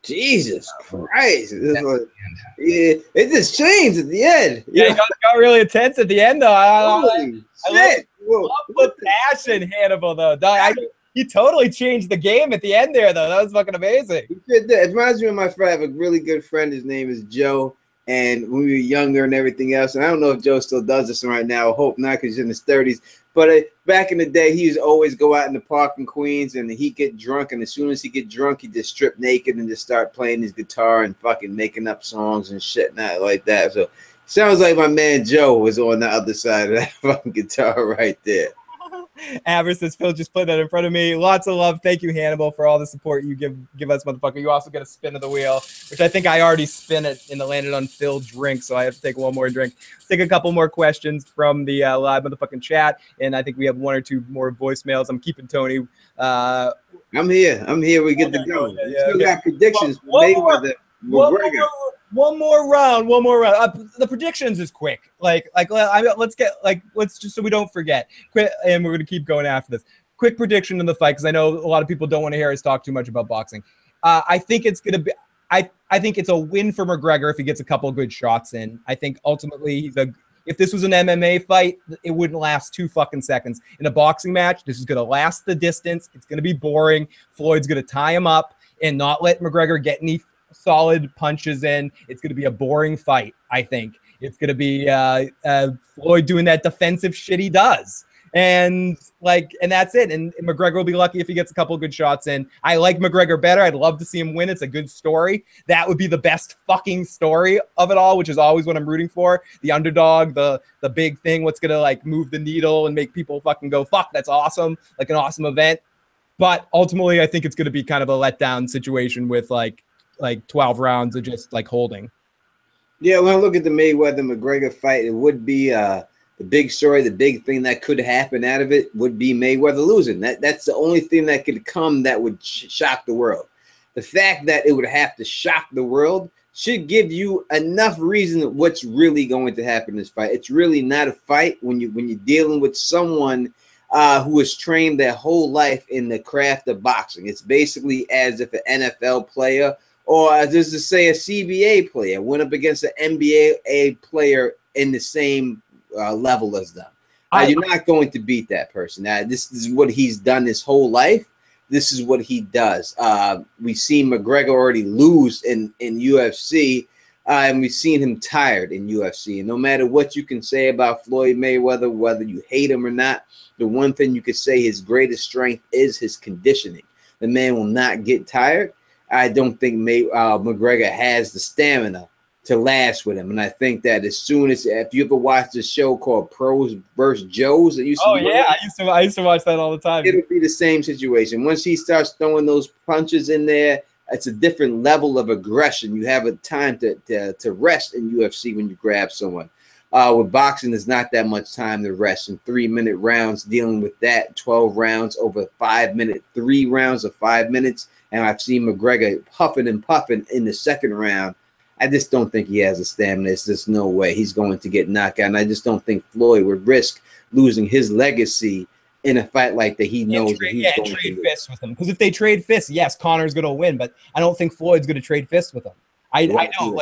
Jesus Christ. It just changed at the end. Yeah, it got really intense at the end, though. I love the passion, Hannibal, though. He totally changed the game at the end there, though. That was fucking amazing. It reminds me of my friend. I have a really good friend. His name is Joe. And when we were younger and everything else, and I don't know if Joe still does this right now. I hope not, because he's in his 30s. But back in the day, he used to always go out in the park in Queens, and he'd get drunk. And as soon as he get drunk, he'd just strip naked and just start playing his guitar and fucking making up songs and shit like that. So sounds like my man Joe was on the other side of that fucking guitar right there. Aver says, Phil, just put that in front of me. Lots of love. Thank you, Hannibal, for all the support you give us, motherfucker. You also get a spin of the wheel, which I think I already spin it and it landed on Phil's drink, so I have to take one more drink. Let's take a couple more questions from the live motherfucking chat, and I think we have 1 or 2 more voicemails. I'm keeping Tony. I'm here. We get to go. Yeah, Still got predictions for Mayweather. One more round. The predictions is quick. Let's just so we don't forget. Quick, and we're gonna keep going after this. Quick prediction in the fight, because I know a lot of people don't want to hear us talk too much about boxing. I think it's gonna be. I think it's a win for McGregor if he gets a couple good shots in. I think ultimately if this was an MMA fight, it wouldn't last 2 fucking seconds. In a boxing match, this is gonna last the distance. It's gonna be boring. Floyd's gonna tie him up and not let McGregor get any solid punches in. It's going to be a boring fight, I think. It's going to be Floyd doing that defensive shit he does. And that's it. And McGregor will be lucky if he gets a couple good shots in. I like McGregor better. I'd love to see him win. It's a good story. That would be the best fucking story of it all, which is always what I'm rooting for. The underdog, the big thing, what's gonna like move the needle and make people fucking go, fuck, that's awesome. Like an awesome event. But ultimately, I think it's gonna be kind of a letdown situation with like 12 rounds of just like holding. Yeah, when I look at the Mayweather-McGregor fight, it would be the big story, the big thing that could happen out of it would be Mayweather losing. That's the only thing that could come that would shock the world. The fact that it would have to shock the world should give you enough reason what's really going to happen in this fight. It's really not a fight when you're dealing with someone who has trained their whole life in the craft of boxing. It's basically as if an NFL player or just to say a CBA player went up against an NBA player in the same level as them. You're not going to beat that person. This is what he's done his whole life. This is what he does. We've seen McGregor already lose in UFC, and we've seen him tired in UFC. And no matter what you can say about Floyd Mayweather, whether you hate him or not, the one thing you could say his greatest strength is his conditioning. The man will not get tired. I don't think McGregor has the stamina to last with him. And I think that as soon as, if you ever watched this show called Pros vs. Joes, I used to watch that all the time. It'll be the same situation. Once he starts throwing those punches in there, it's a different level of aggression. You have a time to rest in UFC when you grab someone. With boxing, there's not that much time to rest. In 3-minute rounds, dealing with that, 12 rounds over 5 minutes, 3 rounds of 5 minutes. And I've seen McGregor puffing and puffing in the second round. I just don't think he has the stamina. There's just no way he's going to get knocked out. And I just don't think Floyd would risk losing his legacy in a fight like that. He knows that he's going to trade fists with him. Because if they trade fists, yes, Connor's going to win. But I don't think Floyd's going to trade fists with him. I know,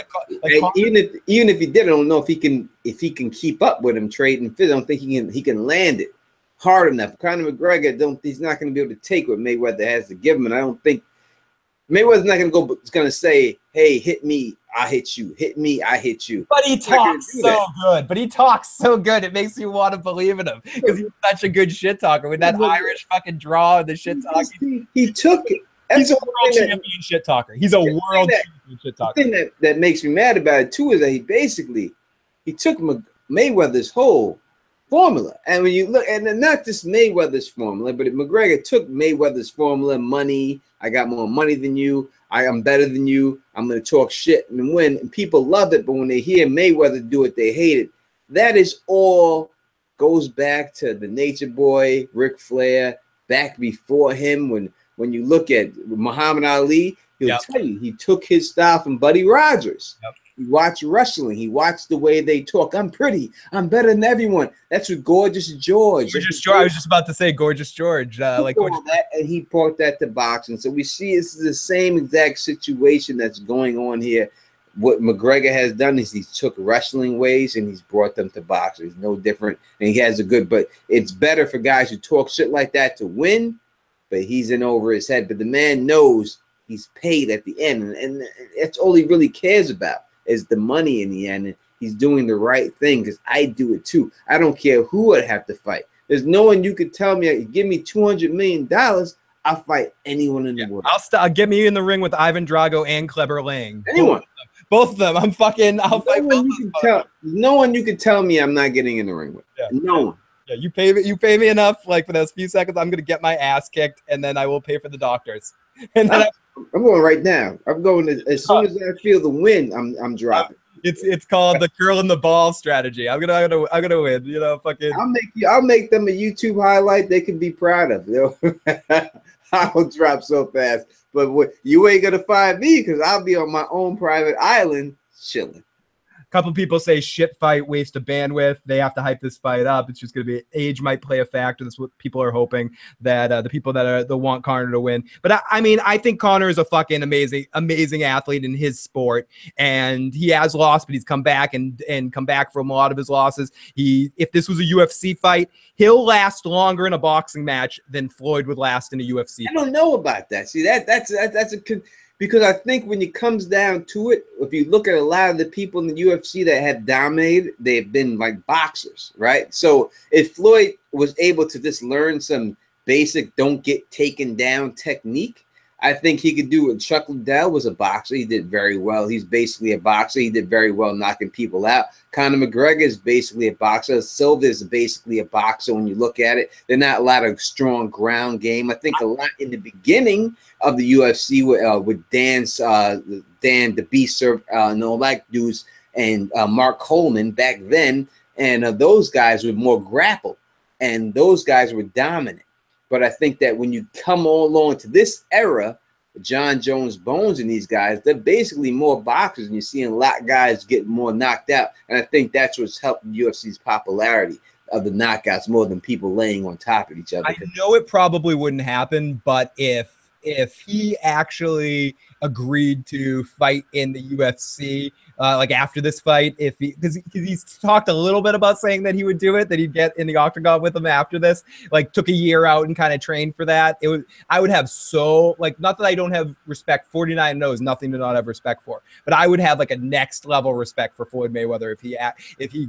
even if he did, I don't know if he can keep up with him trading fists. I don't think he can land it hard enough. Conor McGregor, he's not going to be able to take what Mayweather has to give him. And I don't think Mayweather's not going to go. It's going to say, "Hey, hit me, I hit you. Hit me, I hit you." But he talks so good. But he talks so good. It makes you want to believe in him because he's such a good shit talker with that Irish fucking draw and the shit talking. He took it. He's a world champion shit talker. He's a world champion shit talker. The thing that makes me mad about it too is that he took Mayweather's whole formula. And when you look, and not just Mayweather's formula, but McGregor took Mayweather's formula, money. I got more money than you. I'm better than you. I'm going to talk shit and win. And people love it. But when they hear Mayweather do it, they hate it. That is all goes back to the Nature Boy, Ric Flair, back before him. When you look at Muhammad Ali, he'll tell you he took his style from Buddy Rogers. He watched wrestling. He watched the way they talk. I'm pretty. I'm better than everyone. That's what Gorgeous George. Gorgeous George. I was just about to say Gorgeous George. That, and he brought that to boxing. So we see this is the same exact situation that's going on here. What McGregor has done is he's took wrestling ways and he's brought them to boxing. It's no different. And he has a good, but it's better for guys who talk shit like that to win, but he's in over his head. But the man knows he's paid at the end. And that's all he really cares about is the money in the end. And he's doing the right thing because I do it too. I don't care who I'd have to fight. There's no one you could tell me, give me $200 million, I'll fight anyone in the world. I'll get me in the ring with Ivan Drago and Kleber Lang. Anyone. Both of them. I'll fight both of them. No one you could tell me I'm not getting in the ring with. No one. Yeah, you pay me enough, like for those few seconds, I'm gonna get my ass kicked, and then I will pay for the doctors. And then I'm going right now. I'm going as soon as I feel the win. I'm dropping. It's called the curl and the ball strategy. I'm gonna win. You know, fucking. I'll make them a YouTube highlight they can be proud of. You know? I'll drop so fast, but you ain't gonna find me because I'll be on my own private island chilling. A couple people say shit fight, waste of bandwidth. They have to hype this fight up. It's just going to be age might play a factor. That's what people are hoping, that the people that want Conor to win. But I mean, I think Conor is a fucking amazing athlete in his sport, and he has lost, but he's come back and come back from a lot of his losses. If this was a UFC fight, he'll last longer in a boxing match than Floyd would last in a UFC. I don't know about that. See, that's Because I think when it comes down to it, if you look at a lot of the people in the UFC that have dominated, they've been like boxers, right? So if Floyd was able to just learn some basic don't get taken down technique, I think he could do it. Chuck Liddell was a boxer. He did very well. He's basically a boxer. He did very well knocking people out. Conor McGregor is basically a boxer. Silva is basically a boxer when you look at it. They're not a lot of strong ground game. I think a lot in the beginning of the UFC with Dan the Beast and all that dudes and Mark Coleman back then. And those guys were more grappled. And those guys were dominant. But I think that when you come all along to this era, John Jones, Bones, and these guys, they're basically more boxers, and you're seeing a lot of guys get more knocked out. And I think that's what's helped the UFC's popularity of the knockouts more than people laying on top of each other. I know it probably wouldn't happen, but if he actually agreed to fight in the UFC, like after this fight, because he's talked a little bit about saying that he would do it, that he'd get in the octagon with him after this, like took a year out and kind of trained for that. I would have not that I don't have respect. 49-0 is nothing to not have respect for, but I would have like a next level respect for Floyd Mayweather if he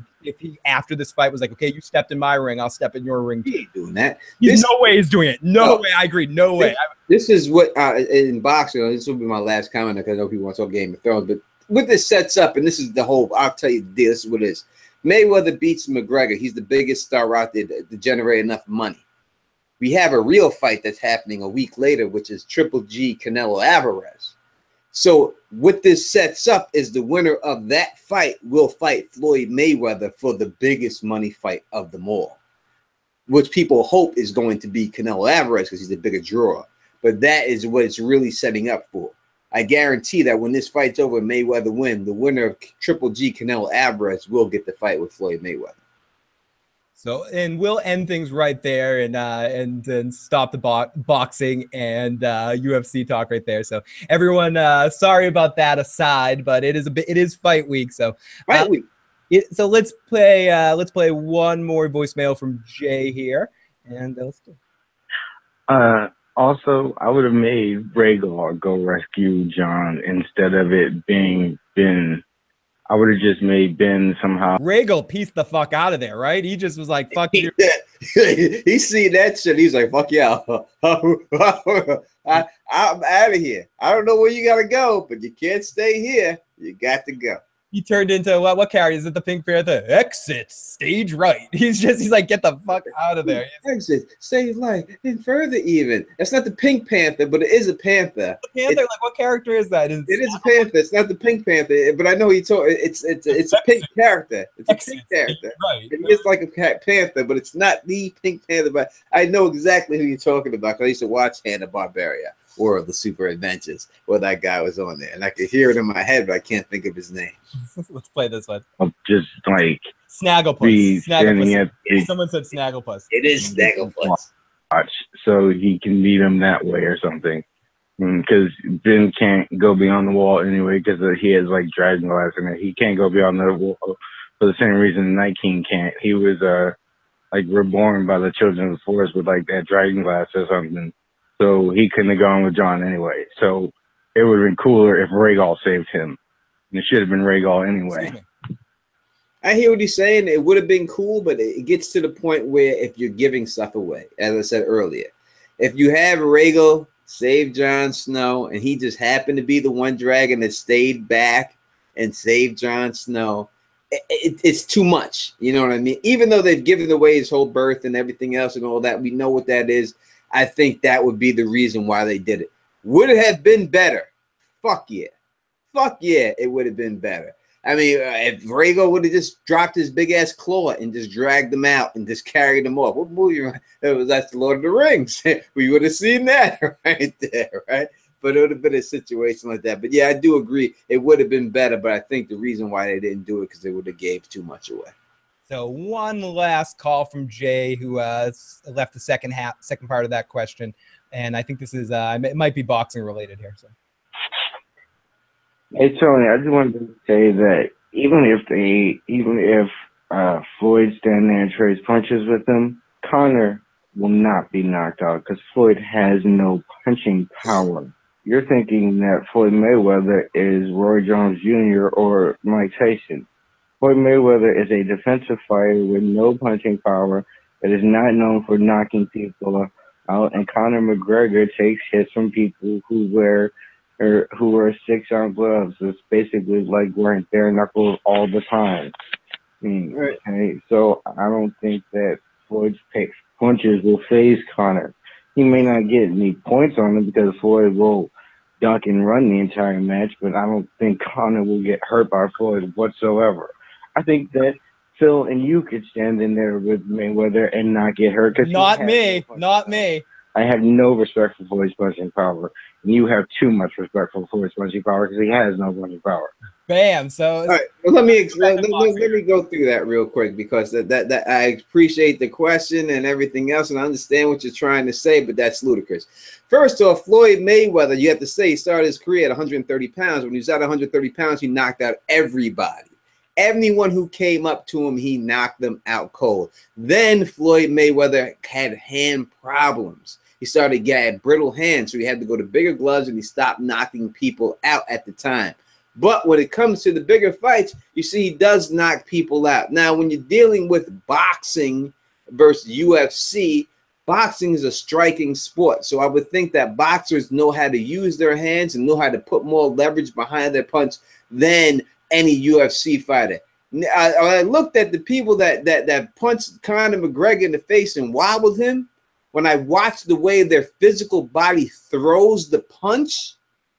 after this fight was like, okay, you stepped in my ring, I'll step in your ring. He ain't doing that. No way he's doing it. No way. I agree. No way. This is what in boxing. This will be my last comment because I know people want to talk Game of Thrones, but what this sets up, and this is the whole. I'll tell you the deal. This is what it is. Mayweather beats McGregor. He's the biggest star out there to generate enough money. We have a real fight that's happening a week later, which is Triple G Canelo Alvarez. So what this sets up is the winner of that fight will fight Floyd Mayweather for the biggest money fight of them all, which people hope is going to be Canelo Alvarez because he's the bigger draw. But that is what it's really setting up for. I guarantee that when this fight's over, Mayweather win, the winner of Triple G Canelo Alvarez will get the fight with Floyd Mayweather. So, and we'll end things right there and stop the boxing and UFC talk right there. So, everyone, sorry about that aside, but it is fight week. So, fight week. So let's play one more voicemail from Jay here, and let's do. Also, I would have made Rhaegar go rescue John instead of it being Ben. I would have just made Ben somehow. Rhaegar pieced the fuck out of there, right? He just was like, fuck you. He seen that shit. He's like, fuck yeah. I'm out of here. I don't know where you got to go, but you can't stay here. You got to go. He turned into what character? Is it the Pink Panther? Exit stage right. He's like, get the fuck out of there. Exit stage right and further even. That's not the Pink Panther, but it is a panther. The panther, like what character is that? It is a panther. It's not the Pink Panther, but I know he told it's a pink character. It's a pink character. Right. It is like a panther, but it's not the Pink Panther. But I know exactly who you're talking about because I used to watch Hanna-Barbera or the Super Adventures where that guy was on there, and I could hear it in my head, but I can't think of his name. Let's play this one. I'm just like Snagglepuss. Snagglepuss. Someone said Snagglepuss. It is Snagglepuss. So he can beat him that way or something. Because Ben can't go beyond the wall anyway because he has like dragon glass in it. He can't go beyond the wall for the same reason Night King can't. He was like reborn by the children of the forest with like that dragon glass or something. So he couldn't have gone with John anyway. So it would have been cooler if Rhaegar saved him. And it should have been Rhaegar anyway. I hear what he's saying. It would have been cool, but it gets to the point where if you're giving stuff away, as I said earlier, if you have Rhaegar save Jon Snow and he just happened to be the one dragon that stayed back and saved Jon Snow, it's too much. You know what I mean? Even though they've given away his whole birth and everything else and all that, we know what that is. I think that would be the reason why they did it. Would it have been better? Fuck yeah. Fuck yeah, it would have been better. I mean, if Rhaegar would have just dropped his big-ass claw and just dragged them out and just carried them off. What movie? That's the Lord of the Rings. We would have seen that right there, right? But it would have been a situation like that. But, yeah, I do agree. It would have been better, but I think the reason why they didn't do it because they would have gave too much away. So one last call from Jay, who left the second part of that question, and I think this is it might be boxing related here. So, hey Tony, I just wanted to say that even if Floyd stand there and trades punches with him, Conor will not be knocked out because Floyd has no punching power. you're thinking that Floyd Mayweather is Roy Jones Jr. or Mike Tyson. Floyd Mayweather is a defensive fighter with no punching power that is not known for knocking people out, and Conor McGregor takes hits from people who wear 6-ounce gloves. It's basically like wearing bare knuckles all the time. Right. Okay, so I don't think that Floyd's punches will phase Conor. He may not get any points on him because Floyd will duck and run the entire match, but I don't think Conor will get hurt by Floyd whatsoever. I think that Phil and you could stand in there with Mayweather and not get hurt. Not me. Not me. I have no respect for Floyd's punching power, and you have too much respect for Floyd's punching power because he has no punching power. Bam. So all right, well, let me go through that real quick because that I appreciate the question and everything else, and I understand what you're trying to say, but that's ludicrous. First off, Floyd Mayweather, you have to say, he started his career at 130 pounds. When he was at 130 pounds, he knocked out everybody. Anyone who came up to him, he knocked them out cold. Then Floyd Mayweather had hand problems. He started getting brittle hands, so he had to go to bigger gloves, and he stopped knocking people out at the time. But when it comes to the bigger fights, you see he does knock people out. Now, when you're dealing with boxing versus UFC, boxing is a striking sport. So I would think that boxers know how to use their hands and know how to put more leverage behind their punch than any UFC fighter. I looked at the people that punched Conor McGregor in the face and wobbled him. When I watched the way their physical body throws the punch,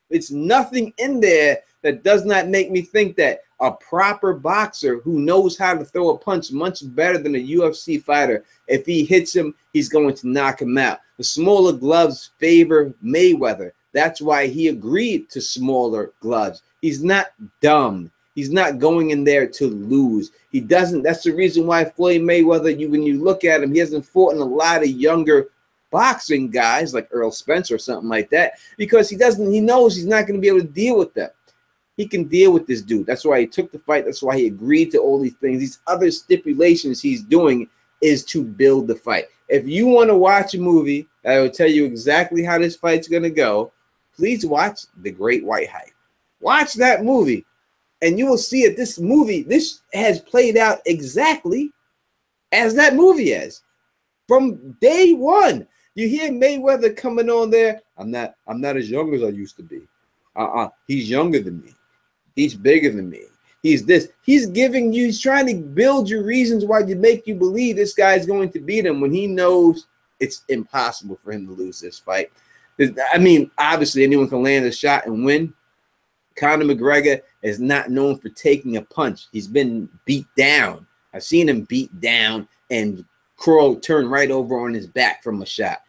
it's nothing in there that does not make me think that a proper boxer who knows how to throw a punch much better than a UFC fighter, if he hits him, he's going to knock him out. The smaller gloves favor Mayweather. That's why he agreed to smaller gloves. He's not dumb. He's not going in there to lose. He doesn't. That's the reason why Floyd Mayweather, when you look at him, he hasn't fought in a lot of younger boxing guys like Earl Spence or something like that, because he knows he's not going to be able to deal with them. He can deal with this dude. That's why he took the fight. That's why he agreed to all these things. These other stipulations he's doing is to build the fight. If you want to watch a movie that will tell you exactly how this fight's going to go, please watch The Great White Hype. Watch that movie, and you will see that this has played out exactly as that movie has. From day one, you hear Mayweather coming on there. I'm not as young as I used to be. He's younger than me. He's bigger than me. He's this. He's trying to build you reasons why you make you believe this guy's going to beat him when he knows it's impossible for him to lose this fight. I mean, obviously anyone can land a shot and win. Conor McGregor is not known for taking a punch. He's been beat down. I've seen him beat down and turn right over on his back from a shot.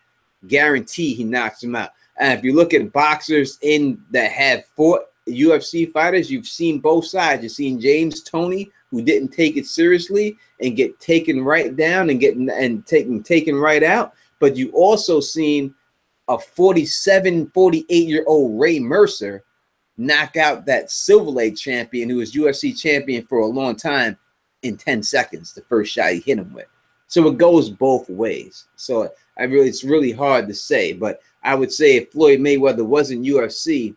Guarantee he knocks him out. And if you look at boxers that have fought UFC fighters, you've seen both sides. You've seen James Toney, who didn't take it seriously and get taken right down and taken right out. But you also seen a 47, 48-year-old Ray Mercer knock out that Silver Lake champion who was UFC champion for a long time in 10 seconds, the first shot he hit him with. So it goes both ways. So it's really hard to say, but I would say if Floyd Mayweather wasn't UFC,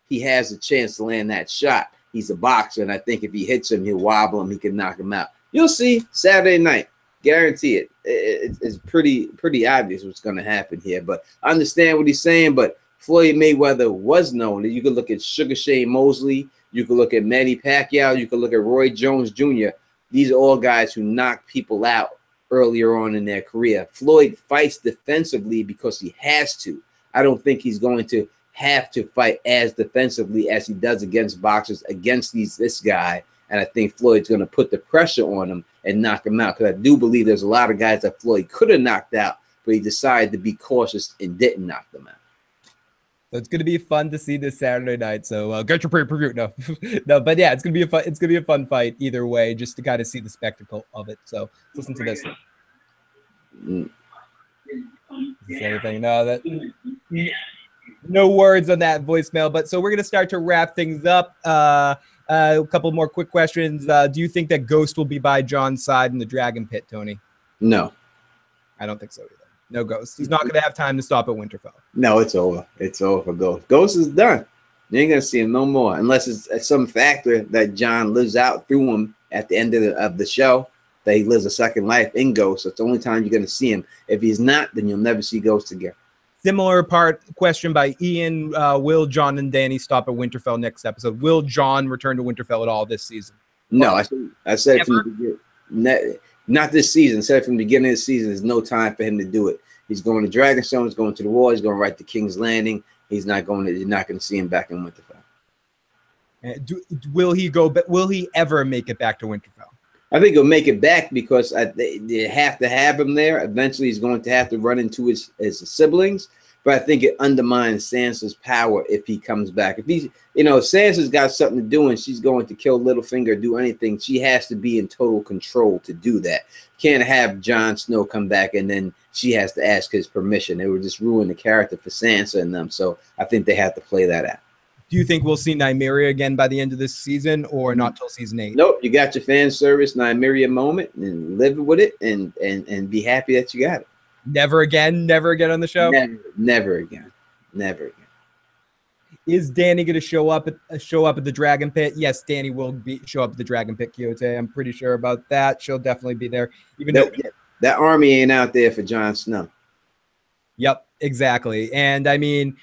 he has a chance to land that shot. He's a boxer, and I think if he hits him, he'll wobble him, he can knock him out. You'll see Saturday night. Guarantee it. It's pretty obvious what's going to happen here, but I understand what he's saying. But Floyd Mayweather was known. You could look at Sugar Shane Mosley. You could look at Manny Pacquiao. You could look at Roy Jones Jr. These are all guys who knock people out earlier on in their career. Floyd fights defensively because he has to. I don't think he's going to have to fight as defensively as he does against boxers, against this guy. And I think Floyd's going to put the pressure on him and knock him out, because I do believe there's a lot of guys that Floyd could have knocked out, but he decided to be cautious and didn't knock them out. So it's gonna be fun to see this Saturday night. So get your pay-per-view. No, but yeah, it's gonna be a fun fight either way, just to kind of see the spectacle of it. So let's listen to this. Say anything? No words on that voicemail. But so we're gonna start to wrap things up. A couple more quick questions. Do you think that Ghost will be by John's side in the Dragon Pit, Tony? No, I don't think so either. No Ghost. He's not going to have time to stop at Winterfell. No, it's over. It's over for Ghost. Ghost is done. You ain't gonna see him no more unless it's some factor that John lives out through him at the end of the show, that he lives a second life in Ghost. That's the only time you're gonna see him. If he's not, then you'll never see Ghost again. Similar question by Ian. Will John and Danny stop at Winterfell next episode? Will John return to Winterfell at all this season? No, I said from the beginning, not this season. I said from the beginning of the season, there's no time for him to do it. He's going to Dragonstone. He's going to the war. He's going right to King's Landing. He's not going to. You're not going to see him back in Winterfell. Will he go? Will he ever make it back to Winterfell? I think he'll make it back because they have to have him there. Eventually, he's going to have to run into his siblings. But I think it undermines Sansa's power if he comes back. If he's, if Sansa's got something to do and she's going to kill Littlefinger, do anything, she has to be in total control to do that. Can't have Jon Snow come back and then she has to ask his permission. It would just ruin the character for Sansa and them. So I think they have to play that out. Do you think we'll see Nymeria again by the end of this season, or not till season 8? Nope. You got your fan service Nymeria moment and live with it and be happy that you got it. Never again on the show. Never again. Is Danny going to show up at the Dragon Pit? Yes, Danny will show up at the Dragon Pit, Quixote. I'm pretty sure about that. She'll definitely be there. Even though that army ain't out there for Jon Snow. Yep, exactly. And I mean,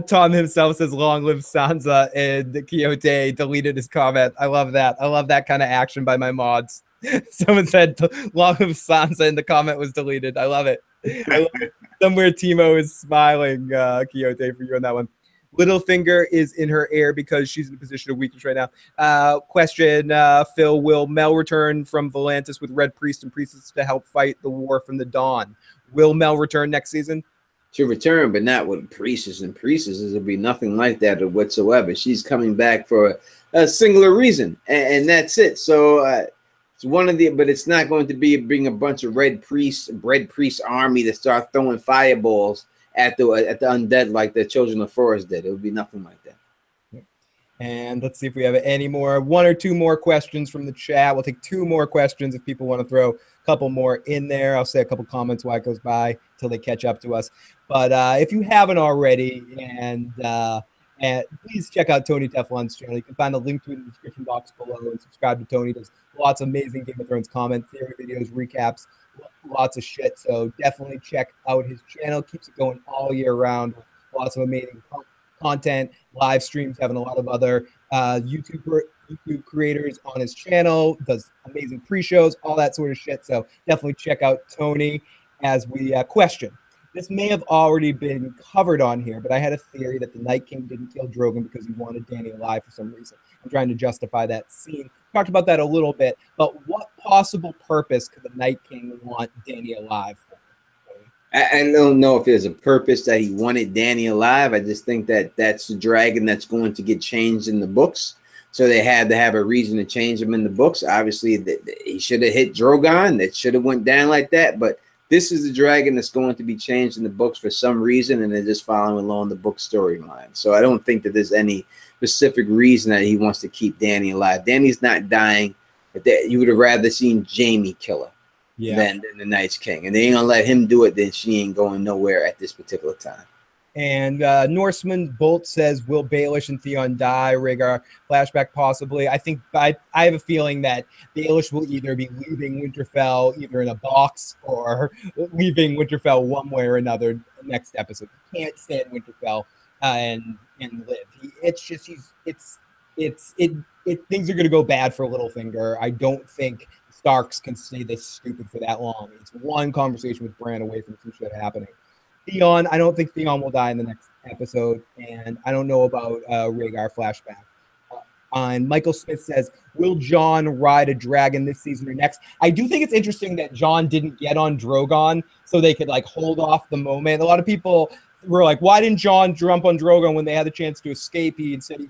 Tom himself says, "Long live Sansa," and Quixote deleted his comment. I love that. I love that kind of action by my mods. Someone said, "Long live Sansa," and the comment was deleted. I love it. Somewhere Timo is smiling, Quixote, for you on that one. Littlefinger is in her air because she's in a position of weakness right now. Question, Phil, will Mel return from Volantis with Red Priest and Priestess to help fight the war from the Dawn? Will Mel return next season? She'll return, but not with Priestess and Priestesses. It'll be nothing like that whatsoever. She's coming back for a singular reason, and that's it. So it's but it's not going to bring a bunch of red priest army to start throwing fireballs at the undead like the Children of Forest did. It would be nothing like that. And let's see if we have any more. One or two more questions from the chat. We'll take two more questions if people want to throw a couple more in there. I'll say a couple comments while it goes by until they catch up to us. But if you haven't already, and please check out Tony Teflon's channel. You can find a link to it in the description box below and subscribe to Tony. There's lots of amazing Game of Thrones comments, theory videos, recaps, lots of shit. So definitely check out his channel. Keeps it going all year round with lots of amazing content, live streams, having a lot of other YouTube creators on his channel, does amazing pre-shows, all that sort of shit. So definitely check out Tony. As we question. This may have already been covered on here, but I had a theory that the Night King didn't kill Drogon because he wanted Dany alive for some reason. I'm trying to justify that scene. Talked about that a little bit, but what possible purpose could the Night King want Dany alive for? I don't know if there's a purpose that he wanted Dany alive. I just think that that's the dragon that's going to get changed in the books. So they had to have a reason to change him in the books. Obviously, he should have hit Drogon. That should have went down like that, but this is the dragon that's going to be changed in the books for some reason, and they're just following along the book storyline. So I don't think that there's any specific reason that he wants to keep Dany alive. Dany's not dying. But you would have rather seen Jaime kill her than the Night's King. And they ain't going to let him do it, then she ain't going nowhere at this particular time. And Norseman Bolt says, will Baelish and Theon die? Rhaegar flashback possibly. I think I have a feeling that Baelish will either be leaving Winterfell either in a box or leaving Winterfell one way or another next episode. He can't stand Winterfell and live. Things are going to go bad for Littlefinger. I don't think Starks can stay this stupid for that long. It's one conversation with Bran away from some shit happening. Theon, I don't think Theon will die in the next episode, and I don't know about Rhaegar flashback. And Michael Smith says, will Jon ride a dragon this season or next? I do think it's interesting that Jon didn't get on Drogon so they could hold off the moment. A lot of people were like, why didn't Jon jump on Drogon when they had the chance to escape? Instead he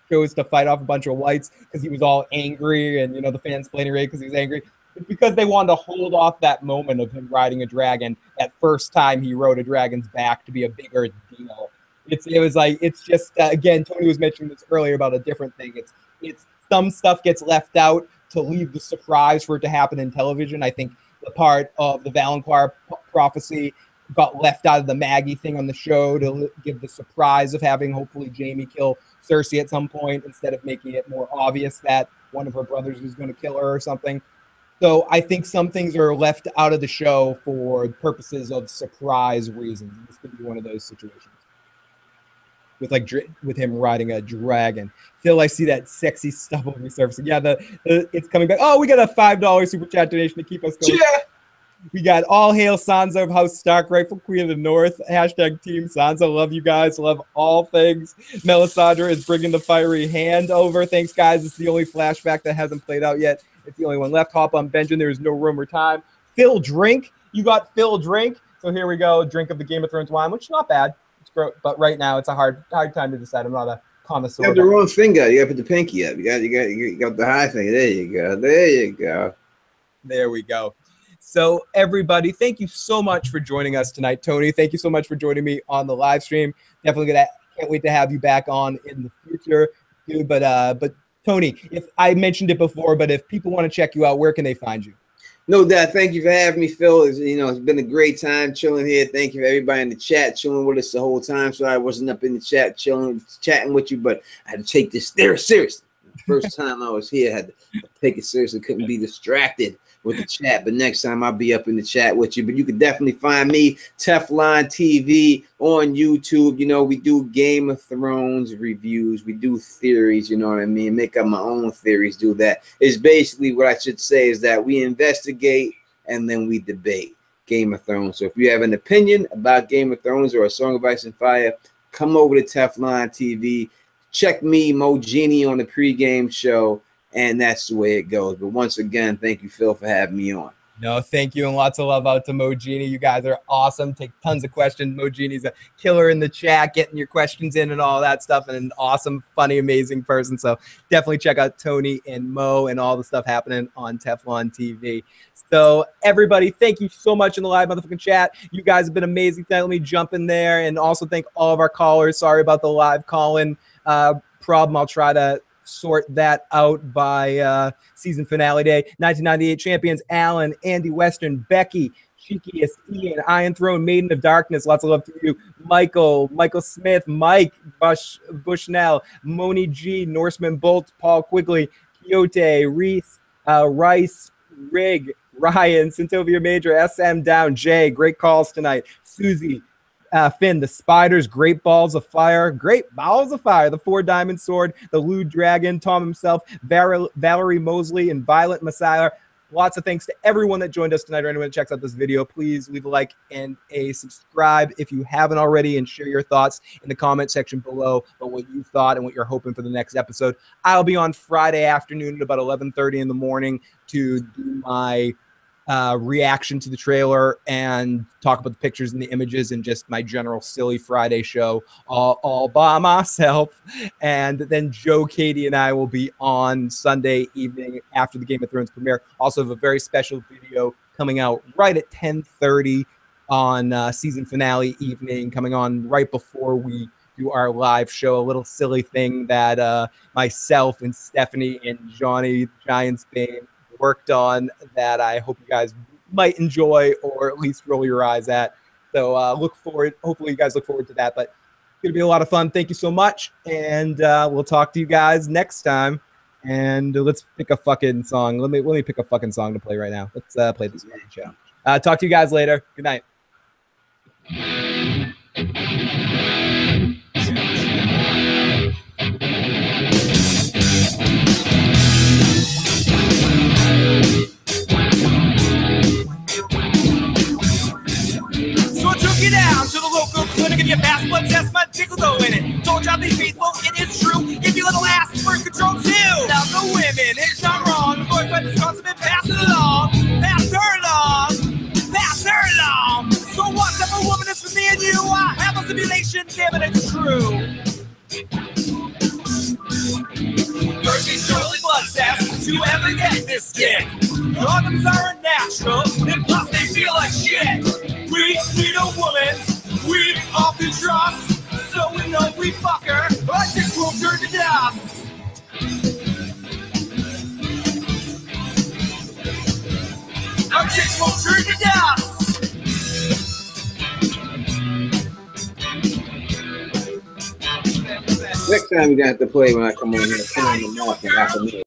chose to fight off a bunch of whites because he was all angry, and the fans blaming Ray because he was angry. It's because they wanted to hold off that moment of him riding a dragon. That first time he rode a dragon's back to be a bigger deal. It's just again, Tony was mentioning this earlier about a different thing. It's some stuff gets left out to leave the surprise for it to happen in television. I think the part of the Valancourt prophecy got left out of the Maggie thing on the show to give the surprise of having hopefully Jamie kill Cersei at some point instead of making it more obvious that one of her brothers was going to kill her or something. So I think some things are left out of the show for purposes of surprise reasons. This could be one of those situations with with him riding a dragon. Phil, I see that sexy stuff will be resurfacing. Yeah, it's coming back. Oh, we got a $5 super chat donation to keep us going. Yeah. We got all hail Sansa of House Stark, rightful Queen of the North. Hashtag Team Sansa. Love you guys. Love all things. Melisandre is bringing the fiery hand over. Thanks, guys. It's the only flashback that hasn't played out yet. It's the only one left. Hop on Benjamin. There is no room or time. Phil Drink. You got Phil Drink. So here we go. Drink of the Game of Thrones wine, which is not bad. It's great, but right now it's a hard time to decide. I'm not a connoisseur. You have the wrong finger. You got to put the pinky up. You got the high finger. There you go. There you go. There we go. So everybody, thank you so much for joining us tonight. Tony, thank you so much for joining me on the live stream. Definitely can't wait to have you back on in the future, dude. But Tony, if I mentioned it before, but if people want to check you out, where can they find you? No doubt. Thank you for having me, Phil. It's been a great time chilling here. Thank you for everybody in the chat chilling with us the whole time. So I wasn't up in the chat chatting with you, but I had to take this seriously. The first time I was here, I had to take it seriously. Couldn't be distracted with the chat, but next time I'll be up in the chat with you. But you can definitely find me, Teflon TV, on YouTube. We do Game of Thrones reviews, we do theories, you know what I mean? Make up my own theories, do that. It's basically what I should say is that we investigate and then we debate Game of Thrones. So if you have an opinion about Game of Thrones or A Song of Ice and Fire, come over to Teflon TV. Check me, Mo Genie, on the pregame show. And that's the way it goes. But once again, thank you, Phil, for having me on. No, thank you. And lots of love out to Mo Genie. You guys are awesome. Take tons of questions. Mo Genie's a killer in the chat, getting your questions in and all that stuff. And an awesome, funny, amazing person. So definitely check out Tony and Mo and all the stuff happening on Teflon TV. So everybody, thank you so much in the live motherfucking chat. You guys have been amazing tonight. Let me jump in there and also thank all of our callers. Sorry about the live call-in problem. I'll try to sort that out by season finale day. 1998 champions Alan, Andy Western, Becky, Cheekiest, Ian, Iron Throne, Maiden of Darkness. Lots of love to you. Michael Smith, Mike Bushnell, Moni G, Norseman Bolt, Paul Quigley, Quixote, Reese, Rice, Rig, Ryan, Centovia Major, SM Down, Jay. Great calls tonight. Susie, Finn, the Spiders, Great Balls of Fire, the Four Diamond Sword, the Lewd Dragon, Tom himself, Valerie Mosley, and Violent Messiah. Lots of thanks to everyone that joined us tonight or anyone that checks out this video. Please leave a like and a subscribe if you haven't already, and share your thoughts in the comment section below about what you thought and what you're hoping for the next episode. I'll be on Friday afternoon at about 11:30 in the morning to do my reaction to the trailer and talk about the pictures and the images and just my general silly Friday show all by myself. And then Joe, Katie, and I will be on Sunday evening after the Game of Thrones premiere. Also have a very special video coming out right at 10:30 on season finale evening, coming on right before we do our live show. A little silly thing that myself and Stephanie and Johnny Giants Bane worked on that I hope you guys might enjoy or at least roll your eyes at. So hopefully you guys look forward to that, but it's gonna be a lot of fun. Thank you so much, and we'll talk to you guys next time. And let's pick a fucking song. Let me pick a fucking song to play right now. Let's play this fucking show. Talk to you guys later. Good night. Get down to the local clinic and your fast blood test, my dick will go in it. Told y'all be faithful, it is true. If you little ass birth control too. Now the women, it's not wrong. The boyfriend is constant, pass it along. Pass her along. Pass her along. So what type of woman is for me and you? I have a simulation, damn it, it's true. Thirsty, surely blood test to ever get this dick. Condoms are unnatural, and plus they feel like shit. We need a woman we often trust, so we know we fuck her, our dicks won't turn to dust. Our dicks won't turn to dust. Next time you're gonna have to play when I come on here. Come on the market after me.